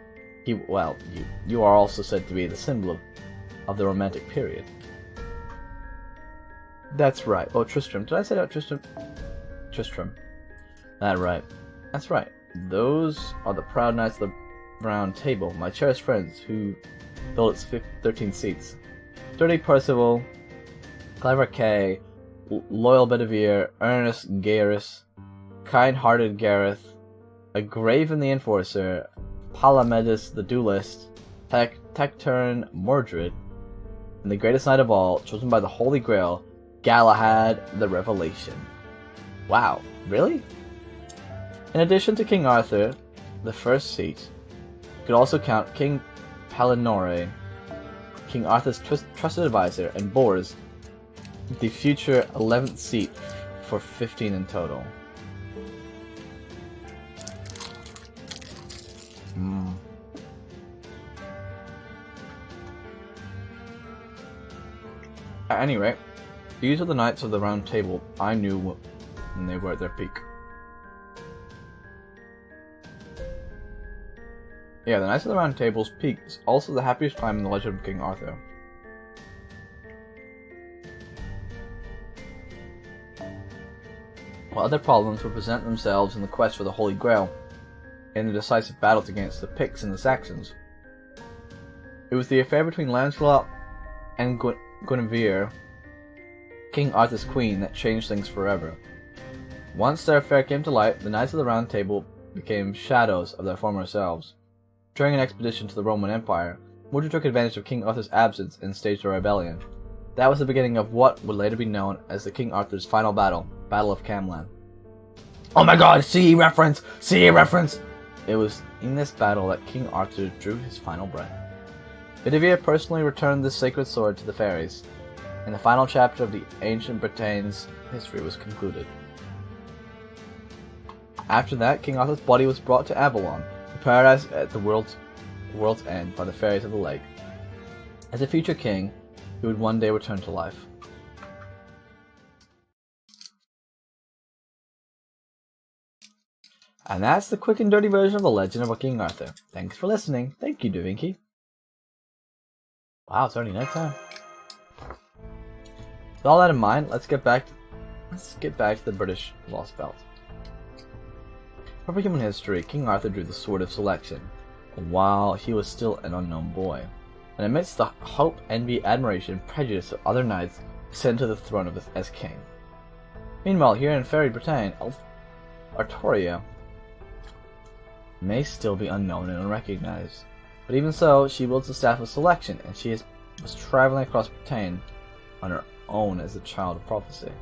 You are also said to be the symbol of the Romantic period. That's right. Oh, Tristram. Did I say that, Tristram? Tristram. That's right. Those are the proud knights of the Round Table, my cherished friends, who filled its 13 seats. Sturdy Percival, clever Kay, loyal Bedivere, earnest Garrus, kind-hearted Gareth, a Graven the Enforcer, Palamedes the Duelist, Tecturn Mordred, and the greatest knight of all, chosen by the Holy Grail, Galahad the Revelation. Wow, really? In addition to King Arthur, the first seat, you could also count King Palinore, King Arthur's trusted advisor, and Bors, the future 11th seat for 15 in total. At any rate, these are the Knights of the Round Table I knew when they were at their peak. Yeah, the Knights of the Round Table's peak is also the happiest time in the legend of King Arthur. While other problems would present themselves in the quest for the Holy Grail, in the decisive battles against the Picts and the Saxons, it was the affair between Lancelot and Guinevere, King Arthur's queen, that changed things forever. Once their affair came to light, the Knights of the Round Table became shadows of their former selves. During an expedition to the Roman Empire, Mordred took advantage of King Arthur's absence and staged a rebellion. That was the beginning of what would later be known as the King Arthur's final battle, Battle of Camlan. Oh my god, see reference! It was in this battle that King Arthur drew his final breath. Bedivere personally returned this sacred sword to the fairies, and the final chapter of the ancient Bretain's history was concluded. After that, King Arthur's body was brought to Avalon, the paradise at the world's end, by the fairies of the lake. As a future king, he would one day return to life. And that's the quick and dirty version of the legend of King Arthur. Thanks for listening. Thank you, Davinci. Wow, it's already night time. With all that in mind, let's get back to the British Lost Belt. For human history, King Arthur drew the Sword of Selection, while he was still an unknown boy, and amidst the hope, envy, admiration, and prejudice of other knights, ascended to the throne as king. Meanwhile, here in fairy Britain, Artoria may still be unknown and unrecognized, but even so, she wields the Staff of Selection, and she was traveling across Britain on her own as a child of prophecy.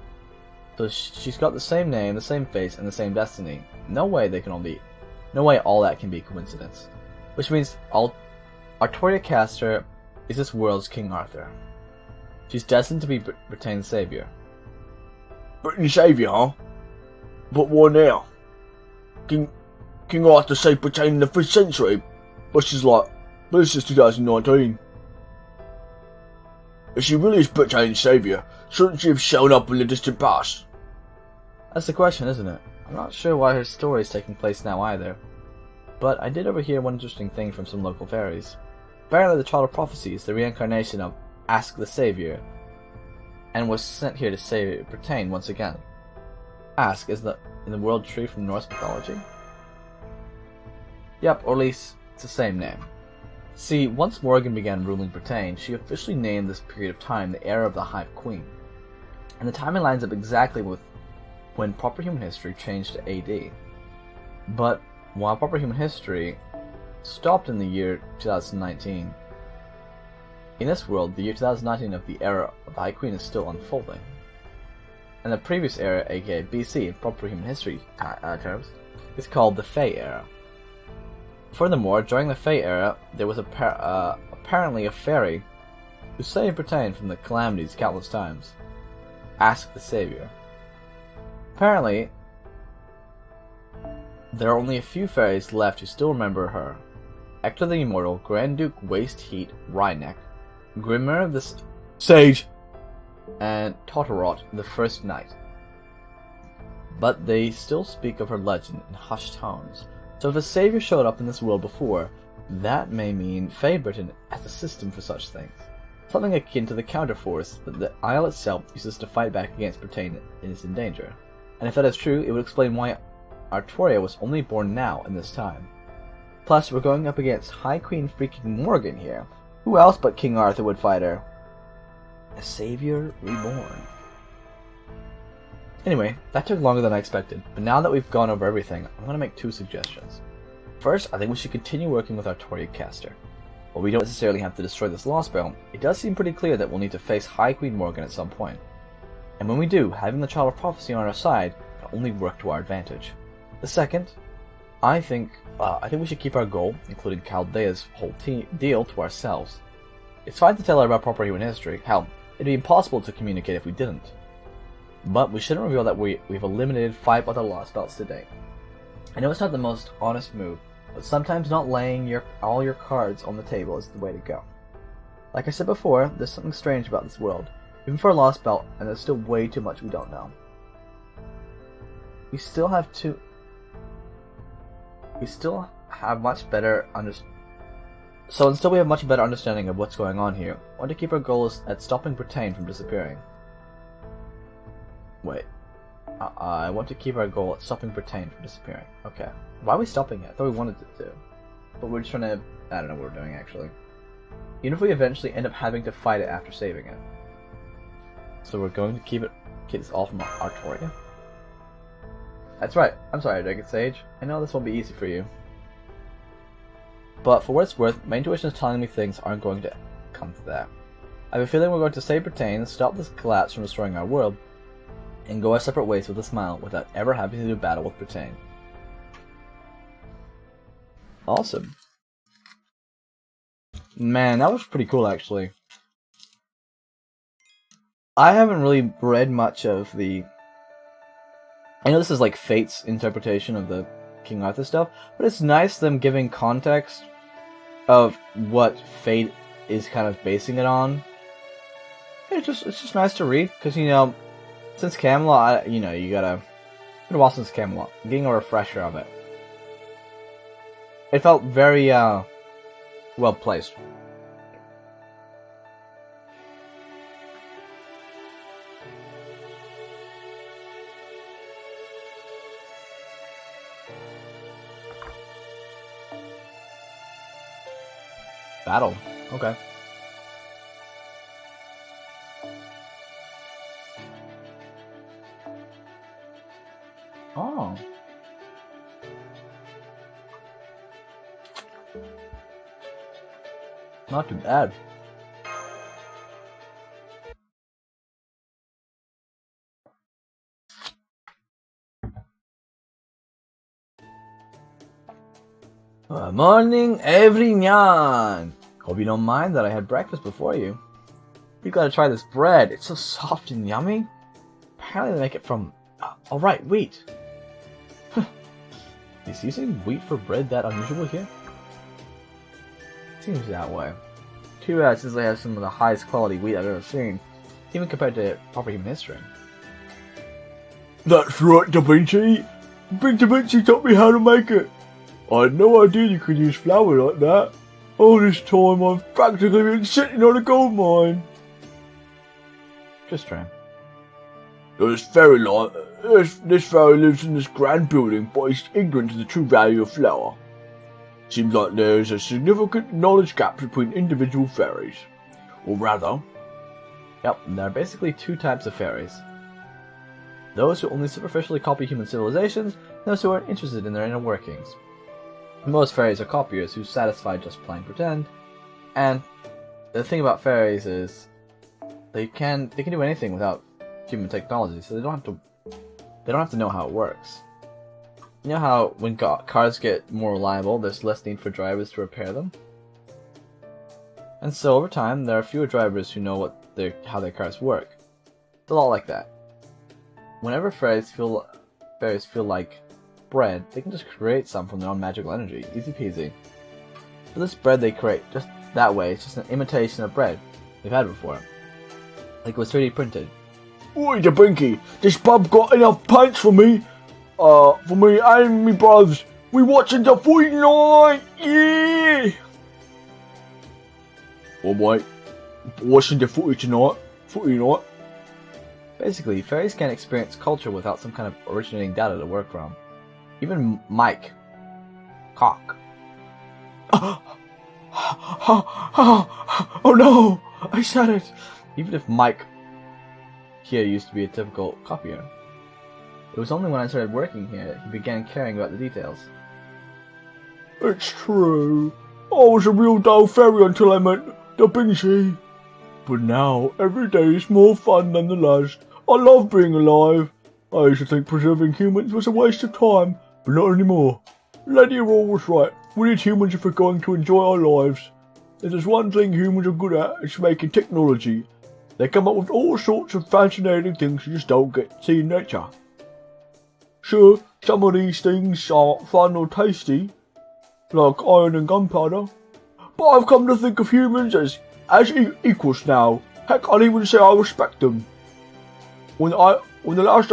So she's got the same name, the same face, and the same destiny. No way all that can be coincidence. Which means Artoria Castor is this world's King Arthur. She's destined to be Britain's savior. Britain's saviour, huh? But why now? King Arthur saved Britain in the 5th century, but this is 2019. If she really is Britain's saviour, shouldn't she have shown up in the distant past? That's the question, isn't it? I'm not sure why her story is taking place now either. But I did overhear one interesting thing from some local fairies. Apparently the Child of Prophecy is the reincarnation of Ask the Saviour, and was sent here to save Britain once again. Ask is in the world tree from Norse mythology? Yep, or at least it's the same name. See, once Morgan began ruling Britain, she officially named this period of time the Era of the Hive Queen. And the timing lines up exactly with when proper human history changed to AD. But while proper human history stopped in the year 2019, In this world, the year 2019 of the era of the High Queen is still unfolding. And the previous era, aka BC in proper human history terms, is called the Fey era. Furthermore, during the Fey era, there was apparently a fairy who saved Britain from the calamities countless times. Ask the Savior. Apparently, there are only a few fairies left who still remember her. Hector the Immortal, Grand Duke Waste Heat Wryneck, Grimmer the Sage, and Totterot the First Knight. But they still speak of her legend in hushed tones. So if a savior showed up in this world before, that may mean Fey Britain has a system for such things. Something akin to the counterforce that the Isle itself uses to fight back against Britain and is in danger. And if that is true, it would explain why Artoria was only born now in this time. Plus, we're going up against High Queen freaking Morgan here. Who else but King Arthur would fight her? A savior reborn. Anyway, that took longer than I expected, but now that we've gone over everything, I'm going to make 2 suggestions. First, I think we should continue working with Artoria Caster. While we don't necessarily have to destroy this Lost Spell, it does seem pretty clear that we'll need to face High Queen Morgan at some point. And when we do, having the Child of Prophecy on our side can only work to our advantage. The second, I think we should keep our goal, including Chaldea's whole deal, to ourselves. It's fine to tell her about proper human history. Hell, it'd be impossible to communicate if we didn't. But we shouldn't reveal that we've eliminated 5 other Lost Belts to date. I know it's not the most honest move, but sometimes not laying all your cards on the table is the way to go. Like I said before, there's something strange about this world, even for a Lost Belt, and there's still way too much we don't know. We still have much better understanding of what's going on here, I want to keep our goals at stopping Britain from disappearing. Wait. I want to keep our goal at stopping Britain from disappearing. Okay. Why are we stopping it? I thought we wanted it to. But we're just trying to... I don't know what we're doing, actually. Even if we eventually end up having to fight it after saving it. So we're going to keep this all from Artoria? That's right. I'm sorry, Dragon Sage. I know this won't be easy for you. But for what it's worth, my intuition is telling me things aren't going to come to that. I have a feeling we're going to save Britain, stop this collapse from destroying our world, and go our separate ways with a smile without ever having to do battle with Britain. Awesome. Man, that was pretty cool, actually. I haven't really read much of the... I know this is like Fate's interpretation of the King Arthur stuff, but it's nice them giving context of what Fate is kind of basing it on. It's just nice to read, because, you know, since Camelot, you know, you gotta... It's been a while since Camelot. I'm getting a refresher of it. It felt very, well placed. Battle. Okay. Oh. Not too bad. Morning, everyone! Hope you don't mind that I had breakfast before you. You gotta try this bread. It's so soft and yummy. Apparently they make it from... oh right, wheat. Is using wheat for bread that unusual here? Seems that way. Too bad, since they have some of the highest quality wheat I've ever seen, even compared to proper human history. That's right, Da Vinci. Big Da Vinci taught me how to make it. I had no idea you could use flour like that. All this time I've practically been sitting on a gold mine. Just try. This fairy lives in this grand building, but he's ignorant of the true value of flour. Seems like there's a significant knowledge gap between individual fairies. Or rather... Yep, there are basically 2 types of fairies. Those who only superficially copy human civilizations, and those who are interested in their inner workings. Most fairies are copiers who satisfy just playing pretend, and the thing about fairies is they can do anything without human technology, so they don't have to know how it works. You know how when cars get more reliable, there's less need for drivers to repair them? And so over time, there are fewer drivers who know how their cars work. It's a lot like that. Whenever fairies feel like bread, they can just create some from their own magical energy. Easy peasy. So this bread they create, just that way, it's just an imitation of bread they've had before. Like it was 3D printed. Oi, the Brinky, this pub got enough pints for me and me brothers. We watching the footy night, yeah! Alright, watching the footy night. Basically, fairies can't experience culture without some kind of originating data to work from. Even Mike. Cock. Oh no! I said it! Even if Mike here used to be a typical copier. It was only when I started working here he began caring about the details. It's true. I was a real dull fairy until I met the Binksy. But now, every day is more fun than the last. I love being alive. I used to think preserving humans was a waste of time, but not anymore. Lady Aurora was right. We need humans if we're going to enjoy our lives. If there's one thing humans are good at, it's making technology. They come up with all sorts of fascinating things you just don't get to see in nature. Sure, some of these things are fun or tasty, like iron and gunpowder, but I've come to think of humans as equals now. Heck, I'd even say I respect them. When the last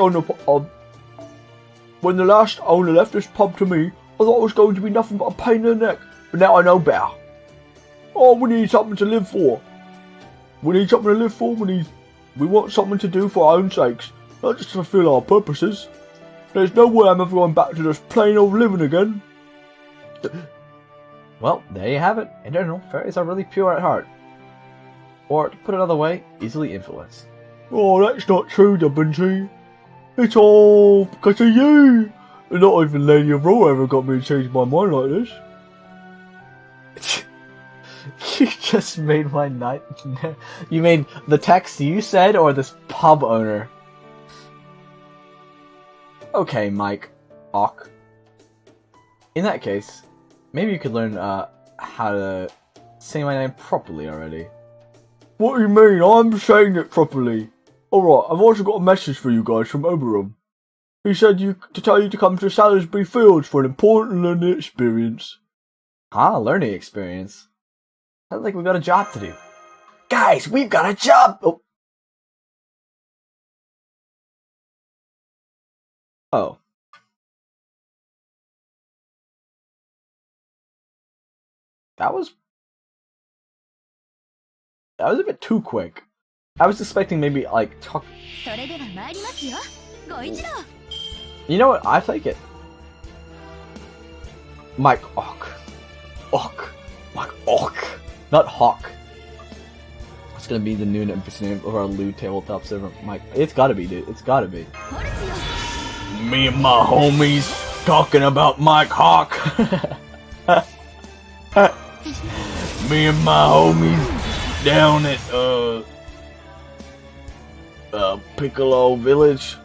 owner left this pub to me, I thought it was going to be nothing but a pain in the neck, but now I know better. Oh, we need something to live for. We want something to do for our own sakes, not just to fulfill our purposes. There's no way I'm ever going back to just plain old living again. Well, there you have it. In general, fairies are really pure at heart. Or, to put it another way, easily influenced. Oh, that's not true, Dubbinty. It's all because of you. And not even Lady Aurora ever got me to change my mind like this. You just made my night. You mean the text you said, or this pub owner? Okay, Mike. Ock. In that case, maybe you could learn how to say my name properly already. What do you mean? I'm saying it properly. Alright, I've also got a message for you guys from Oberon. He said to tell you to come to Salisbury Fields for an important learning experience. Learning experience? Sounds like we've got a job to do. Guys, we've got a job! Oh. That was a bit too quick. I was expecting maybe, like, talk... You know what? I take it. Mike Ock. Mike Ock. Not Hawk. It's gonna be the new name of our Lou tabletop server. Mike. It's gotta be, dude. It's gotta be. Me and my homies talking about Mike Hawk. Me and my homies down at Piccolo Village.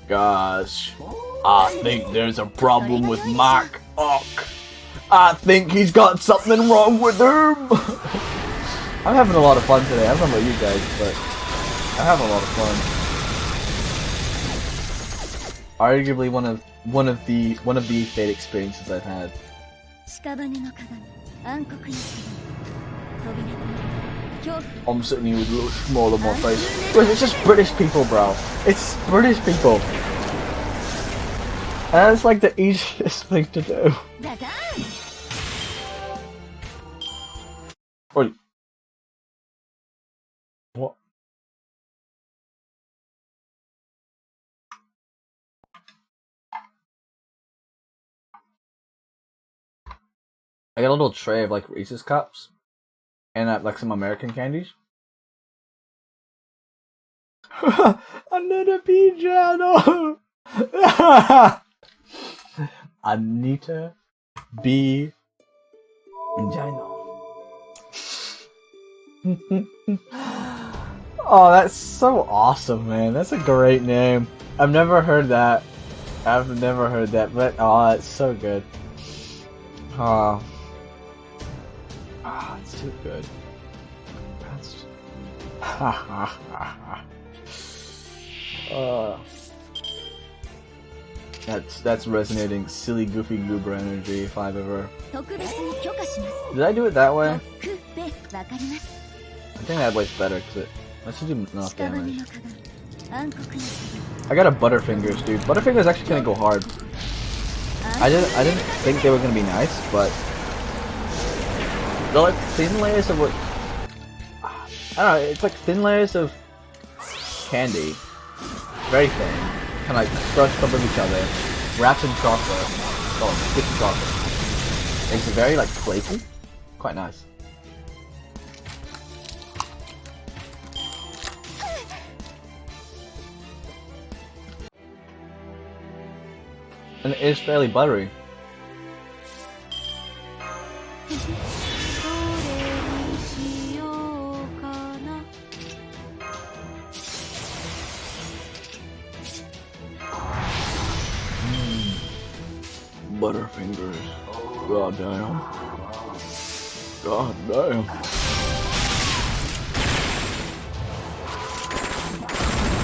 Gosh, I think there's a problem with Mike Hawk. I think he's got something wrong with him. I'm having a lot of fun today. I don't know about you guys, but I'm having a lot of fun. Arguably one of the fate experiences I've had. I'm sitting here with a little smile on my face. It's just British people, bro. It's British people. And it's like the easiest thing to do. Or, what? I got a little tray of like Reese's cups and like some American candies. Another piano. Anita B. Vagina. Oh, that's so awesome, man. That's a great name. I've never heard that. I've never heard that, but oh, it's so good. Oh, it's too good. That's resonating silly goofy goober energy if I've ever. Did I do it that way? I think that way's better because that should do enough damage. I got a Butterfingers, dude. Butterfingers actually gonna go hard. I didn't think they were gonna be nice, but they're like thin layers of what. I don't know. It's like thin layers of candy, very thin, kind of like crushed up with each other, wrapped in chocolate. Oh, sticky chocolate. It's very like flaky, quite nice. And it is fairly buttery. Butterfingers. God damn. God damn.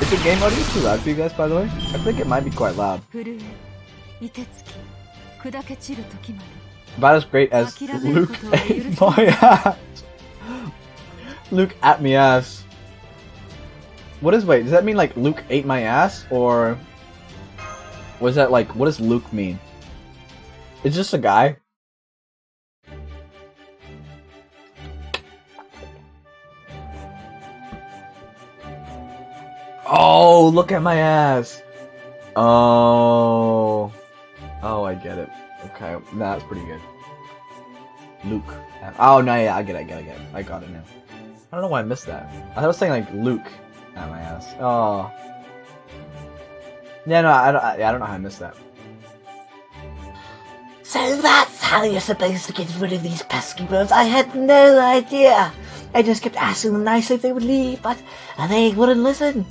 Is the game audio too loud for you guys, by the way? I think it might be quite loud. About as great as Luke ate my ass. Luke at me ass. What is, wait, does that mean like Luke ate my ass? Or was that like, what does Luke mean? It's just a guy. Oh, look at my ass. Oh, I get it. Okay, that's pretty good. Luke. Oh no, yeah, I get it. I got it now. I don't know why I missed that. I thought I was saying like Luke at my ass. Oh. Yeah, no, I don't know how I missed that. So that's how you're supposed to get rid of these pesky birds. I had no idea. I just kept asking them nicely if they would leave, but they wouldn't listen.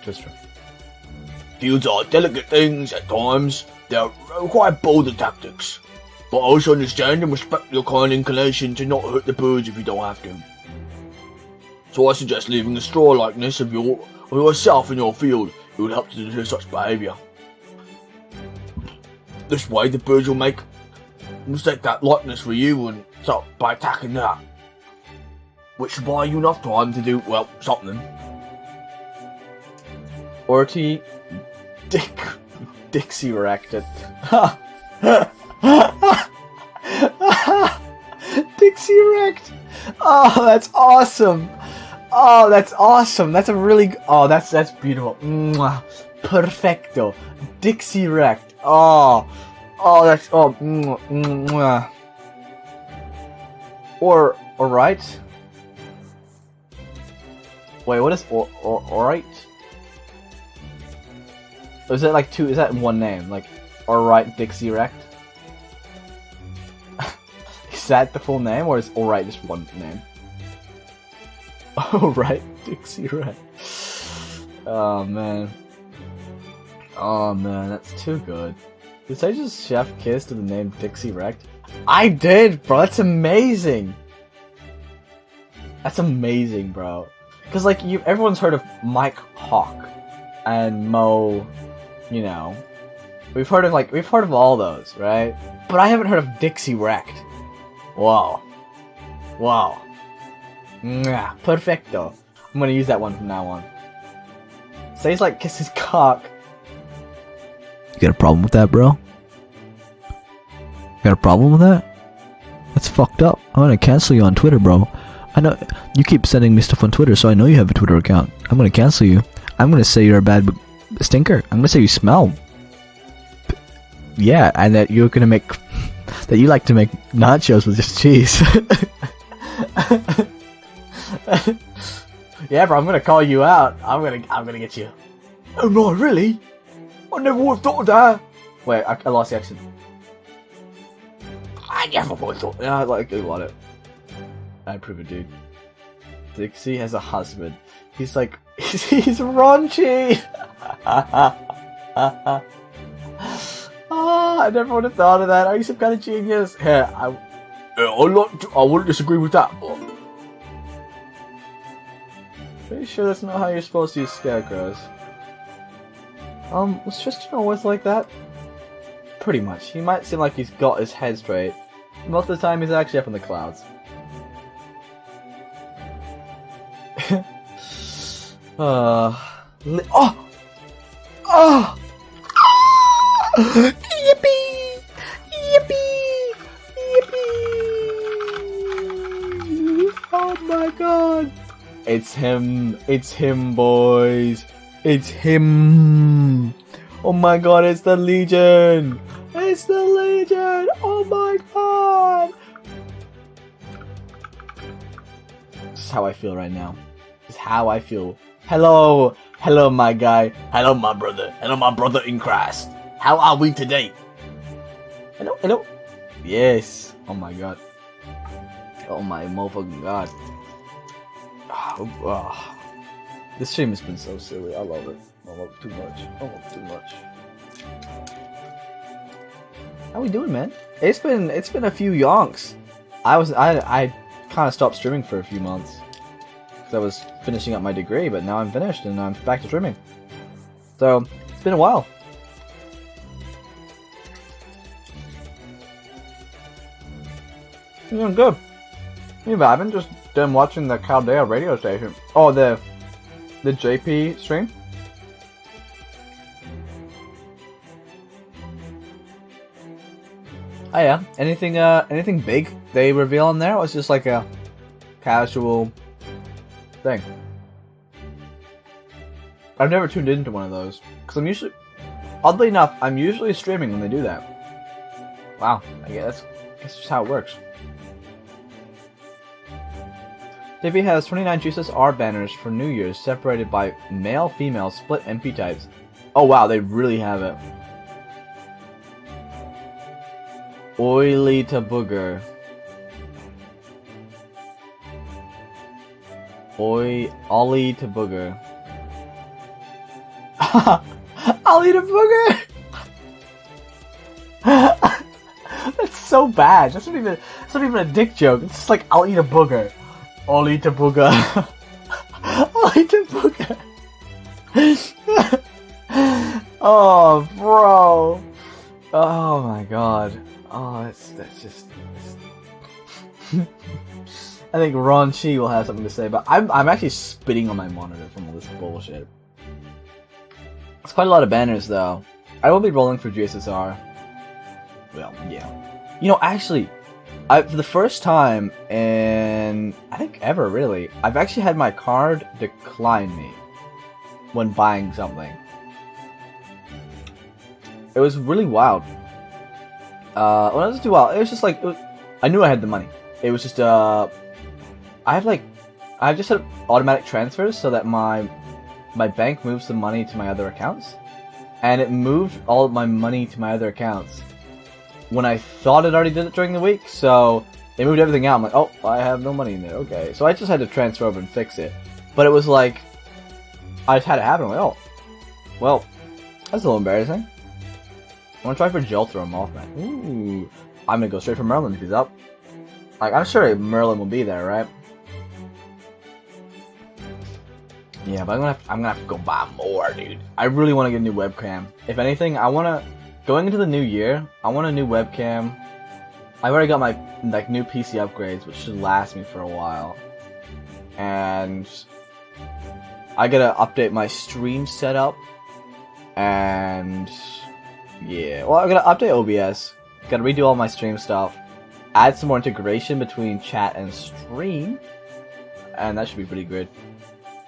Just true. Fields are delicate things at times. They require bolder tactics. But I also understand and respect your kind inclination to not hurt the birds if you don't have to. So I suggest leaving a straw likeness of yourself in your field. It would help to deter such behaviour. This way the birds will mistake that likeness for you and start by attacking that. Which will buy you enough time to do, well, something. Or to Dixie wrecked it. Dixie wrecked. Oh, that's awesome. Oh, that's awesome. That's a really. Oh, that's beautiful. Mwah. Perfecto. Dixie wrecked. Oh, that's mwah. Or right. Wait, what is alright? Or is it like two? Is that one name? Like, alright, Dixie wrecked? Is that the full name, or is alright just one name? Alright, Dixie wrecked. Oh man. Oh man, that's too good. Did I just chef kiss to the name Dixie wrecked? I did, bro. That's amazing. That's amazing, bro. Because like everyone's heard of Mike Hawk and Mo. You know, we've heard of all those, right? But I haven't heard of Dixie wrecked. Wow. Mwah, perfecto. I'm gonna use that one from now on. Says like kiss his cock. You got a problem with that, bro? You got a problem with that? That's fucked up. I'm gonna cancel you on Twitter, bro. I know you keep sending me stuff on Twitter, so I know you have a Twitter account. I'm gonna cancel you. I'm gonna say you're a bad stinker. I'm gonna say you smell. Yeah, and that you're gonna make that you like to make nachos with just cheese. Yeah, bro, I'm gonna call you out. I'm gonna get you. Oh no, really? I never would have thought of that. Wait, I lost the accent. I never would thought. Yeah, I like I want it. I approve it, dude. Dixie has a husband. He's like, he's raunchy! I never would have thought of that. Are you some kind of genius? Here, I wouldn't disagree with that, but... Are you sure that's not how you're supposed to use scarecrows? Was Tristan always like that? Pretty much. He might seem like he's got his head straight. Most of the time he's actually up in the clouds. Yippee! Yippee! Yippee! Oh my god! It's him, boys! It's him! Oh my god, it's the Legion! It's the Legion! Oh my god! This is how I feel right now. This is how I feel. Hello! Hello, my guy. Hello, my brother. Hello, my brother in Christ. How are we today? Hello, hello. Yes. Oh my god. Oh my motherfucking god. Oh. This stream has been so silly. I love it. I love it too much. I love it too much. How we doing, man? It's been a few yonks. I kind of stopped streaming for a few months because I was finishing up my degree, but now I'm finished and I'm back to streaming. So it's been a while. It's doing good. Me vibing, just done watching the Caldea radio station. Oh, the JP stream. Oh yeah, anything big they reveal on there? Or it's just like a casual thing? I've never tuned into one of those because I'm usually, oddly enough, I'm usually streaming when they do that. Wow, I guess that's just how it works. JP has 29 GSSR banners for New Year's separated by male-female split MP types. Oh wow, they really have it. Oily to booger. Ollie to booger. Ollie to booger! That's so bad. That's not even a dick joke. It's just like, I'll eat a booger. Ollie to booger. Ollie to booger. Oh, bro. Oh my god. Oh, that's just. I think Ron Chi will have something to say, but I'm actually spitting on my monitor from all this bullshit. It's quite a lot of banners, though. I will be rolling for GSSR. Well, yeah. You know, actually, for the first time in, I think ever, really, I've actually had my card decline me when buying something. It was really wild. Well, it wasn't too wild. It was just like, I knew I had the money. It was just, I've just had automatic transfers so that my bank moves the money to my other accounts. And it moved all of my money to my other accounts when I thought it already did it during the week, so it moved everything out. I'm like, oh, I have no money in there. Okay, so I just had to transfer over and fix it. But it was like, I just had it happen. I'm like, oh, well, that's a little embarrassing. I want to try for Joel, throw him off, man. Ooh, I'm gonna go straight for Merlin if he's up. Like, I'm sure Merlin will be there, right? Yeah, but I'm gonna have to go buy more, dude. I really want to get a new webcam. If anything, going into the new year, I want a new webcam. I've already got my new PC upgrades, which should last me for a while. And I gotta update my stream setup. And yeah, well, I gotta update OBS. Gotta redo all my stream stuff. Add some more integration between chat and stream. And that should be pretty good.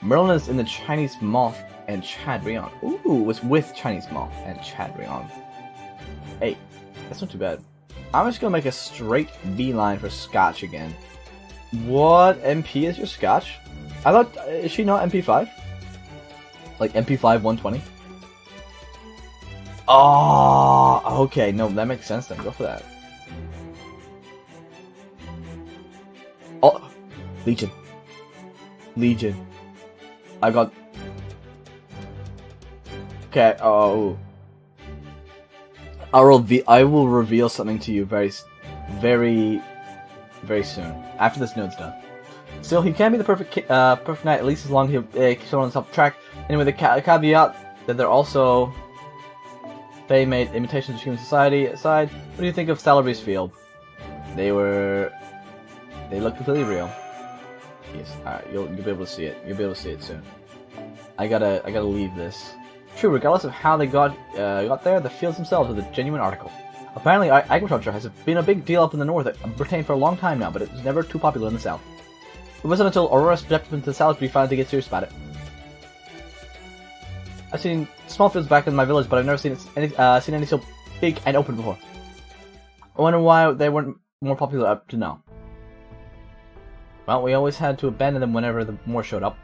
Merlin is in the Chinese Moth and Chad Rion. Ooh, it's with Chinese Moth and Chad Rion. Hey, that's not too bad. I'm just gonna make a straight beeline for Scotch again. What MP is your Scotch? I thought, is she not MP5? Like MP5 120? Oh, Okay, no, that makes sense then. Go for that. Oh, Legion. Legion. I got. Okay. Oh. I will reveal something to you very soon. After this node's done. Still, he can be the perfect knight, at least as long as he keeps on himself track. And with the caveat that they're also made imitations of human society aside, what do you think of Salary's field? They look completely real. Yes, alright, you'll be able to see it. You'll be able to see it soon. I gotta leave this. True, regardless of how they got there, the fields themselves are the genuine article. Apparently, agriculture has been a big deal up in the north, Britain for a long time now, but it was never too popular in the south. It wasn't until Aurora stepped into the Salisbury finally to get serious about it. I've seen small fields back in my village, but I've never seen any so big and open before. I wonder why they weren't more popular up to now. Well, we always had to abandon them whenever the moors showed up.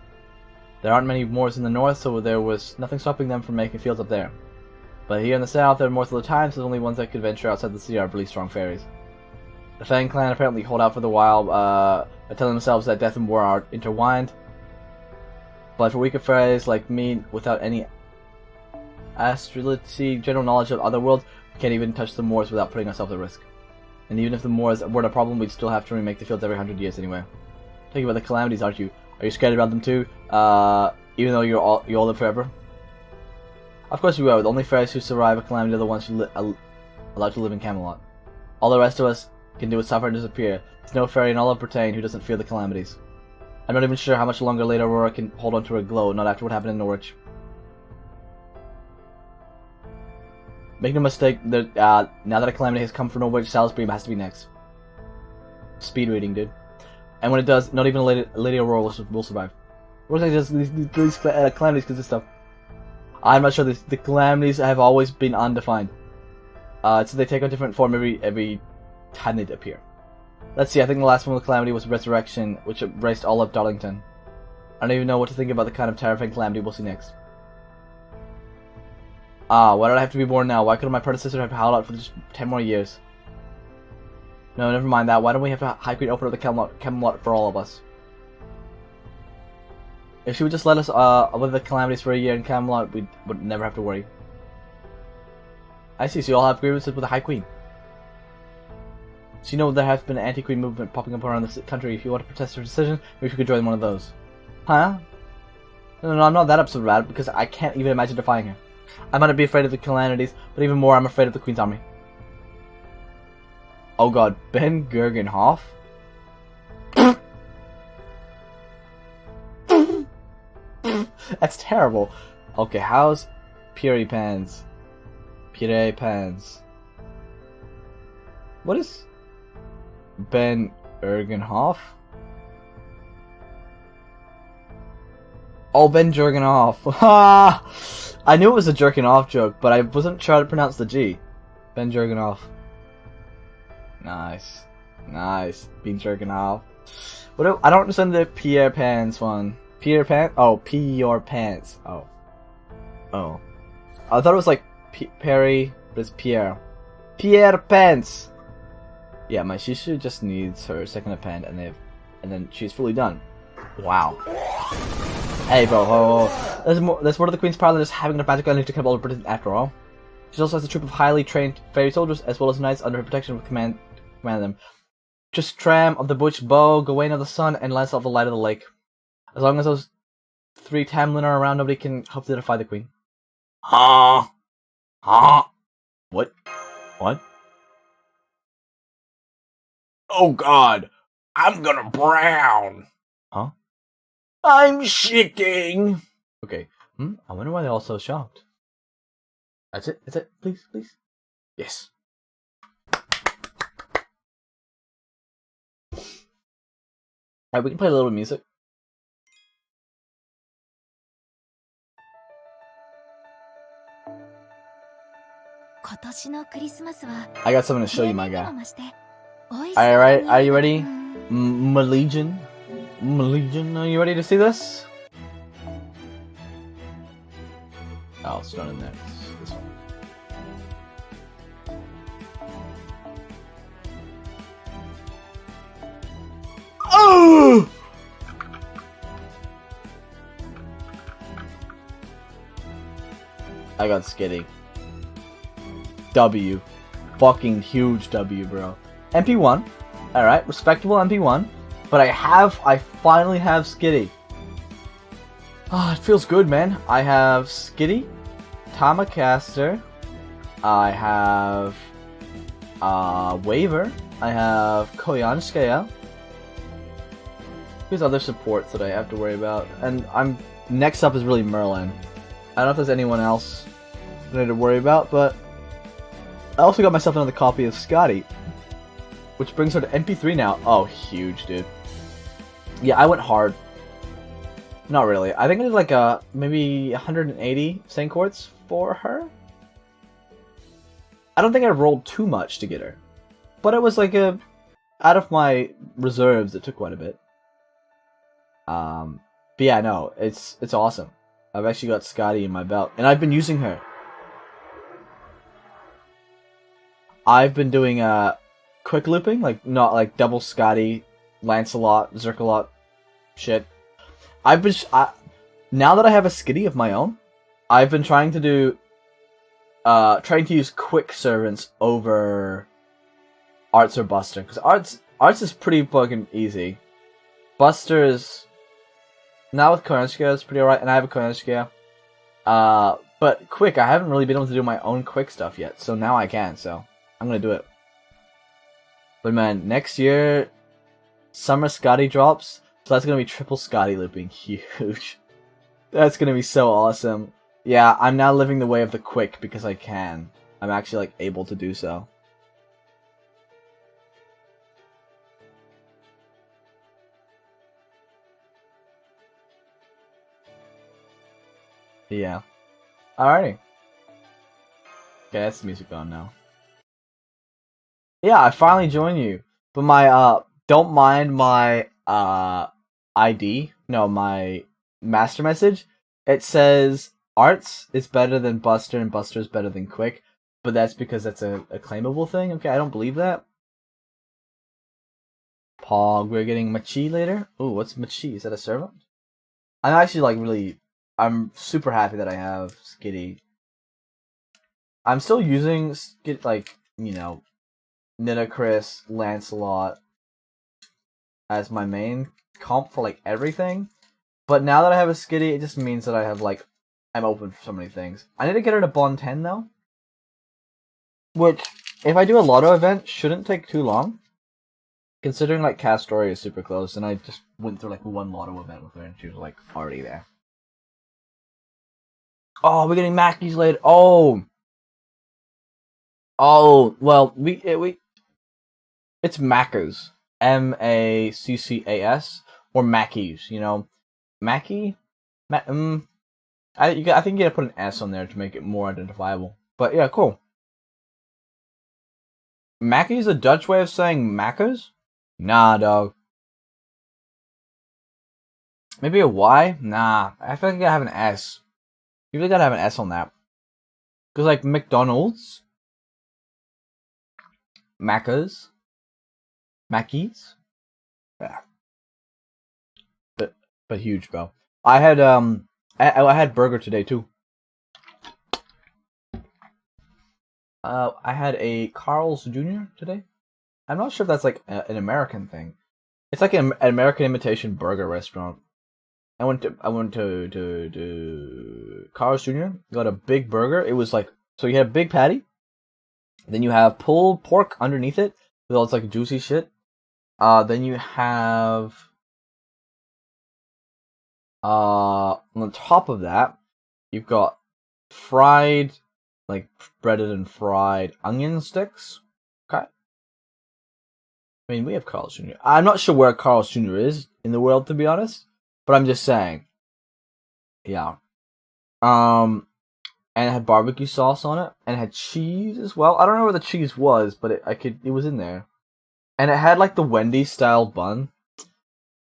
There aren't many moors in the north, so there was nothing stopping them from making fields up there. But here in the south, there are most of the time, so the only ones that could venture outside the sea are really strong fairies. The Fang clan apparently hold out for the while, by telling themselves that death and war are intertwined. But for weaker fairies like me, without any astrology, general knowledge of other worlds, we can't even touch the moors without putting ourselves at risk. And even if the moors weren't a problem, we'd still have to remake the fields every 100 years anyway. Thinking about the calamities, aren't you? Are you scared about them too? Even though you all live forever? Of course we are. The only fairies who survive a calamity are the ones who allowed to live in Camelot. All the rest of us can do is suffer and disappear. There's no fairy in all of Britain who doesn't fear the calamities. I'm not even sure how much longer Lady Aurora can hold on to her glow, not after what happened in Norwich. Make no mistake, now that a calamity has come for Norwich, Salisbury has to be next. Speed reading, dude. And when it does, not even Lady Aurora will survive. What is just these calamities because of this stuff? I'm not sure. The calamities have always been undefined. So they take a different form every time they appear. Let's see, I think the last one with calamity was Resurrection, which erased all of Darlington. I don't even know what to think about the kind of terrifying calamity we'll see next. Why did I have to be born now? Why couldn't my predecessor have held out for just 10 more years? No, never mind that. Why don't we have High Queen open up the Camelot for all of us? If she would just let us with the calamities for a year in Camelot, we would never have to worry. I see, so you all have grievances with the High Queen. So you know there has been an anti-queen movement popping up around the country. If you want to protest her decision, maybe you could join one of those. Huh? No, I'm not that upset about it, because I can't even imagine defying her. I might be afraid of the calamities, but even more I'm afraid of the Queen's army. Oh god, Ben Gergenhoff? That's terrible. Okay, how's Puree Pants? Puree Pants. What is Ben Ergenhoff? Oh, Ben Jergenoff. I knew it was a jerking off joke, but I wasn't sure how to pronounce the G. Ben Jergenoff. Nice. Nice. Being jerking off. I don't understand the Pierre Pants one. Pierre Pants? Oh, pee your pants. Oh. Oh. I thought it was like Perry, but it's Pierre. Pierre Pants! Yeah, my Shishu just needs her second append, and then she's fully done. Wow. Hey, bro. There's more to the Queen's power than just having a magical energy to control Britain after all. She also has a troop of highly trained fairy soldiers, as well as knights under her protection with command them. Tristram of the Butch Bow, Gawain of the Sun, and Lancelot of the Light of the Lake. As long as those 3 Tamlin are around, nobody can hope to defy the Queen. Huh? What? What? Oh god, I'm gonna brown. Huh? I'm shitting. Okay. I wonder why they're all so shocked. That's it? That's it? Please, please? Yes. Alright, we can play a little music. I got something to show you, my guy. Alright, are you ready? Malegion? Malegion, are you ready to see this? Oh, it's not in there. It's this one. I got Skitty. W. Fucking huge W, bro. MP1. Alright, respectable MP1. But I finally have Skitty. Ah, it feels good, man. I have Skitty, Tamacaster, I have Waver, I have Koyanskaya. There's other supports that I have to worry about. And next up is really Merlin. I don't know if there's anyone else that I need to worry about, but I also got myself another copy of Scotty, which brings her to MP3 now. Oh, huge, dude. Yeah, I went hard. Not really. I think I did like maybe 180 Saint Quartz for her. I don't think I rolled too much to get her, but it was like out of my reserves, it took quite a bit. But yeah, no, it's awesome. I've actually got Scotty in my belt, and I've been using her. I've been doing quick looping, like not like double Scotty, Lancelot, Zerkalot, shit. Now that I have a Skitty of my own, I've been trying to do use quick servants over Arts or Buster, because Arts is pretty fucking easy. Buster is now with Koyanskaya is pretty alright, and I have a Koyanskaya. But quick, I haven't really been able to do my own quick stuff yet, so now I can. So I'm gonna do it. But man, next year, Summer Scotty drops, so that's gonna be triple Scotty looping. Huge. That's gonna be so awesome. Yeah, I'm now living the way of the quick because I can. I'm actually like able to do so. Yeah. Alrighty. Okay, that's the music on now. Yeah, I finally joined you. But my don't mind my ID. No, my master message. It says Arts is better than Buster and Buster is better than Quick. But that's because that's a claimable thing. Okay, I don't believe that. Pog, we're getting Machi later. Ooh, what's Machi? Is that a servant? I'm actually like really I'm super happy that I have Skitty. I'm still using Skitty, like, you know, Nitocris, Lancelot as my main comp for like everything. But now that I have a Skitty, it just means that I have like I'm open for so many things. I need to get her to Bond 10 though. Which, if I do a Lotto event, shouldn't take too long. Considering like Castoria is super close, and I just went through like one Lotto event with her and she was like already there. Oh, we're getting Mackies later. Oh, well, it's Maccas, M-A-C-C-A-S, or Mackies. You know, Mackie, I think you gotta put an S on there to make it more identifiable. But yeah, cool. Mackie's a Dutch way of saying Maccas? Nah, dog. Maybe a Y? Nah, I feel like I gotta have an S. You really gotta have an S on that. Because, like, McDonald's, Macca's, Mackey's, yeah. But huge, bro. I had I had burger today too. I had a Carl's Jr. today. I'm not sure if that's like an American thing. It's like an American imitation burger restaurant. I went to Carl's Jr. Got a big burger. It was like, so you had a big patty, then you have pulled pork underneath it with all this like juicy shit. Then you have on the top of that, you've got fried, like breaded and fried onion sticks. Okay. I mean, we have Carl's Jr. I'm not sure where Carl's Jr. is in the world, to be honest. But I'm just saying. Yeah. And it had barbecue sauce on it. And it had cheese as well. I don't know where the cheese was, but it was in there. And it had like the Wendy's style bun.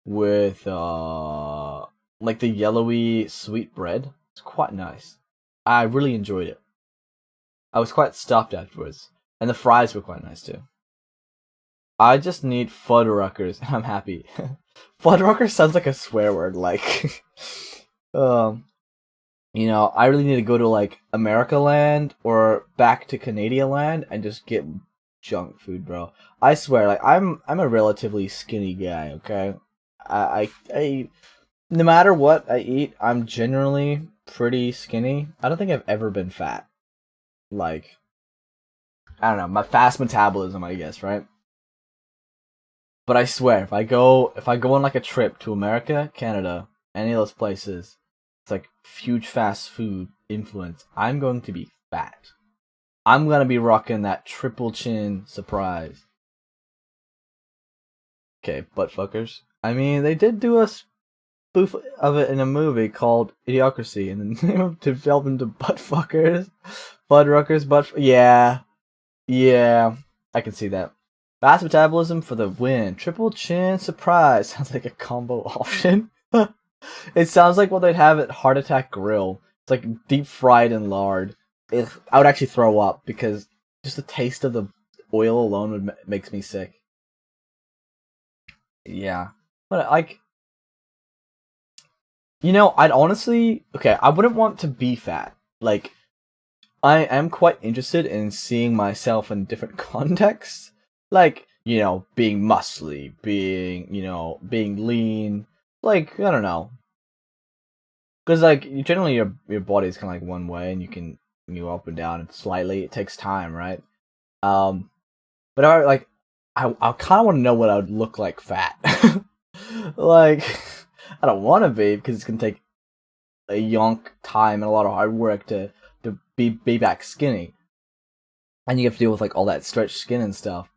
With like the yellowy sweet bread. It's quite nice. I really enjoyed it. I was quite stuffed afterwards. And the fries were quite nice too. I just need Fuddruckers and I'm happy. Fuddrucker sounds like a swear word, like You know, I really need to go to like America Land or back to Canadian Land and just get junk food, bro. I swear, like I'm a relatively skinny guy. Okay, I no matter what I eat, I'm generally pretty skinny. I don't think I've ever been fat. Like, I don't know, my fast metabolism, I guess, right? But I swear, if I go on like a trip to America, Canada, any of those places, it's like huge fast food influence, I'm going to be fat. I'm gonna be rocking that triple chin surprise. Okay, butt fuckers. I mean, they did do a spoof of it in a movie called Idiocracy, and the name of developed into butt fuckers, Fuddruckers, yeah, I can see that. Fast metabolism for the win. Triple chin surprise sounds like a combo option. It sounds like what they'd have at Heart Attack Grill. It's like deep fried in lard. I would actually throw up because just the taste of the oil alone makes me sick. Yeah, but like, you know, I'd honestly, okay, I wouldn't want to be fat. Like, I am quite interested in seeing myself in different contexts. Like, you know, being muscly, being lean. Like, I don't know. Because, like, generally your body is kind of like one way, and you can go up and down slightly. It takes time, right? But I kind of want to know what I would look like fat. Like, I don't want to be, because it's going to take a yonk time and a lot of hard work to be back skinny. And you have to deal with, like, all that stretched skin and stuff.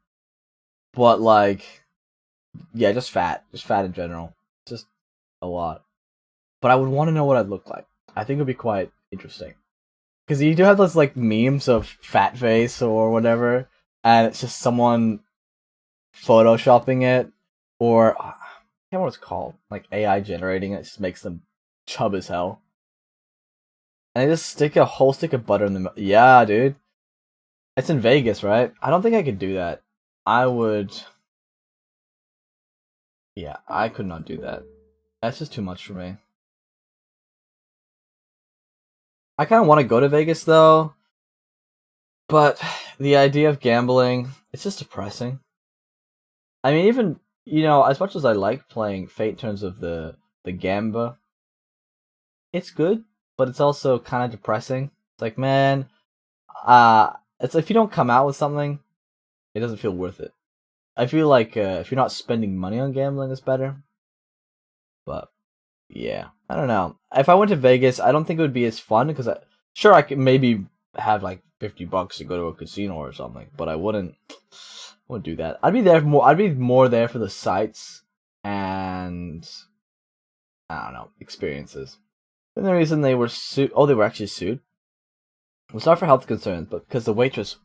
But, like, yeah, just fat. Just fat in general. Just a lot. But I would want to know what I'd look like. I think it would be quite interesting. Because you do have those, like, memes of fat face or whatever, and it's just someone photoshopping it, or I can't remember what it's called. Like, AI generating it just makes them chub as hell. And they just stick a whole stick of butter in the yeah, dude. It's in Vegas, right? I don't think I could do that. I would... Yeah, I could not do that. That's just too much for me. I kind of want to go to Vegas, though. But the idea of gambling, it's just depressing. I mean, even, you know, as much as I like playing Fate in terms of the Gamba, it's good, but it's also kind of depressing. It's like, man, it's if you don't come out with something, it doesn't feel worth it. I feel like if you're not spending money on gambling, it's better. But yeah, I don't know. If I went to Vegas, I don't think it would be as fun because I could maybe have like $50 to go to a casino or something, but I wouldn't do that. I'd be more there for the sights and I don't know, experiences. And the reason they were sued, they were actually sued. It was not for health concerns, but because the waitress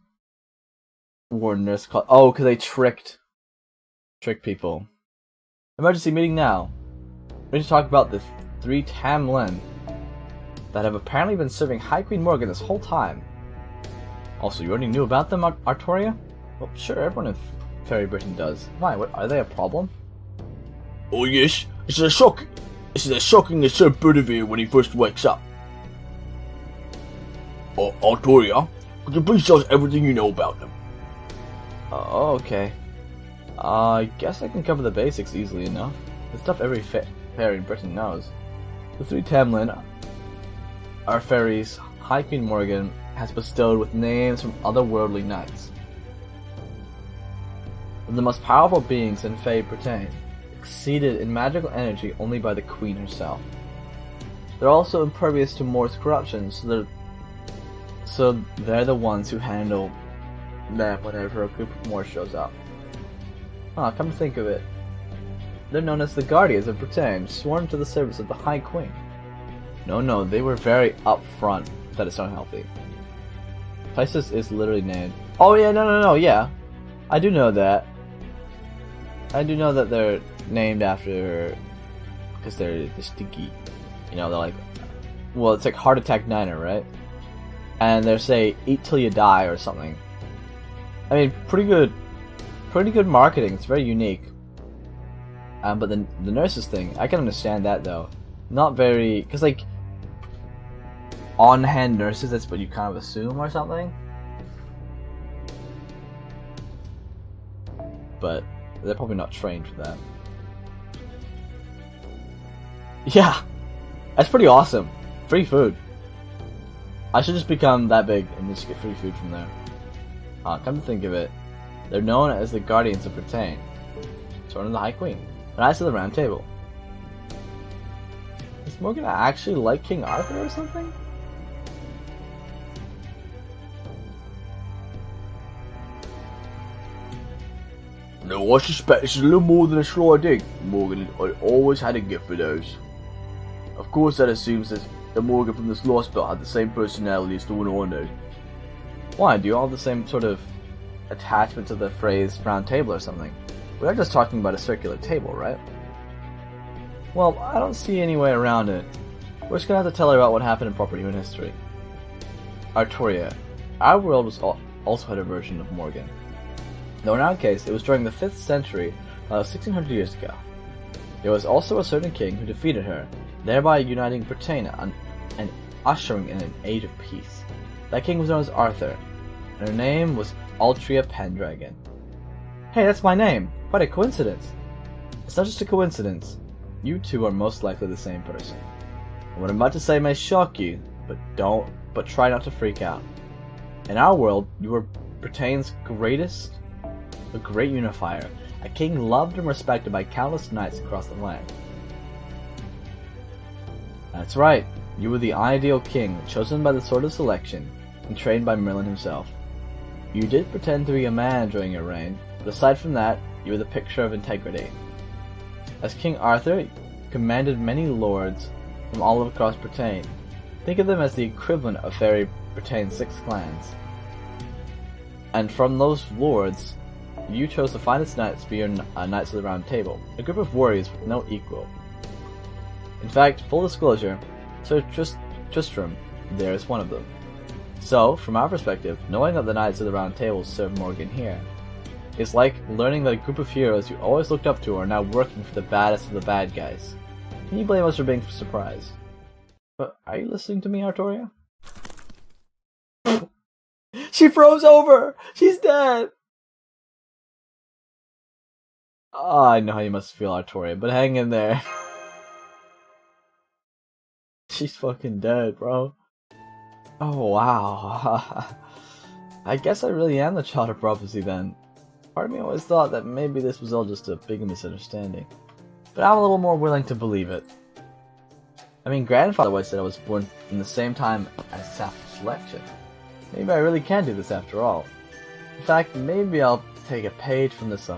wore nurse call. Oh, because they tricked people. Emergency meeting now. We need to talk about the 3 Tamlin that have apparently been serving High Queen Morgan this whole time. Also, you already knew about them, Artoria? Well, sure, everyone in Fairy Britain does. Why? What, are they a problem? Oh yes, this is a shocking absurd Bedivere when he first wakes up. Artoria, could you please tell us everything you know about them? Oh, okay. I guess I can cover the basics easily enough. The stuff every fairy in Britain knows. The 3 Tamlin are fairies High Queen Morgan has bestowed with names from otherworldly knights. The most powerful beings in Fey Britain, exceeded in magical energy only by the Queen herself. They're also impervious to Mor's corruption, so they're the ones who handle them whenever a group of Mor shows up. Come to think of it, they're known as the Guardians of Britain, sworn to the service of the High Queen. No, they were very upfront that it's unhealthy. Places is literally named. Oh yeah, no, yeah. I do know that. I do know that they're named after because they're stinky. You know, they're like, well, it's like Heart Attack Niner, right? And they say eat till you die or something. I mean, pretty good marketing. It's very unique. But the nurses thing, I can understand that though. Not very, because like, on-hand nurses. That's what you kind of assume or something. But they're probably not trained for that. Yeah, that's pretty awesome. Free food. I should just become that big and just get free food from there. Come to think of it, they're known as the Guardians of Britain. Sort of the High Queen. The Knights of the Round Table. Is Morgan actually like King Arthur or something? No, I suspect this is a little more than a sly dig. Morgan always had a gift for those. Of course, that assumes that the Morgan from this lost belt had the same personality as the one I know. Why? Do you all have the same sort of attachment to the phrase round table or something? We are just talking about a circular table, right? Well, I don't see any way around it. We're just gonna have to tell her about what happened in proper human history. Artoria. Our world was also had a version of Morgan. Though in our case, it was during the 5th century, 1600 years ago. There was also a certain king who defeated her, thereby uniting Britain and ushering in an age of peace. That king was known as Arthur, and her name was Altria Pendragon. Hey, that's my name! Quite a coincidence! It's not just a coincidence. You two are most likely the same person. And what I'm about to say may shock you, but try not to freak out. In our world, you were Britain's a great unifier, a king loved and respected by countless knights across the land. That's right, you were the ideal king, chosen by the Sword of Selection, and trained by Merlin himself. You did pretend to be a man during your reign, but aside from that, you were the picture of integrity. As King Arthur, you commanded many lords from all across Britain. Think of them as the equivalent of Fairy Britain's 6 clans. And from those lords, you chose the finest knights to be your Knights of the Round Table, a group of warriors with no equal. In fact, full disclosure, Sir Tristram there is one of them. So, from our perspective, knowing that the Knights of the Round Table serve Morgan here is like learning that a group of heroes you always looked up to are now working for the baddest of the bad guys. Can you blame us for being surprised? But are you listening to me, Artoria? She froze over! She's dead! Oh, I know how you must feel, Artoria, but hang in there. She's fucking dead, bro. Oh, wow. I guess I really am the child of prophecy then. Part of me always thought that maybe this was all just a big misunderstanding. But I'm a little more willing to believe it. I mean, grandfather always said I was born in the same time as Sappho's Selection. Maybe I really can do this after all. In fact, maybe I'll take a page from this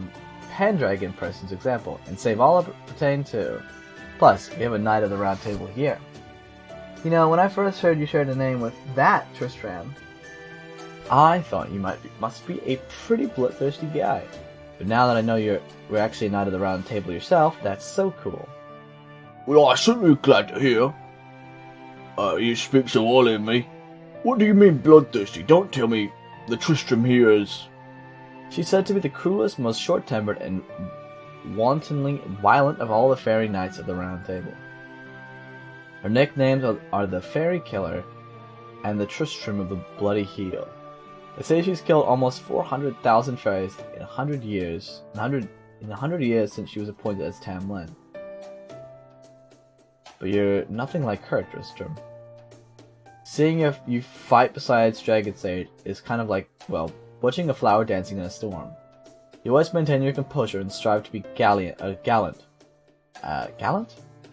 Pendragon person's example and save all of Britain too. Plus, we have a Knight of the Round Table here. You know, when I first heard you shared a name with that Tristram, I thought you must be a pretty bloodthirsty guy. But now that I know we're actually a Knight of the Round Table yourself, that's so cool. Well, I'm certainly glad to hear. You speak so highly of me. What do you mean bloodthirsty? Don't tell me the Tristram here is... She's said to be the cruelest, most short-tempered, and wantonly violent of all the fairy knights of the Round Table. Her nicknames are the Fairy Killer and the Tristram of the Bloody Heel. They say she's killed almost 400,000 fairies in 100 years. In 100 years since she was appointed as Tam Lin. But you're nothing like her, Tristram. Seeing if you fight besides Dragon Sage is kind of like, well, watching a flower dancing in a storm. You always maintain your composure and strive to be gallant?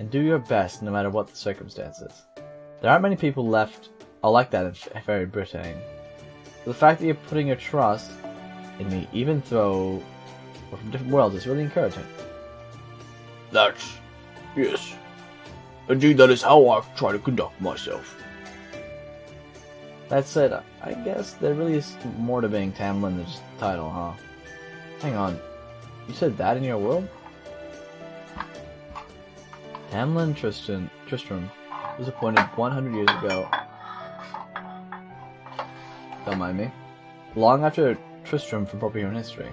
And do your best no matter what the circumstances. There aren't many people left like that in Fairy Britain. So the fact that you're putting your trust in me, even though we're from different worlds, is really encouraging. Yes. Indeed, that is how I try to conduct myself. That said, I guess there really is more to being Tam Lin than just the title, huh? Hang on, you said that in your world? Tam Lin Tristram was appointed 100 years ago. Don't mind me. Long after Tristram from proper human history.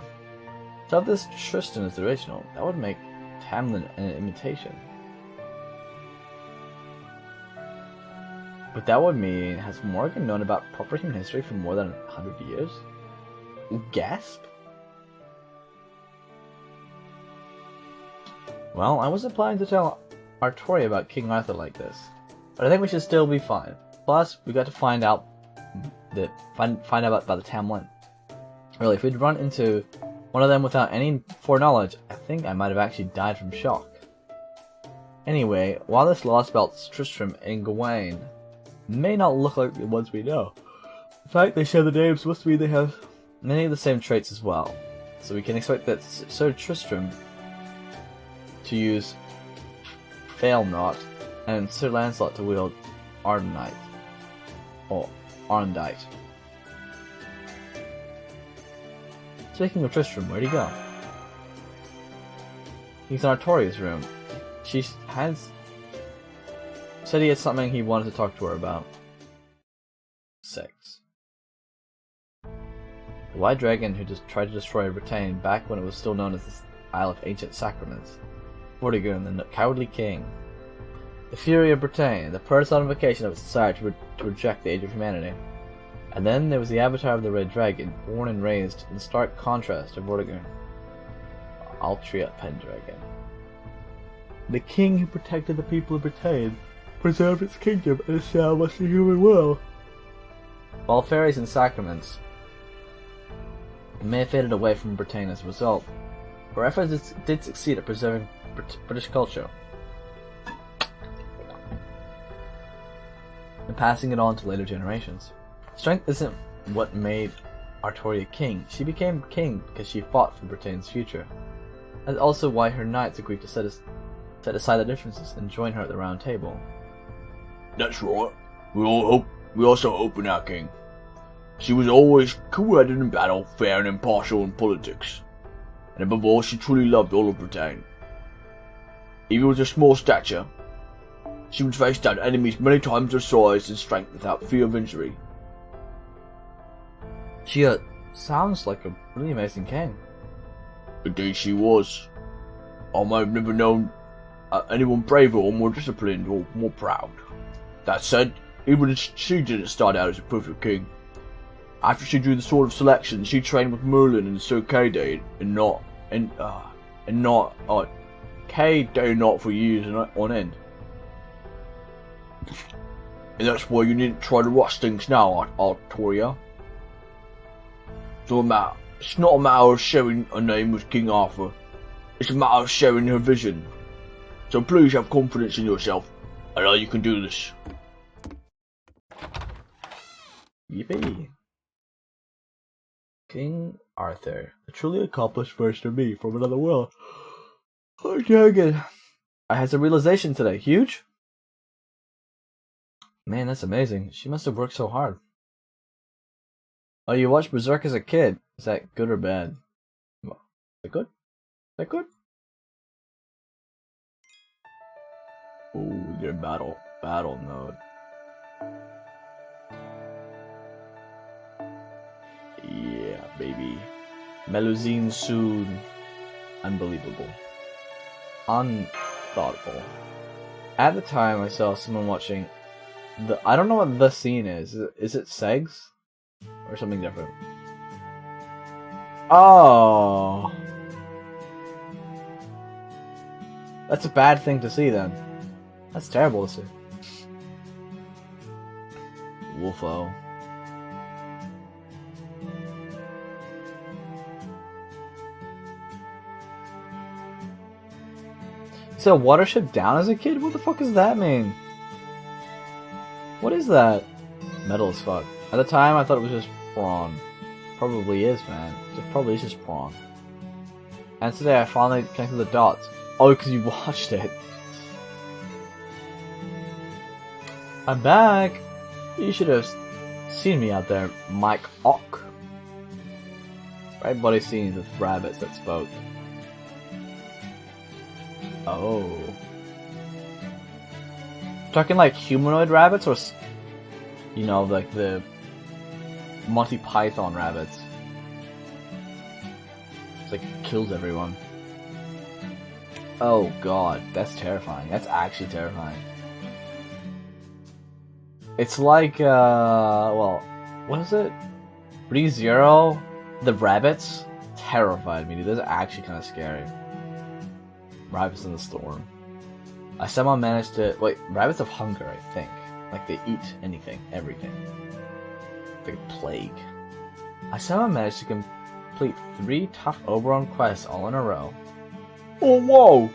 So if this Tristan is the original, that would make Tam Lin an imitation. But that would mean, has Morgan known about proper human history for more than 100 years? Gasp? Well, I wasn't planning to tell Artoria about King Arthur like this, but I think we should still be fine. Plus, we got to find out about the Tamlin. Really, if we'd run into one of them without any foreknowledge, I think I might have actually died from shock. Anyway, while this lost belt's Tristram and Gawain may not look like the ones we know, the fact they share the names must mean they have many of the same traits as well. So we can expect that Sir Tristram to use Failnaught and Sir Lancelot to wield Ardenite. Or Arndite. Speaking of Tristram, where'd he go? He's in Artoria's room. She said he had something he wanted to talk to her about. Sex. The White Dragon who just tried to destroy Britain back when it was still known as the Isle of Ancient Sacraments. Vortigern, the Cowardly King. The Fury of Britain, the personification of its desire to reject the age of humanity. And then there was the Avatar of the Red Dragon, born and raised in stark contrast to Vortigern. Altria Pendragon. The king who protected the people of Britain, preserved its kingdom and established the human will. While fairies and sacraments may have faded away from Britain as a result, her efforts did succeed at preserving British culture and passing it on to later generations. Strength isn't what made Artoria king. She became king because she fought for Britain's future. That's also why her knights agreed to set aside their differences and join her at the round table. That's right. We also hope in our king. She was always cool-headed in battle, fair and impartial in politics. And above all, she truly loved all of Britain. Even with her small stature, she would face down enemies many times her size and strength without fear of injury. She sounds like a really amazing king. Indeed she was. I may have never known anyone braver or more disciplined or more proud. That said, even she didn't start out as a perfect king. After she drew the Sword of Selection, she trained with Merlin and Sir Kay not for years on end. And that's why you needn't try to rush things now, Artoria. It's not a matter of sharing a name with King Arthur. It's a matter of sharing her vision. So please have confidence in yourself. I know you can do this. Yippee. King Arthur. A truly accomplished version of me from another world. Oh, dang it. I had some realization today. Huge? Man, that's amazing. She must have worked so hard. Oh, you watched Berserk as a kid. Is that good or bad? Is that good? Is that good? Ooh, their battle mode. Yeah, baby. Melusine soon. Unbelievable. Unthoughtful. At the time, I saw someone watching I don't know what the scene is. Is it Segs? Or something different? Oh! That's a bad thing to see then. That's terrible to see. Wolfo. So Watership Down as a kid? What the fuck does that mean? What is that? Metal as fuck. At the time I thought it was just prawn. Probably is, man. It probably is just prawn. And today I finally connected the dots. Oh, because you watched it. I'm back! You should have seen me out there, Mike Ock. Right buddy scenes with rabbits that spoke. Oh. Talking like humanoid rabbits or, you know, like the Monty Python rabbits. It's like kills everyone. Oh god, that's terrifying. That's actually terrifying. It's like, well, what is it? ReZero, the rabbits terrified me, dude. Those are actually kind of scary. Rabbits in the storm. I somehow managed to... Wait, rabbits of hunger, I think. Like, they eat anything, everything. Like a plague. I somehow managed to complete 3 tough Oberon quests all in a row. Oh, wow!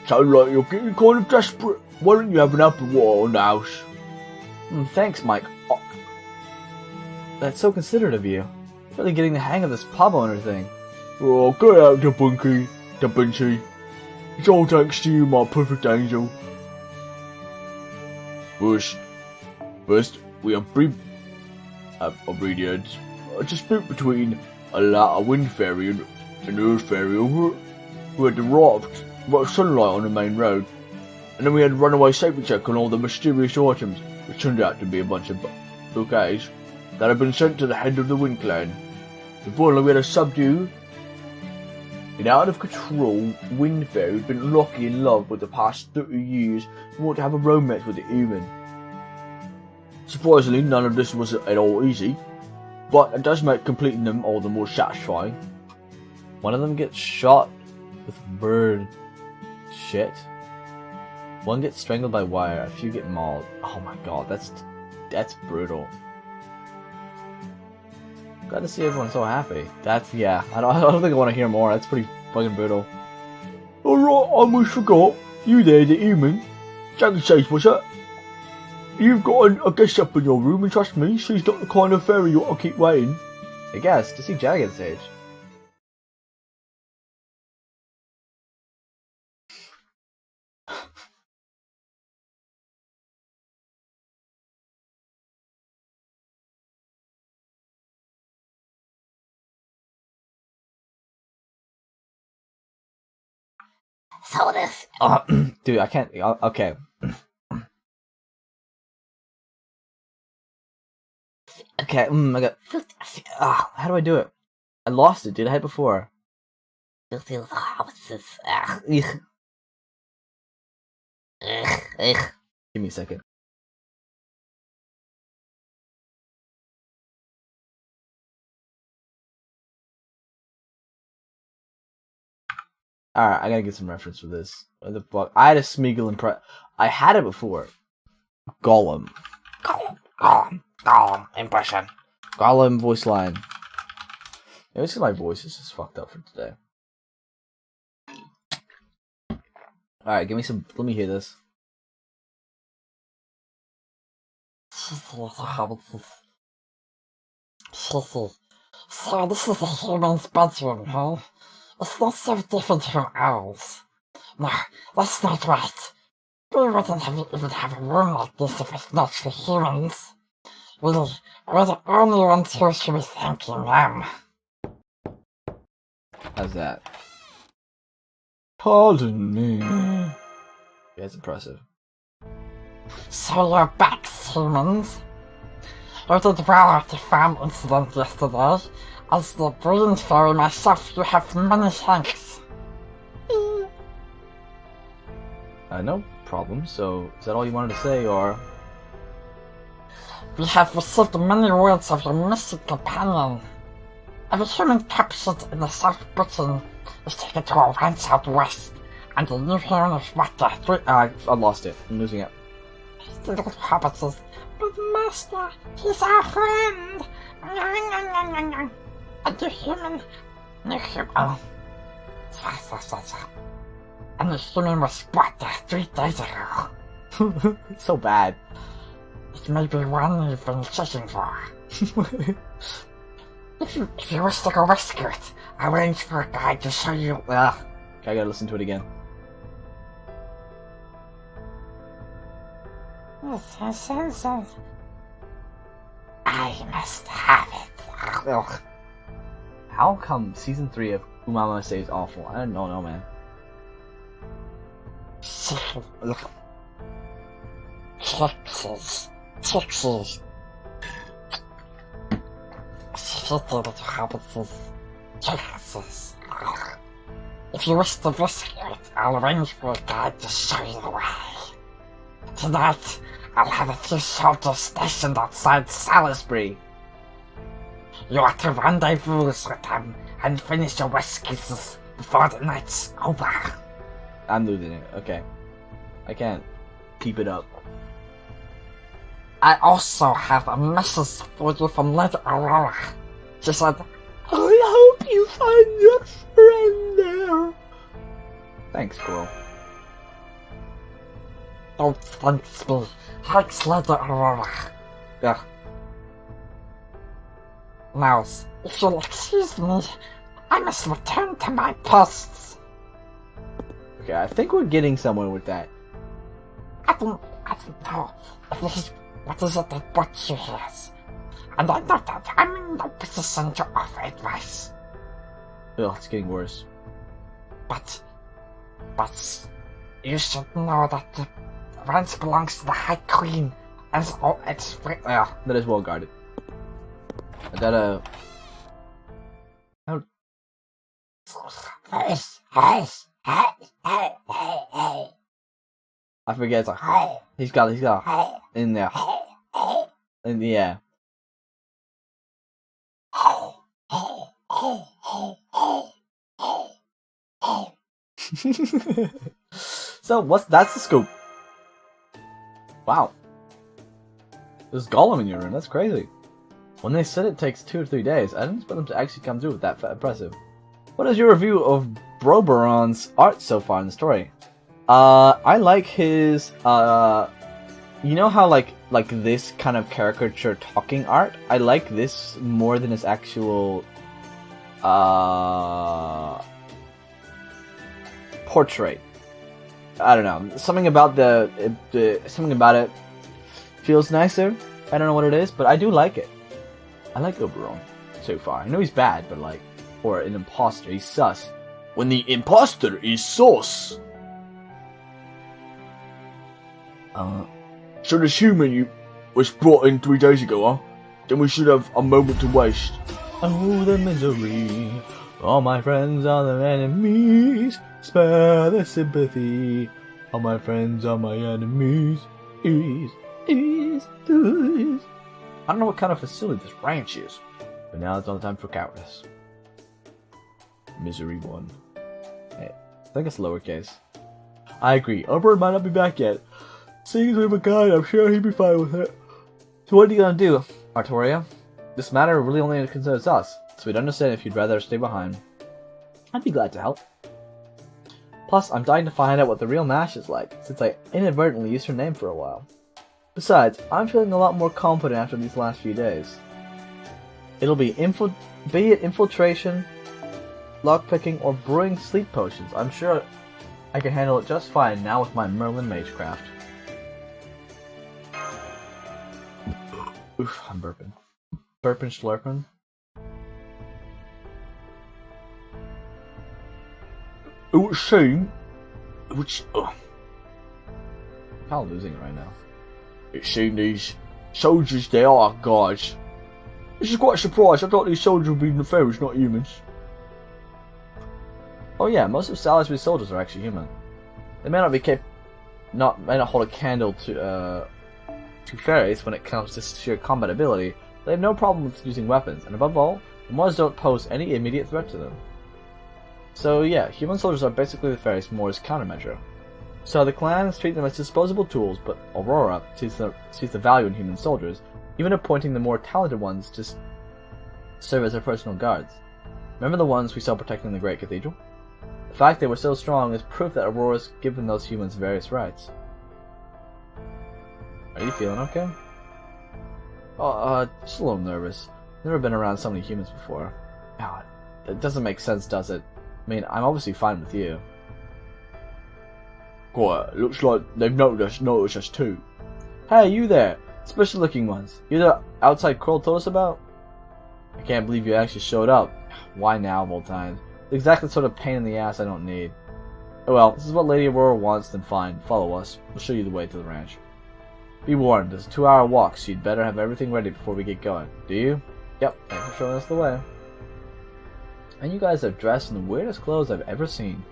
Sounds like you're getting kind of desperate. Why don't you have an apple water in the house? Thanks, Mike. Oh, that's so considerate of you. Really getting the hang of this pub owner thing. Oh, get out, the bunky, the Bunchy. It's all thanks to you, my perfect angel. First, we have a dispute between a wind fairy and an earth fairy who had robbed sunlight on the main road. And then we had runaway safety check on all the mysterious items, which turned out to be a bunch of bouquets that had been sent to the head of the Wind Clan. And finally, we had a subdue an out-of-control Wind Fairy who'd been lucky in love for the past 30 years and wanted to have a romance with a human. Surprisingly, none of this was at all easy, but it does make completing them all the more satisfying. One of them gets shot with bird shit. One gets strangled by wire. A few get mauled. Oh my god, that's brutal. Glad to see everyone so happy. Yeah. I don't think I want to hear more. That's pretty fucking brutal. Alright, I almost forgot. You there, the human? Jaggy says, what's up? You've got a guest up in your room, and trust me, she's not the kind of fairy you ought to keep waiting. I guess, to see Jagged's age. So this. Dude, I can't. Okay. Okay, I got. How do I do it? I lost it, dude. I had it before. Give me a second. Alright, I gotta get some reference for this. What the fuck? I had a Smeagol impression. I had it before. Gollum impression. Gollum voice line. Yeah, this is my voice. This is fucked up for today. Alright, give me some. Let me hear this. So this is a human's bedroom, huh? It's not so different from ours. No, that's not right. We wouldn't even have a room like this if it's not for humans. We're the only ones who should be thanking them. How's that? Pardon me. Yeah, it's impressive. So you're back, humans. You did well at the farm incident yesterday. As the green fairy myself, you have many thanks. No problem. So, is that all you wanted to say, or...? We have received many words of your missing companion. Every human captured in the South Britain is taken to a ranch out west, and the new heron is what the I lost it. I'm losing it. The little hobbit says, "But master, he's our friend." And the human, and the human was spotted 3 days ago. It's so bad. It may be one you've been searching for. If you wish to go rescue it, I'll arrange for a guide to show you. Okay, I gotta listen to it again. I must have it. Ugh. How come season 3 of Umama Saves awful? I don't know, man. Texas. Texas. If you wish to rescue it, I'll arrange for a guide to show you the way. Tonight, I'll have a few soldiers stationed outside Salisbury. You are to rendezvous with them and finish your rescues before the night's over. I'm losing it. Okay. I can't keep it up. I also have a message for you from Lady Aurora. She said, I hope you find your friend there. Thanks, Squirrel. Don't thanks me. Thanks, Lady Aurora. Ugh. Now, if you'll excuse me, I must return to my posts. Okay, I think we're getting somewhere with that. I don't know. What is it that brought you here? And I know that I'm in no position to offer advice. Ugh, it's getting worse. But you should know that the ranch belongs to the High Queen, and so it's free. That is well guarded. I gotta... Hey. I forget, it's like... He's got in there. In the air. So, that's the scoop. Wow. There's Gollum in your room, that's crazy. When they said it takes 2 or 3 days, I didn't expect them to actually come through with that impressive. What is your review of Broberon's art so far in the story? I like his, you know how like this kind of caricature talking art? I like this more than his actual, portrait. I don't know. Something about something about it feels nicer. I don't know what it is, but I do like it. I like Oberon so far. I know he's bad, but like, or an imposter. He's sus. When the imposter is sauce. So this human you was brought in 3 days ago, huh? Then we should have a moment to waste. Oh, the misery. All my friends are the enemies. Spare the sympathy. All my friends are my enemies. I don't know what kind of facility this ranch is, but now it's all the time for cowardice. Misery 1. Hey, I think it's lowercase. I agree. Oberon might not be back yet. Seeing as we have a guide, I'm sure he'd be fine with it. So what are you gonna do, Artoria? This matter really only concerns us, so we'd understand if you'd rather stay behind. I'd be glad to help. Plus, I'm dying to find out what the real Nash is like, since I inadvertently used her name for a while. Besides, I'm feeling a lot more confident after these last few days. It'll be it infiltration, lockpicking, or brewing sleep potions. I'm sure I can handle it just fine now with my Merlin Magecraft. Oof, I'm burping. Burping slurping. It would seem... Which... I'm kind of losing it right now. It seemed these soldiers, they are gods. This is quite a surprise. I thought these soldiers would be nefarious, not humans. Oh yeah, most of Salisbury's soldiers are actually human. They may not be may not hold a candle to fairies when it comes to sheer combat ability, but they have no problem with using weapons, and above all, the Moors don't pose any immediate threat to them. So yeah, human soldiers are basically the fairies' Moors' countermeasure. So the clans treat them as disposable tools, but Aurora sees the value in human soldiers, even appointing the more talented ones to serve as their personal guards. Remember the ones we saw protecting the Great Cathedral? The fact they were so strong is proof that Aurora's given those humans various rights. Are you feeling okay? Oh, just a little nervous. Never been around so many humans before. God, it doesn't make sense, does it? I mean, I'm obviously fine with you. Quiet, looks like they've noticed us too. Hey, you there! Special looking ones. You're the outside Kroll told us about? I can't believe you actually showed up. Why now of all times? The exact sort of pain in the ass I don't need. Oh well, this is what Lady Aurora wants, then fine. Follow us. We'll show you the way to the ranch. Be warned, it's a 2-hour walk, so you'd better have everything ready before we get going. Do you? Yep, thanks for showing us the way. And you guys are dressed in the weirdest clothes I've ever seen.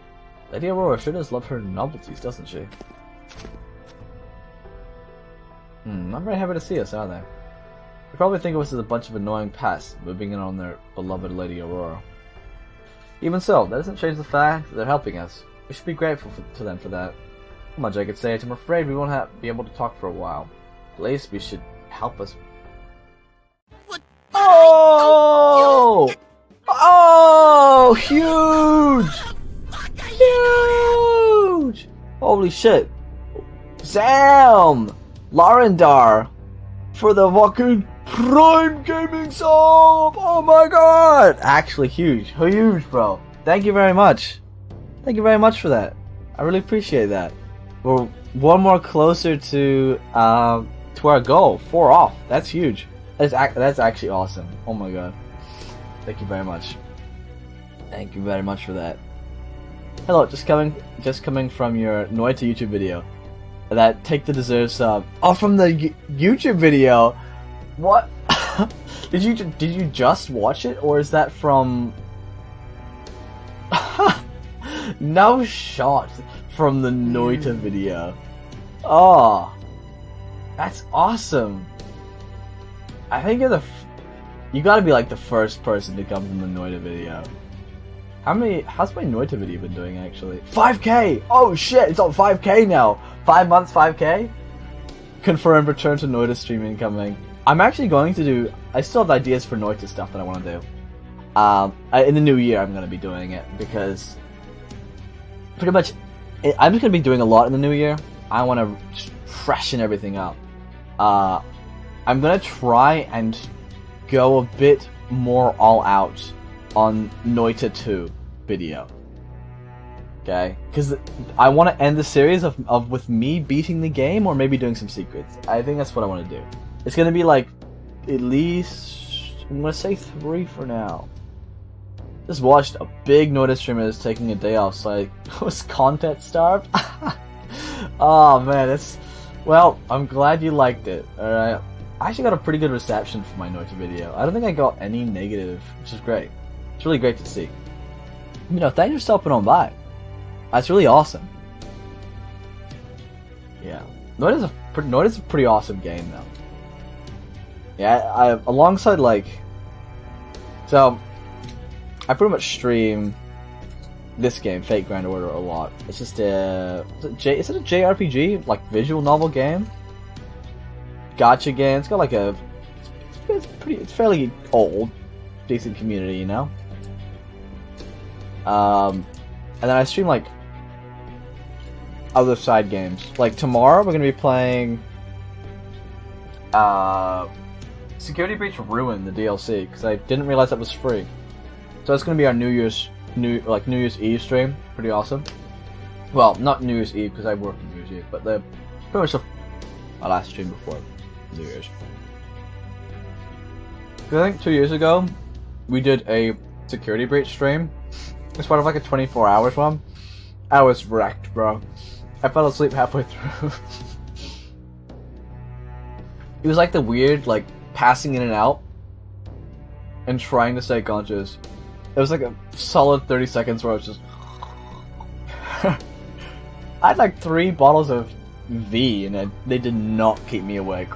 Lady Aurora sure does love her novelties, doesn't she? Not very happy to see us, are they? They probably think of us as a bunch of annoying pests moving in on their beloved Lady Aurora. Even so, that doesn't change the fact that they're helping us. We should be grateful to them for that. Not much I could say, I'm afraid we won't be able to talk for a while. At least we should help us. What? Oh! Oh! Huge! Huge! Holy shit! Sam! Larendar! For the fucking Prime Gaming sub! Oh my god! Actually huge. Huge, bro. Thank you very much. Thank you very much for that. I really appreciate that. We're one more closer to our goal. 4 off. That's huge. That's actually awesome. Oh my god. Thank you very much. Thank you very much for that. Hello, just coming from your Noita YouTube video. That take the deserved sub. Oh, from the YouTube video. What? did you just watch it, or is that from? No shot from the Noita video. Oh, that's awesome. I think you gotta be like the first person to come from the Noita video. How's my Noita video been doing actually? 5k! Oh shit, it's on 5k now! 5 months, 5k? Confirmed return to Noita stream incoming. I'm actually going to do, I still have ideas for Noita stuff that I want to do. In the new year I'm going to be doing it, because pretty much, I'm just going to be doing a lot in the new year. I want to freshen everything up. I'm going to try and go a bit more all out on Noita 2 video. Okay? Because I want to end the series of with me beating the game, or maybe doing some secrets. I think that's what I want to do. It's going to be like, at least, I'm going to say 3 for now. Just watched a big Noita streamer that's taking a day off, so I was content starved. Oh man, well, I'm glad you liked it, alright? I actually got a pretty good reception for my Noita video. I don't think I got any negative, which is great. It's really great to see. You know, thanks for stopping on by. That's really awesome. Yeah. Noita's a pretty awesome game, though. Yeah, alongside, like... So, I pretty much stream this game, Fate Grand Order, a lot. It's just a... Is it a JRPG? Like, visual novel game? Gacha game. It's got like a... It's fairly old. Decent community, you know? And then I stream, like, other side games. Like, tomorrow we're gonna be playing... Security Breach Ruin, the DLC, because I didn't realize that was free. So it's gonna be our New Year's Eve stream. Pretty awesome. Well, not New Year's Eve because I work on New Year's Eve, but pretty much my last stream before New Year's. I think 2 years ago we did a Security Breach stream. It's part of like a 24 hours one. I was wrecked, bro. I fell asleep halfway through. It was like the weird, like, passing in and out and trying to stay conscious. It was like a solid 30 seconds where I was just... I had like 3 bottles of V and they did not keep me awake.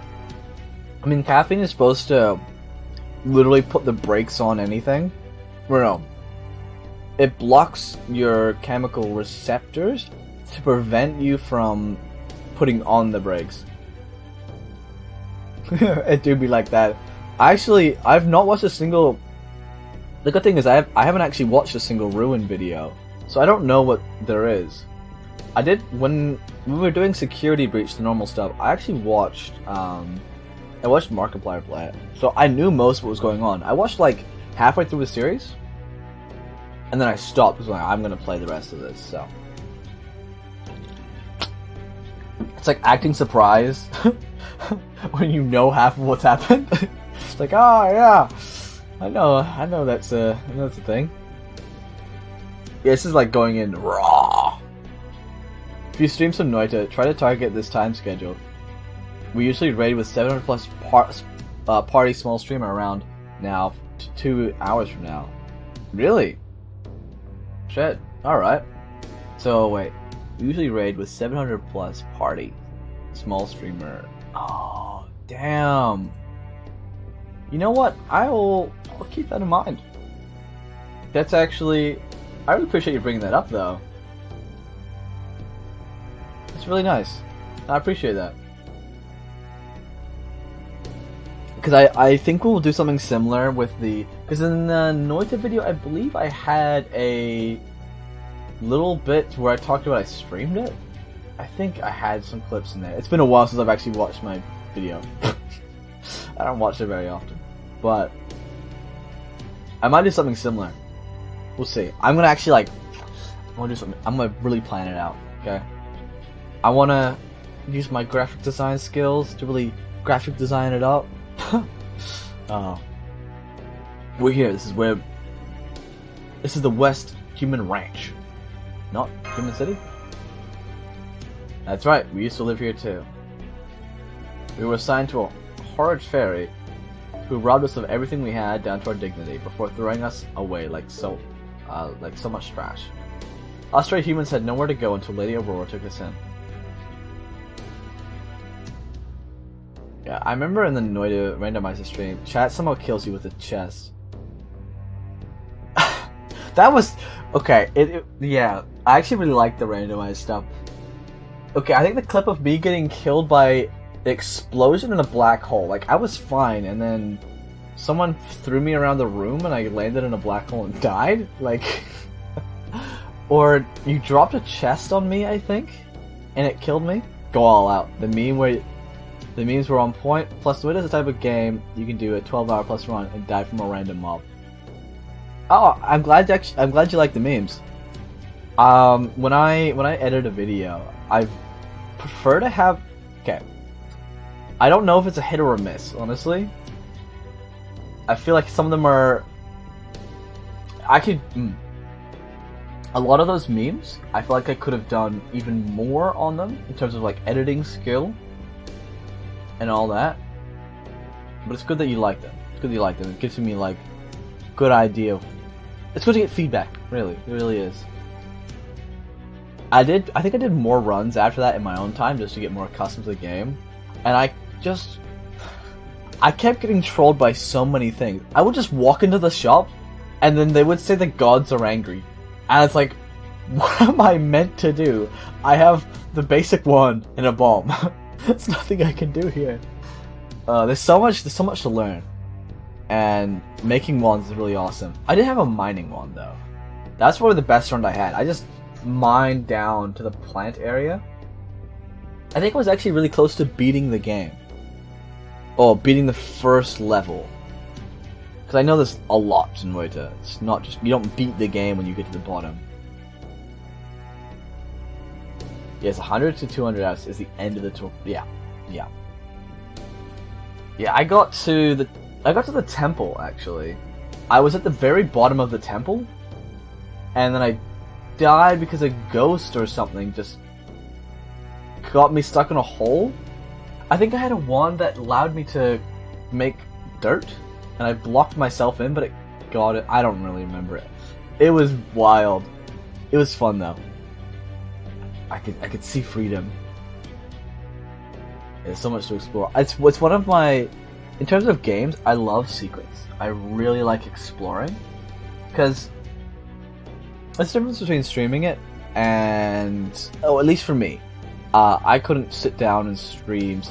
I mean, caffeine is supposed to literally put the brakes on anything. Or no. It blocks your chemical receptors to prevent you from putting on the brakes. It do be like that. Actually, I've not watched a single... The good thing is I haven't actually watched a single Ruin video, so I don't know what there is. I did, when we were doing Security Breach, the normal stuff, I actually watched, I watched Markiplier play it, so I knew most of what was going on. I watched like halfway through the series, and then I stopped because I'm gonna play the rest of this, so. It's like acting surprised when you know half of what's happened. It's like, oh yeah, I know that's a thing. Yeah, this is like going in raw. If you stream some Noita, try to target this time schedule. We usually raid with 700 plus party small streamer around now 2 hours from now. Really? Shit. Alright. So wait. We usually raid with 700 plus party small streamer. Oh. Damn. You know what? I'll keep that in mind. That's actually... I really appreciate you bringing that up, though. It's really nice. I appreciate that. Because I think we'll do something similar with the... Because in the Noita video, I believe I had a little bit where I talked about I streamed it. I think I had some clips in there. It's been a while since I've actually watched my video. I don't watch it very often. But I might do something similar. We'll see. I'm gonna actually I'm gonna do something. I'm gonna really plan it out. Okay. I wanna use my graphic design skills to really graphic design it up. We're here. This is the West Human Ranch, not Human City. That's right. We used to live here too. We were assigned to a horrid fairy who robbed us of everything we had down to our dignity before throwing us away like so much trash. Us stray humans had nowhere to go until Lady Aurora took us in. Yeah, I remember in the Noida randomizer stream, chat somehow kills you with a chest. That was... Okay, yeah, I actually really like the randomized stuff. Okay, I think the clip of me getting killed by the explosion in a black hole, like, I was fine, and then someone threw me around the room and I landed in a black hole and died? Like... Or you dropped a chest on me, I think, and it killed me? Go all out. The memes were on point, plus it is a type of game you can do a 12-hour plus run and die from a random mob. Oh, I'm glad you like the memes. When I edit a video, I prefer to have... Okay. I don't know if it's a hit or a miss, honestly. I feel like some of them are... A lot of those memes, I feel like I could have done even more on them in terms of like editing skill and all that. But it's good that you like them. It's good that you like them. It gives me like good idea of... It's good to get feedback, really. It really is. I think I did more runs after that in my own time just to get more accustomed to the game. And I kept getting trolled by so many things. I would just walk into the shop and then they would say the gods are angry. And it's like, what am I meant to do? I have the basic one and a bomb. There's nothing I can do here. There's so much to learn. And making wands is really awesome. I did have a mining wand though. That's probably the best run I had. I just mined down to the plant area. I think I was actually really close to beating the game. Oh, beating the first level. Because I know there's a lot in Noita. It's not just... You don't beat the game when you get to the bottom. Yes, 100 to 200 hours is the end of the tour. Yeah. Yeah, I got to the temple, actually. I was at the very bottom of the temple. And then I died because a ghost or something just got me stuck in a hole. I think I had a wand that allowed me to make dirt. And I blocked myself in, but it got it. I don't really remember it. It was wild. It was fun though. I could see freedom. There's so much to explore. It's one of my... In terms of games, I love secrets. I really like exploring. Because there's a difference between streaming it and... Oh, at least for me. I couldn't sit down and stream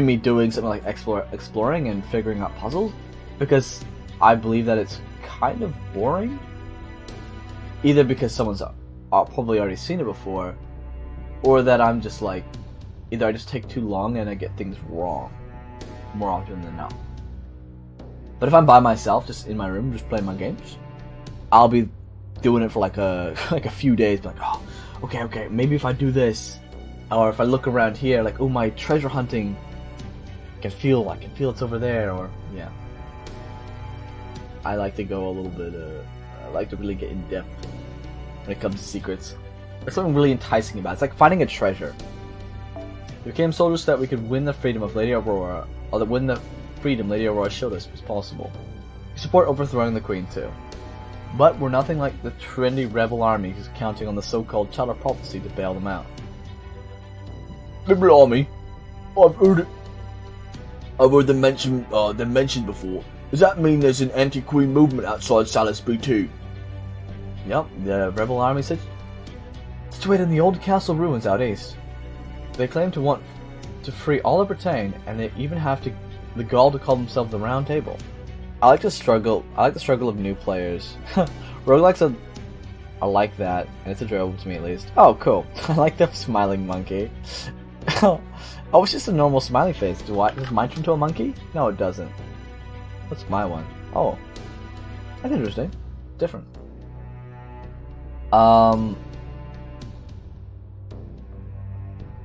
me doing something like exploring and figuring out puzzles, because I believe that it's kind of boring. Either because someone's probably already seen it before, or that I'm just like, either I just take too long and I get things wrong more often than not. But if I'm by myself, just in my room, just playing my games, I'll be doing it for like a few days. Like, oh, okay, maybe if I do this, or if I look around here, like, oh, my treasure hunting. I can feel it's over there, or yeah. I like to go a little bit. I like to really get in depth when it comes to secrets. There's something really enticing about it. It's like finding a treasure. We became soldiers so that we could win the freedom of Lady Aurora, or that win the freedom Lady Aurora showed us was possible. We support overthrowing the Queen too, but we're nothing like the trendy rebel army who's counting on the so-called Child of Prophecy to bail them out. Rebel army? I've heard it. other than mentioned before. Does that mean there's an anti-queen movement outside Salisbury too? Yep, the rebel army situated in the old castle ruins out east. They claim to want to free all of Britain, and they even have the gall to call themselves the Round Table. I like the struggle of new players. Roguelikes I like that, and it's enjoyable to me at least. Oh, cool. I like the smiling monkey. Oh, it's just a normal smiley face. Does mine turn to a monkey? No, it doesn't. What's my one? Oh, that's interesting. Different.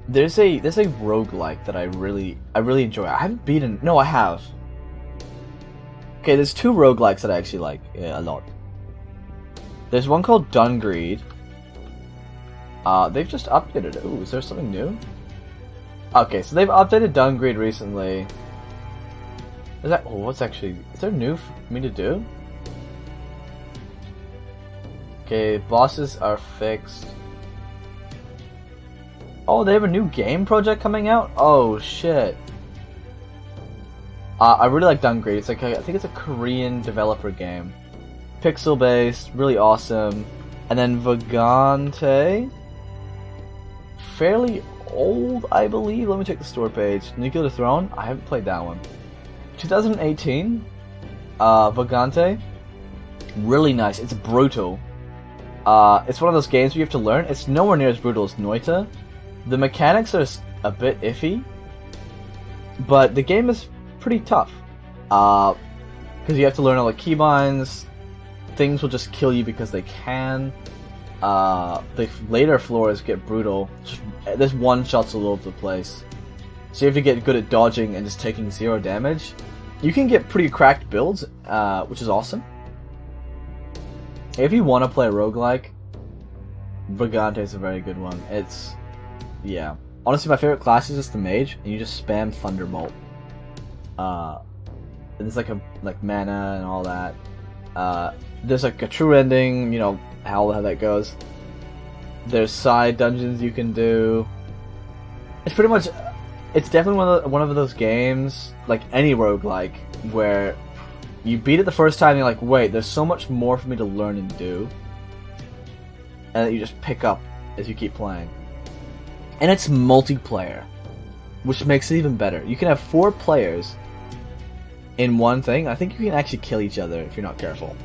There's a roguelike that I really enjoy. I haven't beaten. No, I have. Okay, there's two roguelikes that I actually like a lot. There's one called Dungreed. They've just updated it. Ooh, is there something new? Okay, so they've updated Dungreed recently. Is that? Oh, is there new for me to do? Okay, bosses are fixed. Oh, they have a new game project coming out? Oh, shit. I really like Dungreed. It's like I think it's a Korean developer game. Pixel-based, really awesome. And then Vagante. Fairly old, I believe. Let me check the store page. Nuclear Throne? I haven't played that one. 2018. Vagante. Really nice. It's brutal. It's one of those games where you have to learn. It's nowhere near as brutal as Noita. The mechanics are a bit iffy, but the game is pretty tough. Because you have to learn all the keybinds. Things will just kill you because they can. The later floors get brutal. There's one-shots all over the place. So you have to get good at dodging and just taking 0 damage. You can get pretty cracked builds, which is awesome. If you want to play a roguelike, Vagante is a very good one. Yeah. Honestly, my favorite class is just the mage, and you just spam Thunderbolt. There's like mana and all that. There's like a true ending, you know how that goes. There's side dungeons you can do. It's pretty much, it's definitely one of those games, like any roguelike, where you beat it the first time and you're like, wait, there's so much more for me to learn and do. And that you just pick up as you keep playing. And it's multiplayer, which makes it even better. You can have 4 players in one thing. I think you can actually kill each other if you're not careful.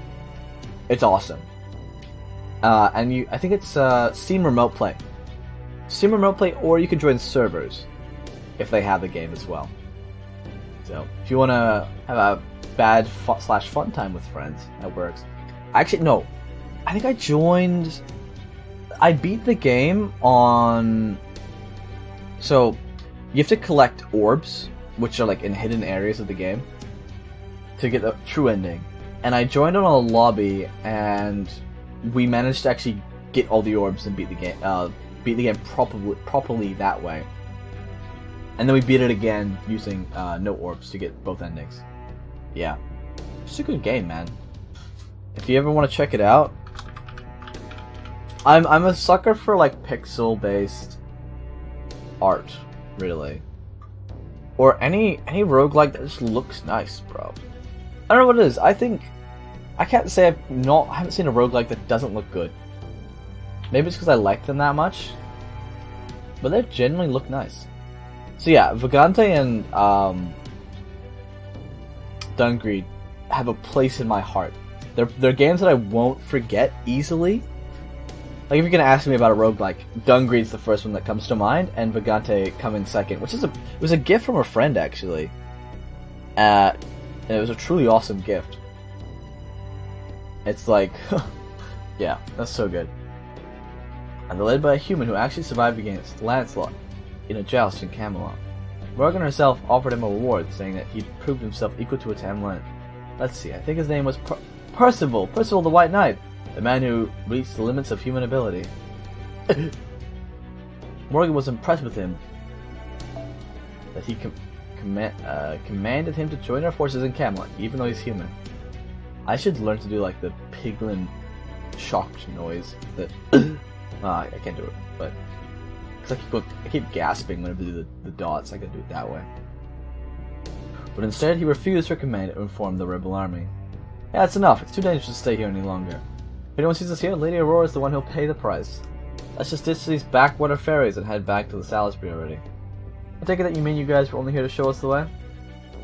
It's awesome. And I think it's Steam Remote Play. Steam Remote Play, or you can join servers if they have the game as well. So if you want to have a bad /fun time with friends, that works. Actually, no. I think I beat the game on... So, you have to collect orbs, which are like in hidden areas of the game, to get the true ending. And I joined on a lobby, and we managed to actually get all the orbs and beat the game properly that way. And then we beat it again using no orbs to get both endings. Yeah, it's a good game, man. If you ever want to check it out, I'm a sucker for like pixel-based art, really, or any roguelike that just looks nice, bro. I don't know what it is. I can't say I haven't seen a roguelike that doesn't look good. Maybe it's because I like them that much, but they generally look nice. So yeah, Vagante and Dungreed have a place in my heart. They're games that I won't forget easily. Like if you're gonna ask me about a roguelike, Dungreed's the first one that comes to mind, and Vagante coming second, which it was a gift from a friend actually. And it was a truly awesome gift. It's like, yeah, that's so good. And they're led by a human who actually survived against Lancelot in a joust in Camelot. Morgan herself offered him a reward, saying that he'd proved himself equal to a Hamlet. Let's see, I think his name was Percival the White Knight. The man who reached the limits of human ability. Morgan was impressed with him, that he commanded him to join our forces in Camelot, even though he's human. I should learn to do like the piglin shocked noise. That I can't do it, but because I keep gasping whenever I do the dots, I can do it that way. but instead he refused her command to inform the rebel army. Yeah, it's enough. It's too dangerous to stay here any longer. If anyone sees us here, Lady Aurora is the one who'll pay the price. Let's just ditch these backwater ferries and head back to the Salisbury already. I take it that you mean you guys were only here to show us the way?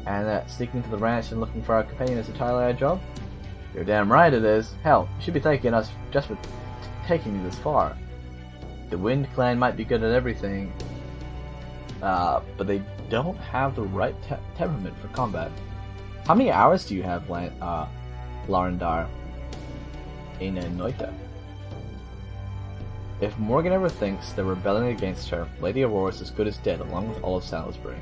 And that sneaking into the ranch and looking for our companion is entirely our job? You're damn right it is. Hell, you should be thanking us just for taking me this far. The Wind Clan might be good at everything, but they don't have the right temperament for combat. How many hours do you have, Larendar, in Noita? If Morgan ever thinks they're rebelling against her, Lady Aurora is as good as dead, along with all of Salisbury.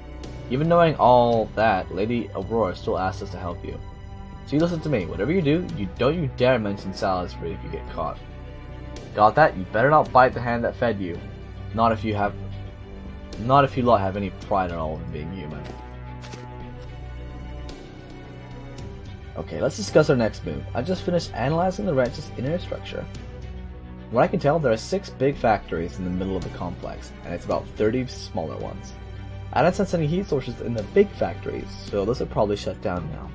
Even knowing all that, Lady Aurora still asks us to help you. So you listen to me. Whatever you do, don't you dare mention Salisbury if you get caught. Got that? You better not bite the hand that fed you. Not if you lot have any pride at all in being human. Okay, let's discuss our next move. I just finished analyzing the ranch's inner structure. From what I can tell, there are 6 big factories in the middle of the complex, and it's about 30 smaller ones. I don't sense any heat sources in the big factories, so those are probably shut down now.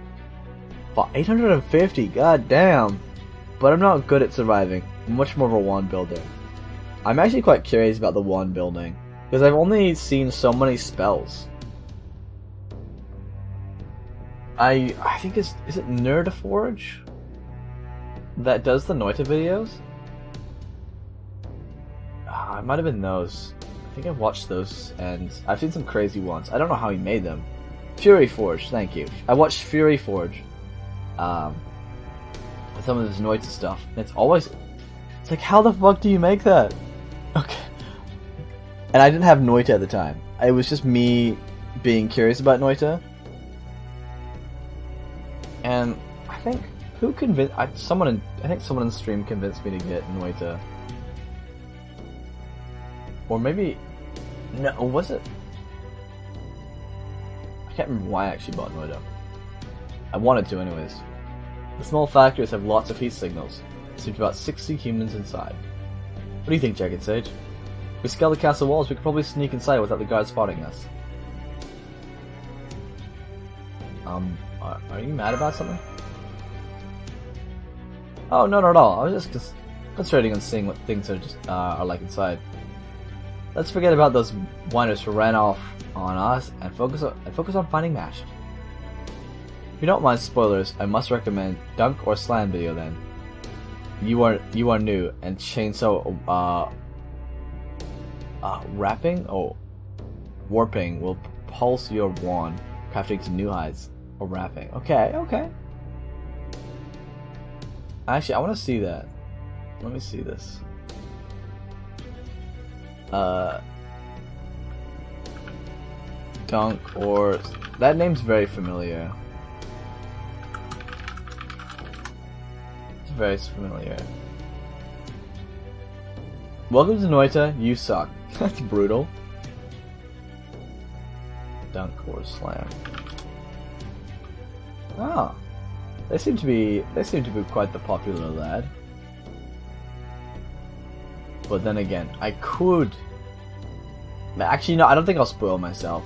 But 850, god damn! But I'm not good at surviving. I'm much more of a wand builder. I'm actually quite curious about the wand building, because I've only seen so many spells. I think is it Nerdaforge that does the Noita videos? It might have been those. I think I've watched those, and I've seen some crazy ones. I don't know how he made them. Fury Forge, thank you. I watched Fury Forge. With some of his Noita stuff. And it's like, how the fuck do you make that? Okay. And I didn't have Noita at the time. It was just me being curious about Noita. And I think someone in the stream convinced me to get Noita. Or maybe no, was it? I can't remember why I actually bought Noita. I wanted to anyways. The small factories have lots of heat signals. There seem to be about 60 humans inside. What do you think, Jagged Sage? If we scale the castle walls, we could probably sneak inside without the guards spotting us. Are you mad about something? Oh, no, not at all. I was just concentrating on seeing what things are like inside. Let's forget about those whiners who ran off on us and focus on finding Mash. If you don't mind spoilers, I must recommend Dunk or Slam video then. You are new, and chainsaw wrapping or warping will pulse your wand, crafting to new heights. Or wrapping. Okay. Actually, I want to see that. Let me see this. Dunk or... That name's very familiar. It's very familiar. Welcome to Noita, you suck. That's brutal. Dunk or Slam. Ah, they seem to be quite the popular lad. But then again, I could. Actually, no, I don't think I'll spoil myself.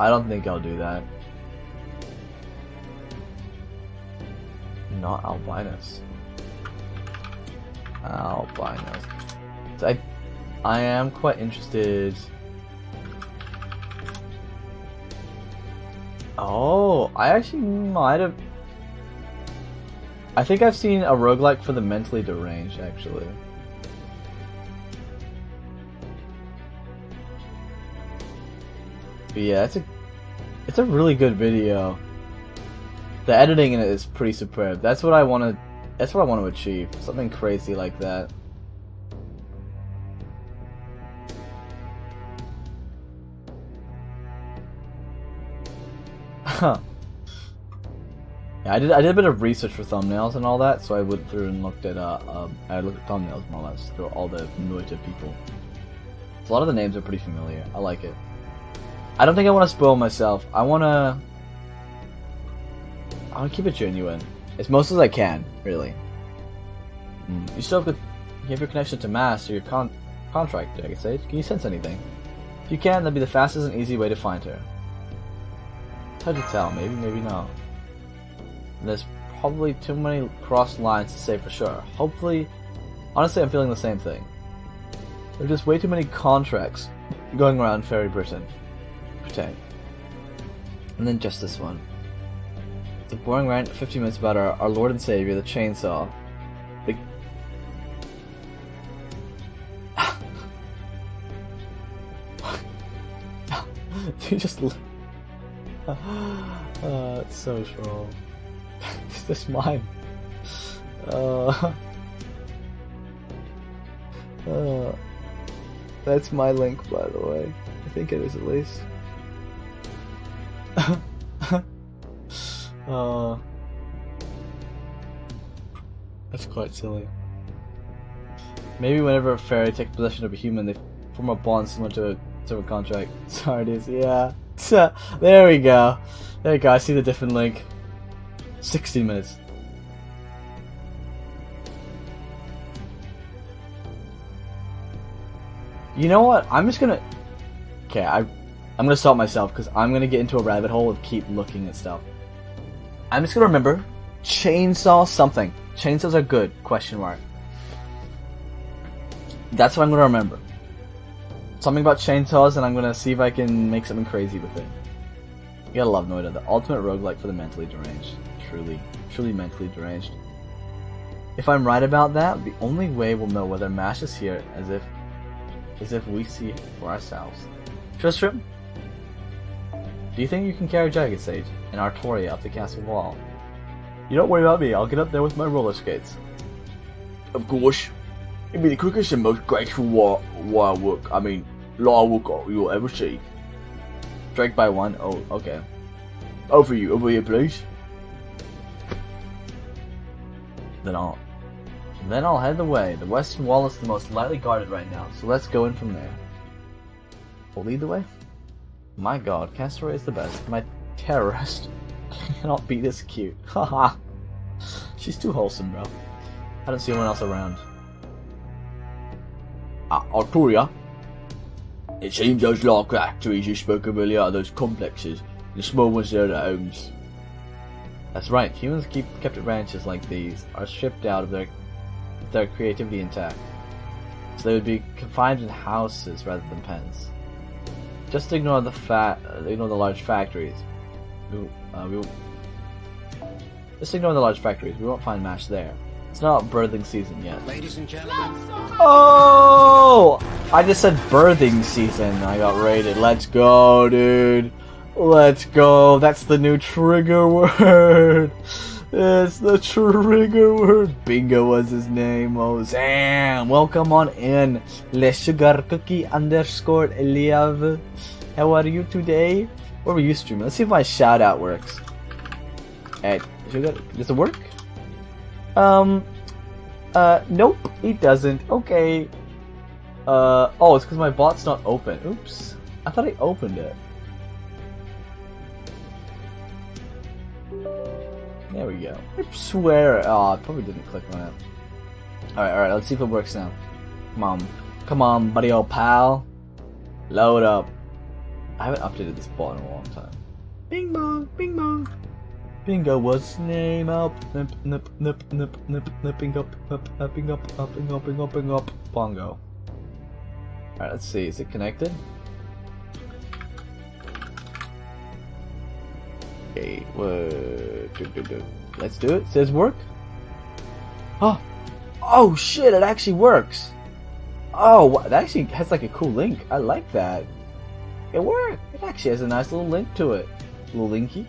I don't think I'll do that. Not albinos. Albinos. So I am quite interested. Oh, I actually might have... I think I've seen a roguelike for the mentally deranged, actually. But yeah, it's a really good video. The editing in it is pretty superb. That's what I want to achieve. Something crazy like that. Huh. Yeah, I did a bit of research for thumbnails and all that, so I went through and looked at I looked at thumbnails more or less through all the Noita people. So a lot of the names are pretty familiar. I like it. I don't think I want to spoil myself. I want to keep it genuine, as most as I can, really. You still have your connection to Mass or your contract, I can say. Can you sense anything? If you can, that'd be the fastest and easy way to find her. Hard to tell. Maybe, maybe not. There's probably too many cross lines to say for sure. Hopefully, honestly, I'm feeling the same thing. There are just way too many contracts going around Fairy Britain. And then just this one. The boring rant 50 minutes about our Lord and Savior, the chainsaw. The... you just... it's so strong. Is this mine? That's my link, by the way. I think it is at least. That's quite silly. Maybe whenever a fairy takes possession of a human, they form a bond similar to a contract. Sorry, it is. Yeah. There we go. There you go. I see the different link. 16 minutes. You know what? I'm just gonna... Okay, I'm gonna stop myself because I'm gonna get into a rabbit hole of keep looking at stuff. I'm just gonna remember chainsaw something. Chainsaws are good, question mark. That's what I'm gonna remember. Something about chainsaws, and I'm gonna see if I can make something crazy with it. You gotta love Noida, the ultimate roguelike for the mentally deranged. Truly mentally deranged. If I'm right about that, the only way we'll know whether Mash is here is if we see it for ourselves. Tristram? Do you think you can carry Jagged Sage and Artoria up the castle wall? You don't worry about me, I'll get up there with my roller skates. Of course. It'd be the quickest and most graceful wire work you'll ever see. Drag by one? Oh, okay. Over here, please. Then I'll head the way. The western wall is the most lightly guarded right now, so let's go in from there. We'll lead the way? My god, Castaway is the best. My terrorist cannot be this cute. Haha. She's too wholesome, bro. I don't see anyone else around. Artoria? It seems those large factories you spoke of earlier are those complexes. The small ones there are the homes. That's right, humans kept at ranches like these are stripped out of their creativity intact. So they would be confined in houses rather than pens. Just ignore the large factories. Just ignore the large factories. We won't find Mash there. It's not birthing season yet. Ladies and gentlemen. Oh! I just said birthing season. I got raided. Let's go, dude. Let's go. That's the new trigger word. It's the trigger word. Bingo was his name. Oh, Zam. Welcome on in. Le Sugar Cookie _ Eliav. How are you today? What were you streaming? Let's see if my shout out works. Hey, does it work? Nope, it doesn't. Okay. Oh, it's because my bot's not open. Oops. I thought I opened it. There we go. I swear. Oh, I probably didn't click on it. Alright, let's see if it works now. Come on, buddy old pal. Load up. I haven't updated this bot in a long time. Bing bong, bing bong. Bingo was his name up. Nip, nipping up. Bongo. Alright, let's see. Is it connected? Okay, let's do it. It says work. Oh shit! It actually works. Oh, that actually has like a cool link. I like that. It worked. It actually has a nice little link to it. Little linky.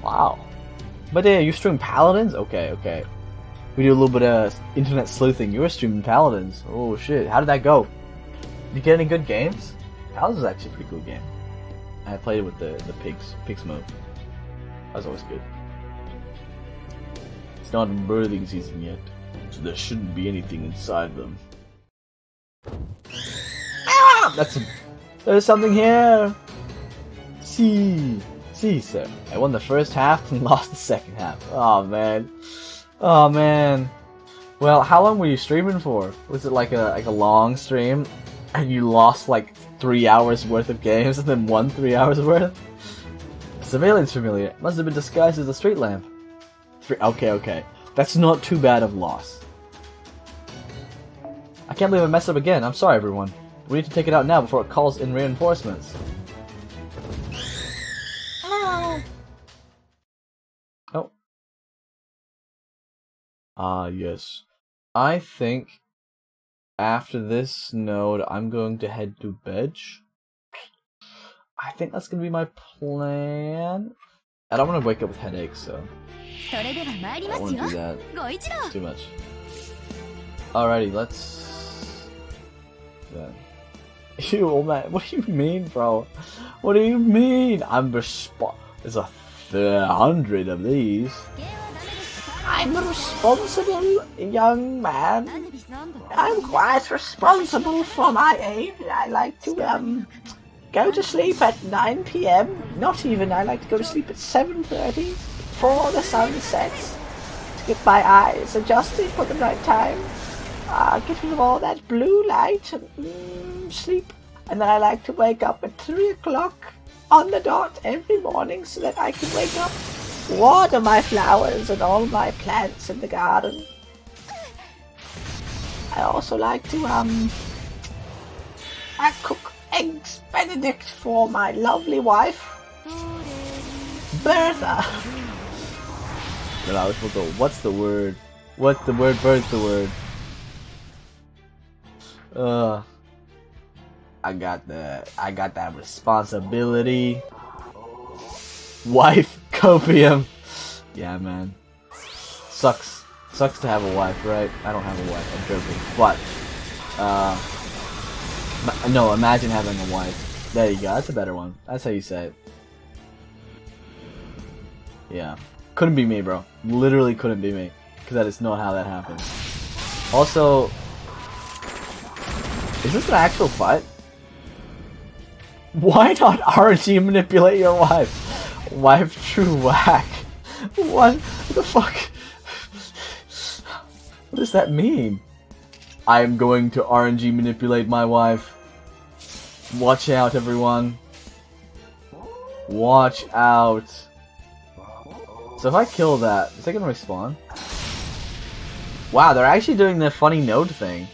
Wow. But yeah, you stream Paladins? Okay. We do a little bit of internet sleuthing. You were streaming Paladins. Oh shit, how did that go? Did you get any good games? Paladins is actually a pretty cool game. I played it with the pigs mode. That was always good. It's not birthing season yet, so there shouldn't be anything inside them. Ah! There's something here! See, sir. I won the first half and lost the second half. Oh man. Well, how long were you streaming for? Was it like a long stream and you lost like 3 hours worth of games and then 3 hours worth. Surveillance familiar. Must have been disguised as a street lamp. Okay. That's not too bad of loss. I can't believe I messed up again. I'm sorry, everyone. We need to take it out now before it calls in reinforcements. Oh. Yes. I think after this node, I'm going to head to bed. I think that's going to be my plan. I don't want to wake up with headaches, so I don't want to do that too much. Alrighty, let's... You old man, what do you mean, bro? What do you mean? There's 100 of these. I'm a responsible young man. I'm quite responsible for my age. I like to go to sleep at 9 p.m. Not even. I like to go to sleep at 7:30 before the sun sets to get my eyes adjusted for the night time. Get rid of all that blue light and sleep. And then I like to wake up at 3 o'clock on the dot every morning so that I can wake up, water my flowers and all my plants in the garden. I also like to I cook eggs Benedict for my lovely wife, Bertha. What's the word? What's the word? Bird's the word. I got that responsibility. Wife copium. Yeah, man. Sucks to have a wife, right? I don't have a wife. I'm joking. But no, imagine having a wife. There you go. That's a better one. That's how you say it. Yeah. Couldn't be me, bro. Literally couldn't be me. Because that is not how that happens. Also, is this an actual fight? Why not RNG manipulate your wife? Wife true whack. What the fuck? What does that mean? I am going to RNG manipulate my wife. Watch out, everyone. Watch out. So if I kill that, is it gonna respawn? Wow, they're actually doing the funny node thing.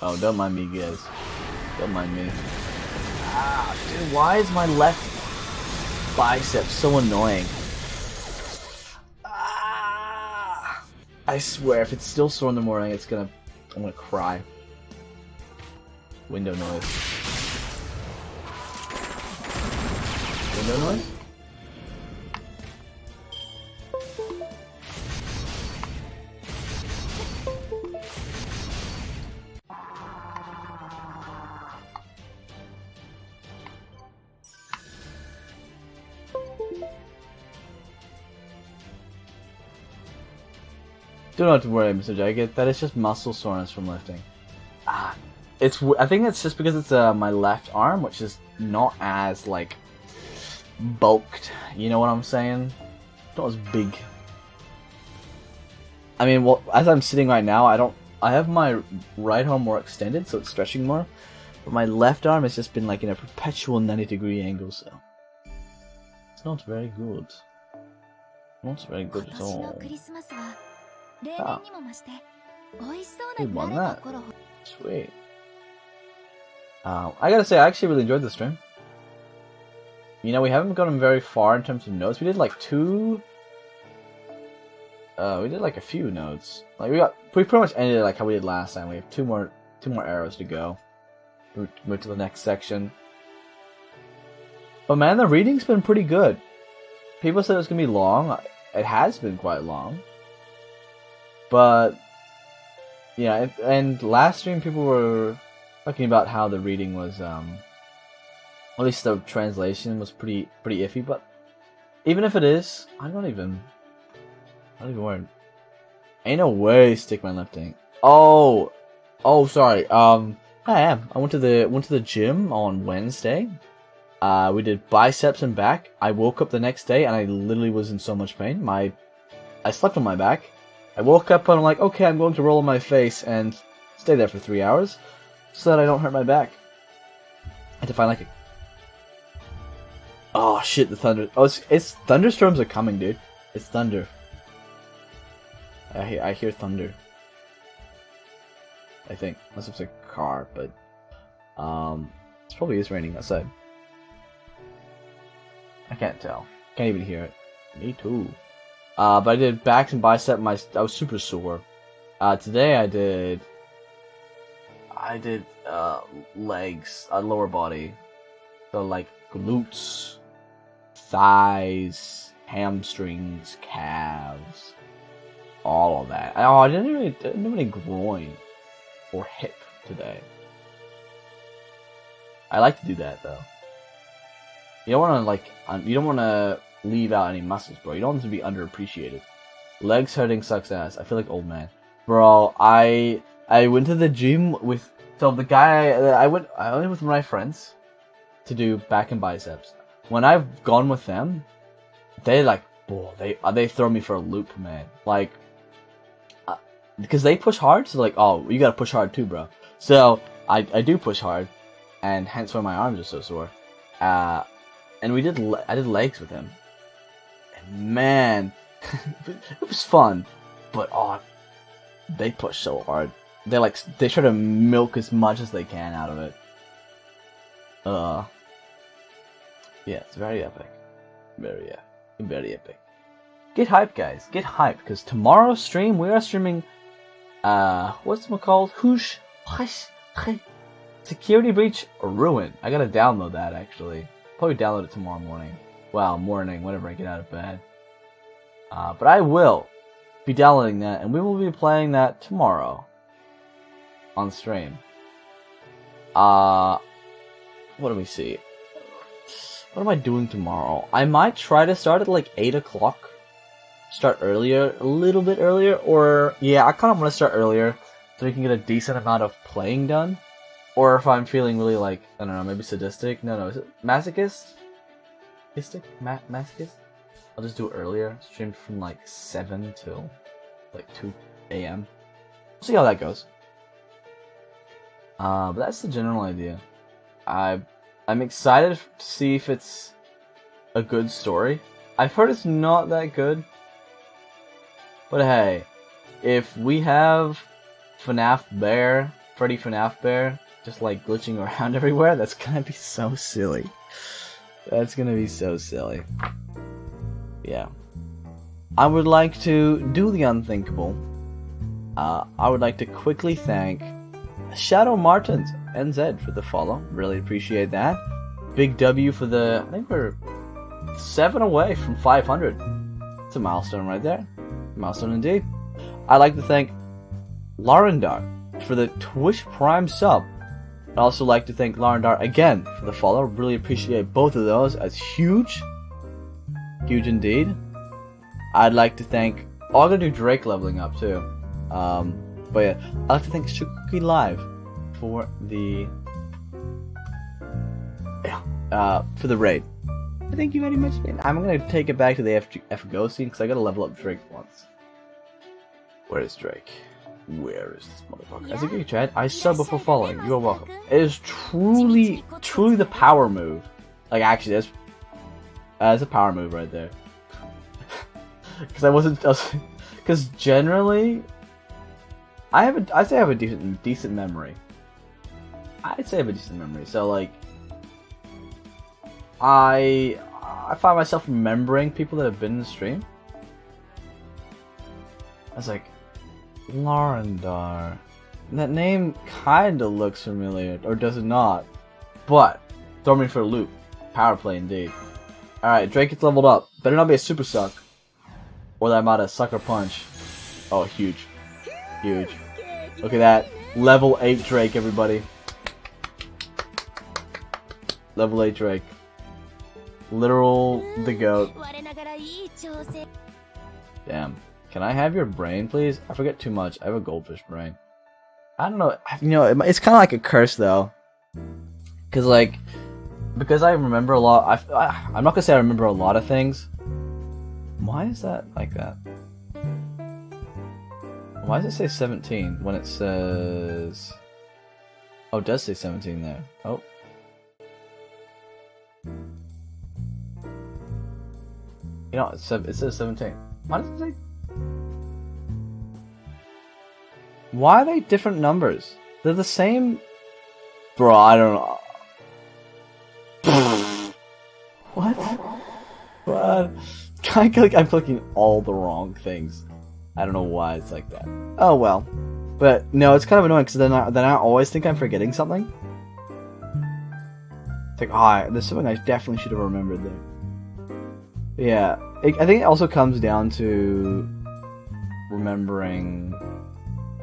Oh, don't mind me, guys. Don't mind me. Ah, dude, why is my left bicep so annoying? Ah, I swear, if it's still sore in the morning, I'm gonna cry. Window noise. Window noise? Do not worry, Mr. Jagged. That is just muscle soreness from lifting. I think it's just because it's my left arm, which is not as like bulked. You know what I'm saying? Not as big. I mean, well, as I'm sitting right now, I have my right arm more extended, so it's stretching more. But my left arm has just been like in a perpetual 90-degree angle, so it's not very good. Not very good at all. Ah. We won that. Sweet. I gotta say, I actually really enjoyed this stream. You know, we haven't gotten very far in terms of nodes. We did like two... we did like a few nodes. Like we pretty much ended it like how we did last time. We have two more arrows to go. Move to the next section. But man, the reading's been pretty good. People said it was gonna be long. It has been quite long. But yeah, and last stream people were talking about how the reading was, at least the translation was pretty iffy. But even if it is, I'm not even worried. Ain't no way stick my lifting. Oh, sorry. I am. I went to the gym on Wednesday. We did biceps and back. I woke up the next day and I literally was in so much pain. I slept on my back. I woke up and I'm like, okay, I'm going to roll on my face and stay there for 3 hours. so that I don't hurt my back. I had to find like a... Oh shit, the thunder. Oh, it's thunderstorms are coming, dude. It's thunder. I hear thunder. I think. Unless it's a car, but it probably is raining outside. I can't tell. Can't even hear it. Me too. But I did backs and bicep. I was super sore. Today I did legs, lower body, so like glutes, thighs, hamstrings, calves, all of that. Oh, I didn't do any groin or hip today. I like to do that though. You don't want to leave out any muscles, bro. You don't want them to be underappreciated. Legs hurting sucks ass. I feel like old man, bro. I went to the gym with the guy. I went with my friends to do back and biceps. When I've gone with them, they like, bro, they throw me for a loop, man. Like, because they push hard, so like, oh, you gotta push hard too, bro. So I do push hard, and hence why my arms are so sore. And I did legs with him, and man, it was fun. But oh, they push so hard. They try to milk as much as they can out of it. Yeah, it's very epic. Very epic. Get hyped, guys. Get hyped, because tomorrow's stream we are streaming. What's it called? Security Breach Ruin. I gotta download that actually. Probably download it tomorrow morning. Well, morning, whenever I get out of bed. But I will be downloading that, and we will be playing that tomorrow on stream. What do we see? What am I doing tomorrow? I might try to start at like 8 o'clock. Start earlier, a little bit earlier, or yeah, I kind of want to start earlier so we can get a decent amount of playing done. Or if I'm feeling really like, I don't know, maybe sadistic. No, is it masochist? Masochist? I'll just do it earlier. Stream from like 7 till like 2 a.m. We'll see how that goes. But that's the general idea. I'm excited to see if it's a good story. I've heard it's not that good. But hey, if we have Freddy FNAF Bear, just like glitching around everywhere, that's gonna be so silly. That's gonna be so silly. Yeah. I would like to do the unthinkable. I would like to quickly thank Shadow Martins NZ for the follow. Really appreciate that. Big W for the... I think we're 7 away from 500. It's a milestone right there. Milestone indeed. I'd like to thank Larendar for the Twitch Prime sub. I'd also like to thank Larendar again for the follow. Really appreciate both of those. That's huge. Huge indeed. I'd like to thank... Oh, I'm gonna do Drake leveling up too. But yeah, I'd like to thank Shuki Live for the... for the raid. Thank you very much, man. I'm gonna take it back to the FGO scene because I gotta level up Drake once. Where is Drake? Where is this motherfucker? As a good chat, I sub before following. You are welcome. It is truly the power move. Like, actually, that's a power move right there. Because generally, I'd say I have a decent memory. So like, I find myself remembering people that have been in the stream. I was like, Larendar. That name kinda looks familiar, or does it not? But throw me for a loop. Power play indeed. Alright, Drake gets leveled up. Better not be a super suck. Or that might a sucker punch. Oh, huge. Huge. Look at that. Level 8 Drake, everybody. Level 8 Drake. Literal the GOAT. Damn. Can I have your brain, please? I forget too much. I have a goldfish brain. I don't know. You know, it's kind of like a curse, though. Because I remember a lot. I'm not gonna say I remember a lot of things. Why is that like that? Why does it say 17 when it says Oh, it does say 17 there. Oh. You know, it says 17. Why does it say? Why are they different numbers? They're the same. Bro, I don't know. What? What? I'm clicking all the wrong things. I don't know why it's like that. Oh well. But no, it's kind of annoying because then I always think I'm forgetting something. It's like, there's something I definitely should have remembered there. Yeah, I think it also comes down to remembering,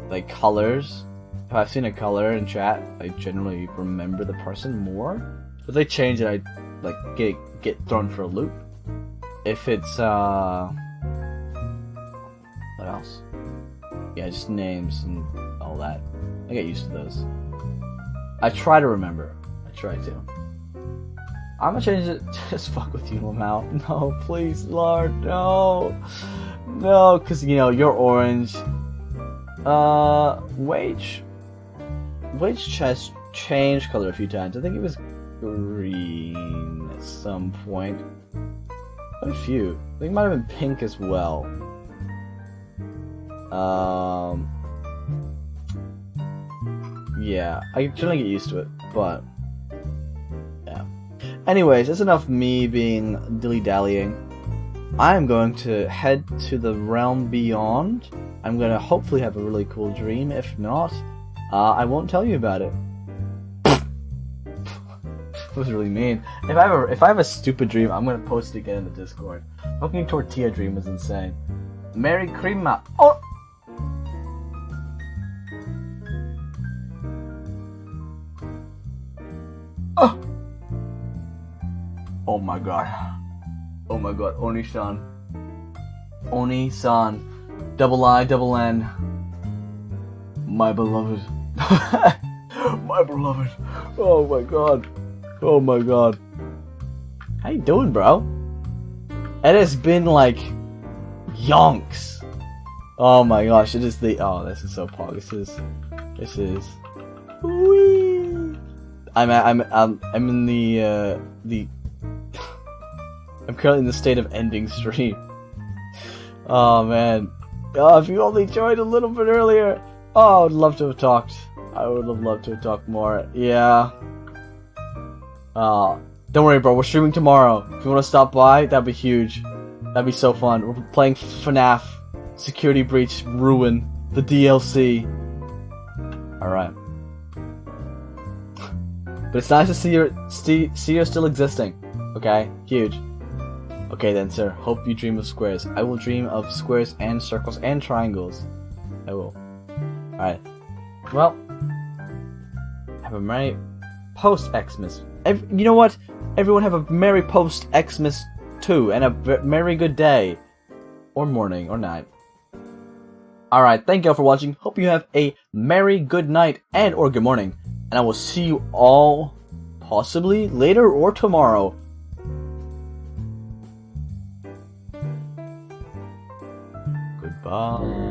like, colors. If I've seen a color in chat, I generally remember the person more. If they change it, I like get thrown for a loop. If it's what else? Yeah, just names and all that. I get used to those. I try to remember. I try to. I'm gonna change it. Just fuck with you, Lamau. No, please, Lord, no, no, because you know you're orange. Wage has changed color a few times. I think it was green at some point. Quite a few. I think it might have been pink as well. Yeah, I generally get used to it, but yeah. Anyways, that's enough me being dilly-dallying. I'm going to head to the realm beyond. I'm going to hopefully have a really cool dream. If not, I won't tell you about it. That was really mean. If I have a stupid dream, I'm going to post it again in the Discord. Fucking tortilla dream was insane. Merry Crema. Oh! Oh! Oh my god. Oh my god. Oni-san. Oni-san. Double I, double N. My beloved. My beloved. Oh my god. Oh my god. How you doing, bro? It has been like yonks. Oh my gosh, it is the this is so pog. This is whee. I'm in the I'm currently in the state of ending stream. Oh man. Oh, if you only joined a little bit earlier. Oh, I would love to have talked. I would have loved to have talked more. Yeah. Don't worry, bro. We're streaming tomorrow. If you want to stop by, that'd be huge. That'd be so fun. We're playing FNAF, Security Breach, Ruin, the DLC. Alright. But it's nice to see you're still existing. Okay? Huge. Okay then, sir. Hope you dream of squares. I will dream of squares and circles and triangles. I will. Alright. Well. Have a merry post-Xmas. You know what? Everyone have a merry post-Xmas too. And a merry good day. Or morning. Or night. Alright. Thank you all for watching. Hope you have a merry good night and or good morning. And I will see you all possibly later or tomorrow. Goodbye.